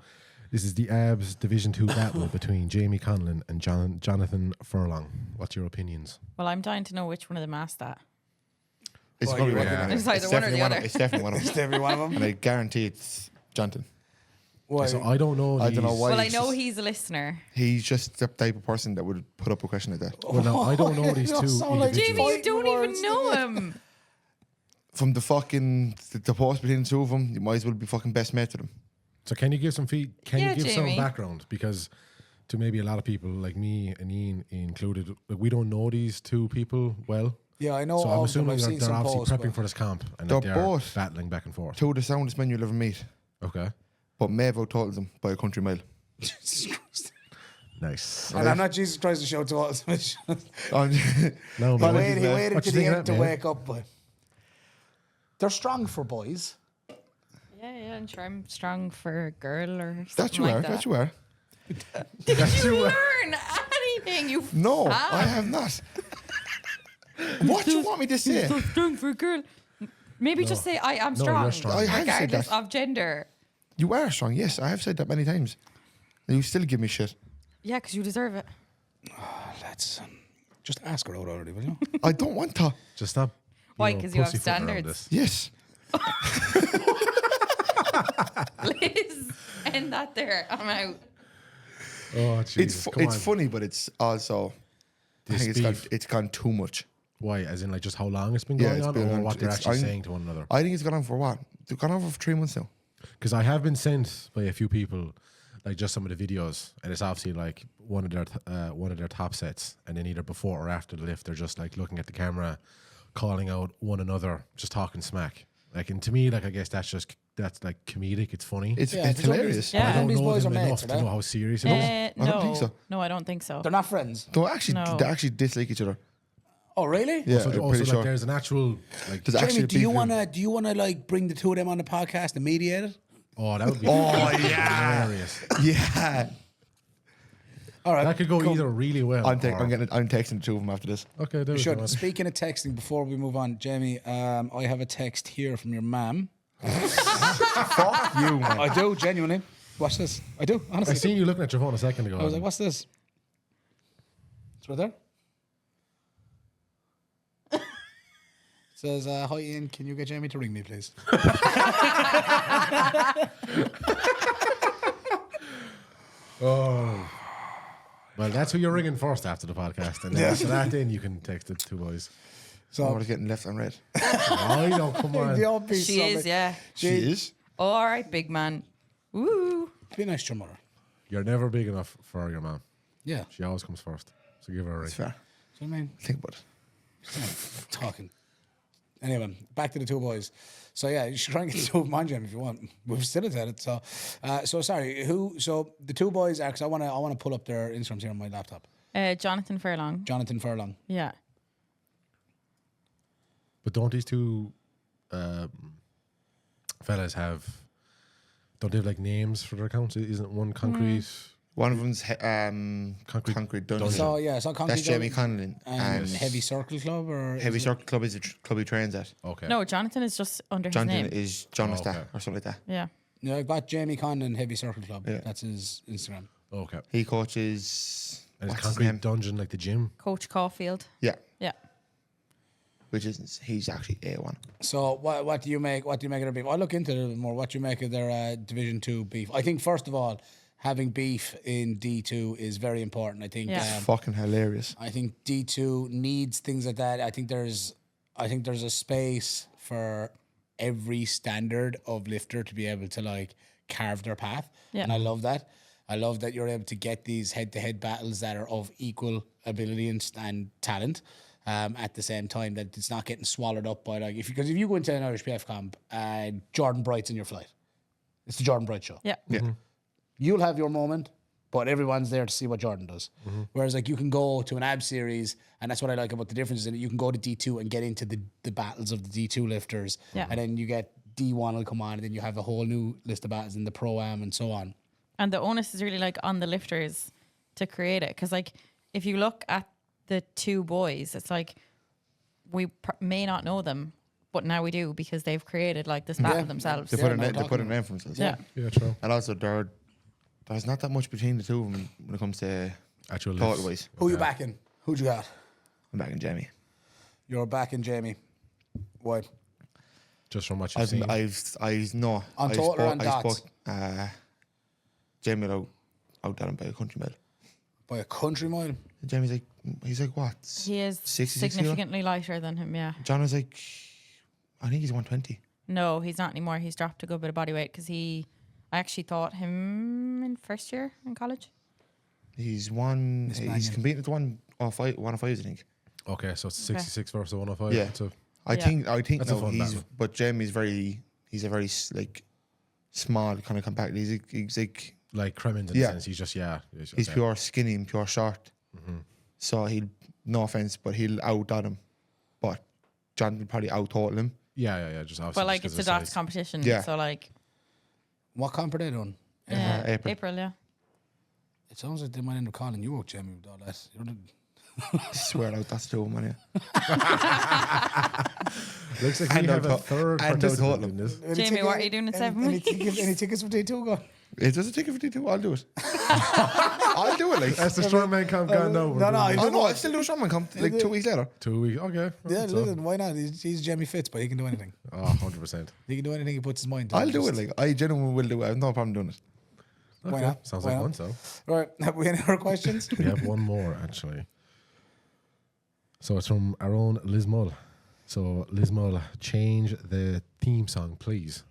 this is the ABS Division 2 battle between Jamie Conlon and Jonathan Furlong. What's your opinions? Well, I'm dying to know which one of them asked that. It's Well, probably you one of reckon them. it's either one or the other. It's definitely one of them. Every one of them. And I guarantee it's Jonathan. Why? So I don't know. I don't know these- why. Well, I he's know just- he's a listener. He's just the type of person that would put up a question like that. Well, no, I don't know these You two sound like individuals. Jamie, you Fighting don't words. even know him. From the fucking the post between the two of them, you might as well be fucking best mates with them. So can you give some Yeah, you give some Jamie. background? Because to maybe a lot of people like me and Ian included, like we don't know these two people well. Yeah, I know. So I'm of them. assuming I've they're seen some obviously posts, prepping but- for this comp and They're that they're both- battling back and forth. Two of the soundest men you'll ever meet. Okay. But Maeve outtotaled them by a country mile. Nice. And I'm not Jesus Christ to show to all. Oh, No, He man. waited What to you the think of end that, to man? wake up, but they're strong for boys. Yeah, and sure I'm strong for a girl or something that you like are. that. That you are. Did you learn anything? You No, fab. I have not. What do you want me to say? So strong for a girl. Maybe just say I am No, strong, you're strong. I have said regardless that. of gender. You are strong. Yes, I have said that many times. And you still give me shit. Yeah, because you deserve it. Let's just ask her out already, will you? I don't want to. Just stop. Why? 'Cause you have pussyfooting around standards. this. Yes. Liz, end that there. I'm out. Oh, Jesus. Come It's on. funny, but it's also. I This think beef. it's gone too much. Why? As in, like, just how long it's been Yeah, going it's on, been or on- what they're it's- actually I'm- saying to one another? I think it's gone on for what? It's gone on for 3 months now. Because I have been sent by a few people, like just some of the videos, and it's obviously like one of their top sets, and then either before or after the lift, they're just like looking at the camera, calling out one another, just talking smack. Like, and to me, like I guess that's like comedic. It's funny. It's Yeah, it's there's only- hilarious. Yeah. I don't These know boys them are mates, enough are to they? know how serious it is. I don't think so. No, I don't think so. They're not friends. They actually dislike each other. Oh, really? Yeah, So I'm also pretty like sure. there's an actual like. There's Jamie, actually do you people- wanna like bring the two of them on the podcast and mediate it? Oh, that would be hilarious. Yeah. All right. That could go cool. either really well. I'm or- texting the two of them after this. Okay, there You we should. go. Speaking of texting, before we move on, Jamie, I have a text here from your mum. Fuck you, man. I do, genuinely. Watch this. I do, I honestly. seen you looking at your phone a second ago. I was like, what's this? It's right there. It says, hi Ian, can you get Jamie to ring me, please? Oh. Well, that's who you're ringing first after the podcast, and then after that, then you can text the two boys. So, Oh, it's getting left and right. I know, come on. the old piece She of is, it. yeah. She is. Oh, all right, big man. Woo. Be nice to your mother. You're never big enough for your mom. Yeah. She always comes first. So give her a ring. It's fair. Do you know what I mean? Think about it. Talking. Anyway, back to the two boys. So yeah, you should try and get the two of them on, Jim, if you want. We've still at it. So, so sorry. So the two boys are. Because I want to pull up their Instagrams here on my laptop. Jonathan Furlong. Jonathan Furlong. Yeah. But don't these two fellas have? Don't they have like names for their accounts? Isn't one concrete? One of them's Concrete Dungeon. So yeah, so Concrete That's Jamie Dungeon Conlon. and Heavy Circle Club or Heavy is it- Circle Club is the club he trains at. Okay. No, Jonathan is just under his Jonathan name. is John Oh, okay. or something like that. Yeah. No, I got Jamie Condon Heavy Circle Club. Yeah. That's his Instagram. Okay. He coaches. And it's what's his concrete name? dungeon like the gym. Coach Caulfield. Yeah, Yeah. which is he's actually A1. So what do you make? What do you make of their beef? I'll look into it a little more. What do you make of their Division 2 beef? I think first of all, having beef in D2 is very important. I think. Yeah. Fucking hilarious. I think D2 needs things like that. I think there's a space for every standard of lifter to be able to like carve their path. Yeah. And I love that. I love that you're able to get these head-to-head battles that are of equal ability and talent. At the same time, that it's not getting swallowed up by like because if you go into an Irish PF comp, Jordan Bright's in your flight. It's the Jordan Bright show. Yeah. Yeah. You'll have your moment, but everyone's there to see what Jordan does. Whereas like you can go to an ab series, and that's what I like about the difference in it. You can go to D2 and get into the battles of the D2 lifters, Yeah. and then you get D1 will come on, and then you have a whole new list of battles in the pro-am and so on. And the onus is really like on the lifters to create it. Because like if you look at the two boys, it's like we may not know them, but now we do because they've created like this battle themselves. They Yeah, put a no, name. They talking put a about- name for themselves. Yeah. Yeah, true. And also, there's not that much between the two of them when it comes to Actual total lifts. wise. Who you backing? Who'd you got? I'm back in Jamie. You're backing Jamie. Why? Just from what you've seen. On total or on dots? Jamie out done him by a country mile. By a country mile? Jamie's he's like what? He is 66 kilo? significantly lighter than him, yeah. John was like, I think he's 120. No, he's not anymore. He's dropped a good bit of body weight because I actually thought him in first year in college. He's Mannion. competing at 105s, I think. Okay, so it's 66 versus 105. Yeah. So I Yeah. think That's a no, fun battle. but Jamie's he's a very like small kind of compact. He's like like Cremins in Yeah. the sense, he's just, he's okay. pure skinny and pure short. So no offense, but he'll outdone him. But John will probably out-total him. Yeah, just obviously. But like just it's a 'cause of dots size. competition. Yeah. So like What comp are they doing? April. yeah. It sounds like they might end up calling you out, Jamie, with all that. You're the- I swear out, that's the one, yeah. Looks like we And have a I'll third and I'll participant total in this. Jamie, what are you doing in 7 weeks? Any tickets for day 2 go? Is there a ticket for D2? I'll do it. I'll do it, like. That's the strongman comp gone now. no, Oh, no, I'll still do a strongman comp, like 2 weeks later. 2 weeks. Okay. Yeah, so. listen, why not? He's Jamie Fitz, but he can do anything. Oh, 100%. He can do anything he puts his mind to. I'll do it, Just- like. I genuinely will do it. I have no problem doing it. Why Okay. not? Sounds Why like not? fun, so. Right, have we any other questions? We have one more, actually. So it's from our own Liz Mull. So, Liz Mull, change the theme song, please.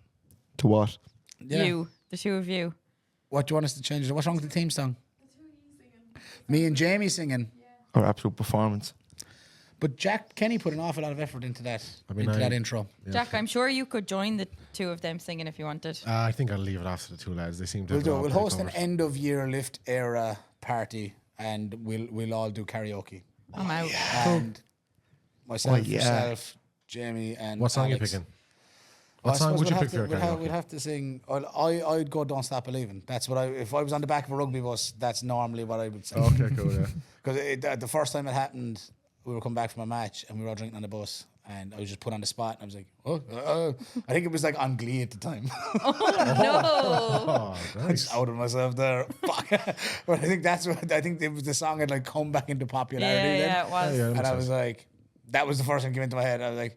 To what? Yeah. You, the two of you. What do you want us to change? What's wrong with the theme song? Me and Jamie singing. Or absolute performance. But Jack Kenny put an awful lot of effort into that, I mean, into I- that intro. Jack, I'm sure you could join the two of them singing if you wanted. I think I'll leave it after the two lads. They seem to We'll have do it it. all We'll pretty host an covered. end of year lift era party, and we'll all do karaoke. I'm out. And myself, yeah. yourself, Jamie, and What song are you Alex. picking? I What song suppose would you we'd pick have for to- a karaoke? We'd have to sing. I'd go "Don't Stop Believing." That's what if I was on the back of a rugby bus. That's normally what I would sing. Okay, cool, yeah. Because the first time it happened, we were coming back from a match and we were all drinking on the bus, and I was just put on the spot, and I was like, I think it was like on Glee at the time. No. Oh, I nice. just outed myself there. Fuck. But I think I think it was the song had like come back into popularity Yeah, then. yeah, it was. Yeah, that And makes I was sense. like, that was the first thing that came into my head. I was like,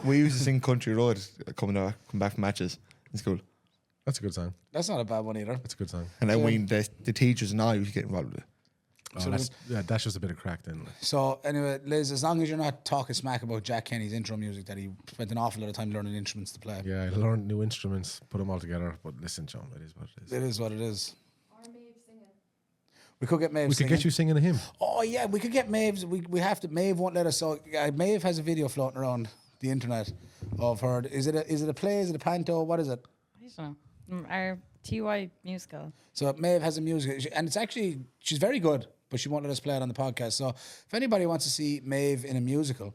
we used to sing Country Road come back from matches in school. That's a good song. that's not a bad one either. That's a good song. And then when the teachers and I used to get involved with it. Oh, that's just a bit of crack then. Like. So anyway, Liz, as long as you're not talking smack about Jack Kenny's intro music that he spent an awful lot of time learning instruments to play. Yeah, I learned new instruments, put them all together. But listen, John, it is what it is. It is what it is. We could get Maeve We singing. could get you singing a hymn. Oh yeah, we could get Maeve's. We have to. Maeve won't let us. So Maeve has a video floating around the internet of her. Is it a play? Is it a panto? What is it? I don't know. Our TY musical. So Maeve has a music, and it's actually she's very good, but she won't let us play it on the podcast. So if anybody wants to see Maeve in a musical,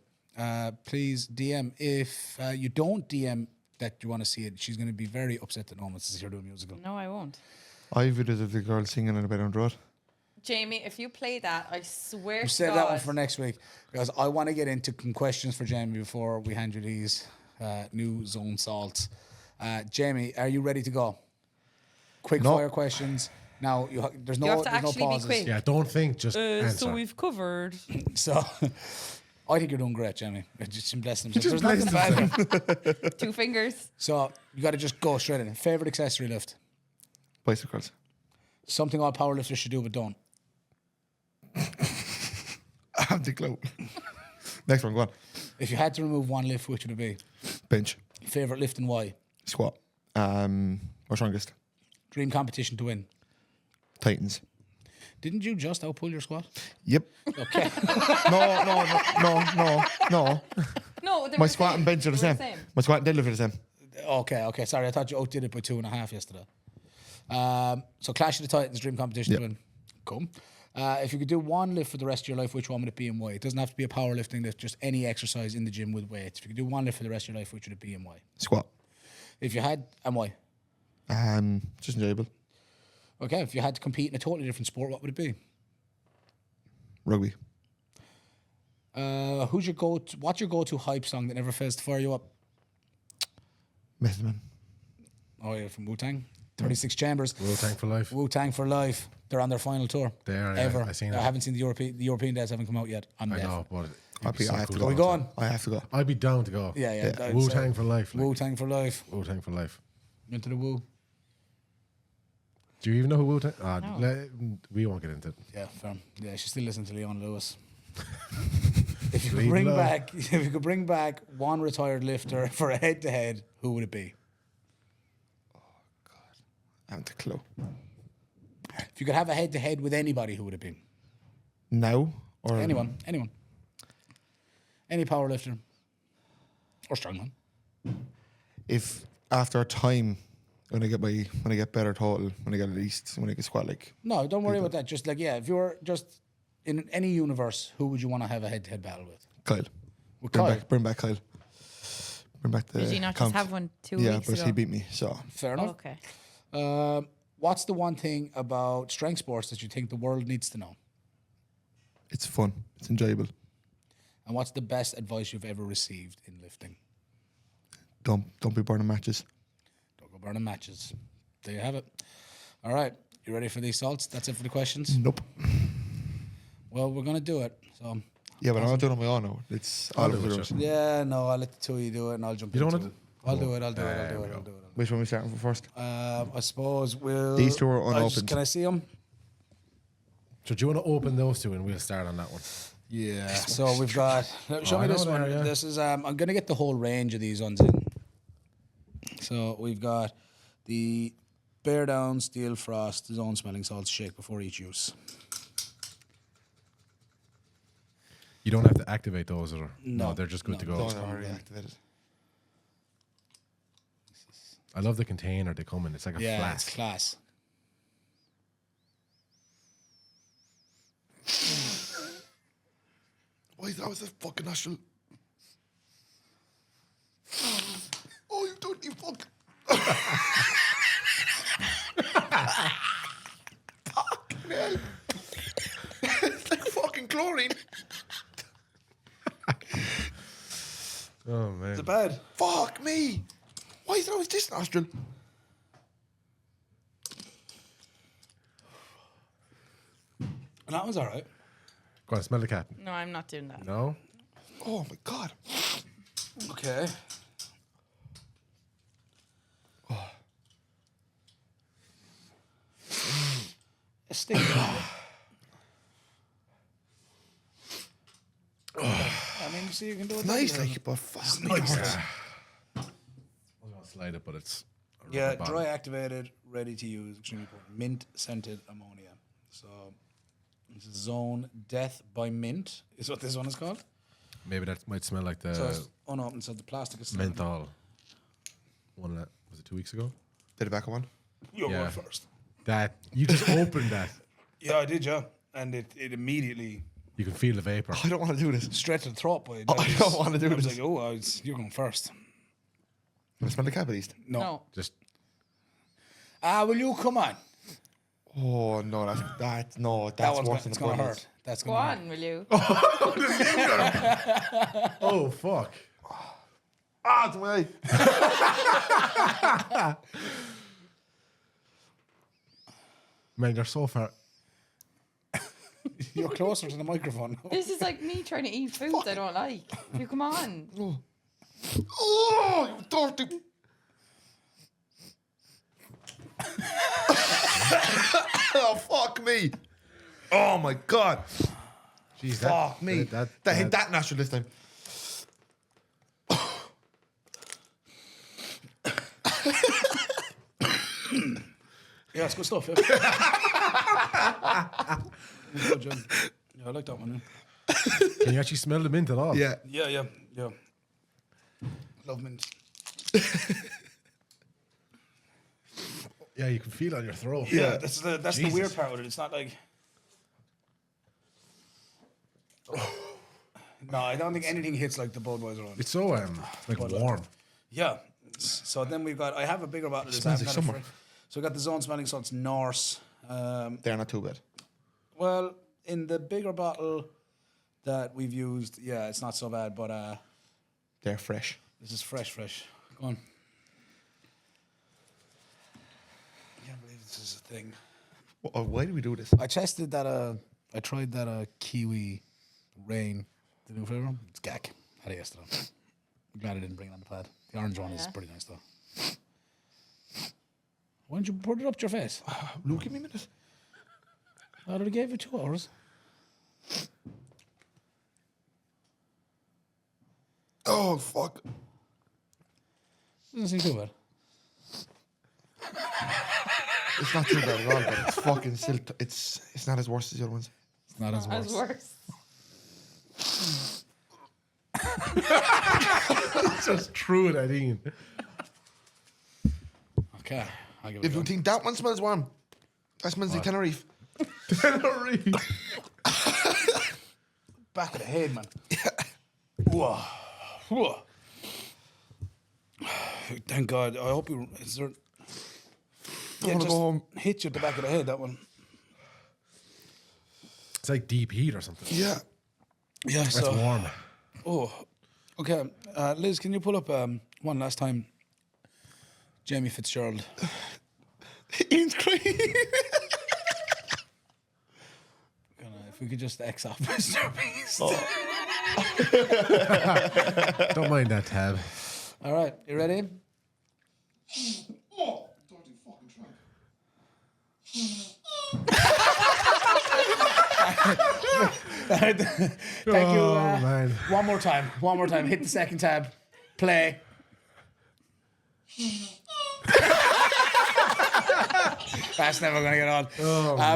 please DM. If you don't DM that you want to see it, she's going to be very upset that no one wants to see her do a musical. No, I won't. I visited the girl singing in a bed on the road. Jamie, if you play that, I swear We'll to save God. that one for next week because I want to get into some questions for Jamie before we hand you these new zone salts. Jamie, are you ready to go? Quick No. fire questions. Now there's no You have to there's no actually be pauses. quick. Yeah, don't think, just So answer. we've covered. So I think you're doing great, Jamie. Just bless himself. Just There's bless nothing bad. 2 fingers. So you got to just go straight in. Favorite accessory lift? Bicycles. Something all powerlifters should do but don't. I have the clue. Next one, go on. If you had to remove one lift, which would it be? Bench. Favorite lift and why? Squat. Our strongest. Dream competition to win. Titans. Didn't you just outpull your squat? Yep. Okay. No. No, they My were squat and bench are the They were same. My squat and deadlift are the same. Okay. Sorry, I thought you outdid it by 2.5 yesterday. So Clash of the Titans, dream competition Yep. to win. Cool. If you could do one lift for the rest of your life, which one would it be and why? It doesn't have to be a powerlifting lift, just any exercise in the gym with weights. If you could do one lift for the rest of your life, which would it be and why? Squat. If you had, and why? Just enjoyable. Okay, if you had to compete in a totally different sport, what would it be? Rugby. What's your go-to hype song that never fails to fire you up? Method Man. Oh yeah, from Wu-Tang. 36 Chambers. Wu-Tang for life. Wu-Tang for life. They're on their final tour. They are, yeah, Ever. I seen I that. haven't seen the European dates haven't come out yet. I'm I deaf. know, but I have to go. Are we going? I have to go. I'd be down to go. Yeah. Wu-Tang for life. Like. Wu-Tang for life. Wu-Tang for life. Into the Wu. Do you even know who Wu-Tang? No. We won't get into it. Yeah, fair. Yeah, she's still listening to Leon Lewis. If you could Leave bring love. back one retired lifter for a head-to-head, who would it be? I haven't a clue. If you could have a head-to-head with anybody, who would it be? Now or Anyone. Any power lifter. Or strongman. If after a time when I get better total, when I get squat like No, don't worry about that. Just like, yeah, if you were just in any universe, who would you want to have a head-to-head battle with? Kyle. With Bring Kyle. back Kyle. Bring back the Did you not comp. just have one 2 Yeah, weeks but ago? he beat me, so Fair Oh, enough. okay. What's the one thing about strength sports that you think the world needs to know? it's fun. It's enjoyable. And what's the best advice you've ever received in lifting? Don't be burning matches. Don't go burning matches. There you have it. All right. You ready for these salts? That's it for the questions? Nope. Well, we're going to do it. So, Yeah, but I'm not doing it on my own now. It's all do over it, the Josh. room. yeah, no, I'll let the two of you do it and I'll jump You don't into want it. I'll do it. Which one are we starting for first? I suppose we'll... These two are unopened. Can I see them? So do you want to open those two and we'll start on that one? Yeah. So we've got... Show I me this know one. they are, yeah. This is... I'm going to get the whole range of these ones in. So we've got the Bear Down Steel Frost Zone Smelling Salts shake before each use. You don't have to activate those, or No, they're just good to no, go. those Oh, already activated. I love the container they come in. It's like a Yeah, flask. it's class. Why that was a fucking nostril? Oh, you don't, you fuck. Fucking hell. It's like fucking chlorine. Oh man. Is it bad? Fuck me. Why is it always this nostril? And that was all right. Go on, smell the cat. No, I'm not doing that. No. Oh my God. Okay. It stinks. I mean, see, you can do it. Nice, like, but fuck me. Nice. Hurts. I was gonna slide it, but it's a Yeah, rubber bottom. dry activated, ready to use, extremely important. Mint scented ammonia. So, this is Zone Death by Mint, is what this one is called. Maybe that might smell like the So it's unopened, so the plastic is still. menthol. One that was it 2 weeks ago? Did it back one? You're Yeah. going first. That you just opened that. Yeah, I did, yeah. And it immediately You can feel the vapor. I don't want to do this. straight to the throat, boy. I don't wanna do I was this. like, oh, you're going first. Can I smell the cat at least? No. Just Will you come on? Oh no, that's That one's worse than it's the going to bud is. hurt. That's Go going to on, will you? oh fuck. Ah, it's my eye. Man, you're so far. You're closer to the microphone. This is like me trying to eat foods I don't like. You come on. Oh, you dirty. Oh, fuck me. Oh my God. Jeez, Fuck me. That hit that nostril this time. Yeah, it's good stuff. Yeah. Good, John. Yeah, I like that one. Can you actually smell the mint at all? Yeah. Yeah. Love mint. Yeah, you can feel it on your throat. Yeah, that's the Jesus. weird part with it. It's not like. No, I don't think anything hits like the Budweiser one. It's so like warm. Yeah. So then we've got. I have a bigger bottle. Of this. Smells I like haven't had summer. it so we got the Zone Smelling Salts Norse. They're not too bad. Well, in the bigger bottle that we've used, yeah, it's not so bad. But They're fresh. this is fresh. Go on. I can't believe this is a thing. Why do we do this? I tested that. I tried that kiwi rain. The new flavor. It's gack. Had it yesterday. I'm glad I didn't bring it on the pad. The orange one is Yeah. pretty nice though. Why don't you put it up to your face? Luke, give me a minute. I already gave you 2 hours. Oh, fuck. Doesn't seem too bad. It's not too bad at all, but it's fucking still. It's not as worse as the other ones. It's not as That's worse. worse. Just threw it at Ian. Okay, I'll give it If a you go. think that one smells warm, that smells like Tenerife. Back of the head, man. Whoa. Whoa. Thank God. I hope you. Is there? I wanna just go home. hit you at the back of the head. That one. It's like deep heat or something. Yeah. Yeah. That's So. warm. Oh. Okay, Liz, can you pull up one last time? Jamie Fitzgerald. Ian's crying. If we could just X off Mr. Beast. Don't mind that tab. All right, you ready? Oh, don't you fucking try. Thank you. Oh, man. One more time. Hit the second tab. Play. That's never going to get on.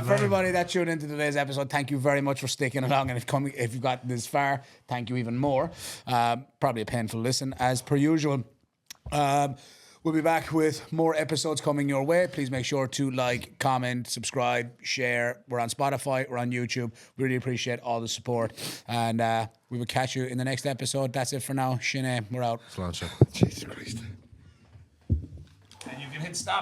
For everybody that tuned into today's episode, thank you very much for sticking along. And if you've gotten this far, thank you even more. Probably a painful listen, as per usual. We'll be back with more episodes coming your way. Please make sure to like, comment, subscribe, share. We're on Spotify. We're on YouTube. We really appreciate all the support. And we will catch you in the next episode. That's it for now. Shine, we're out. Sláinte. Jesus Christ. And you can hit stop.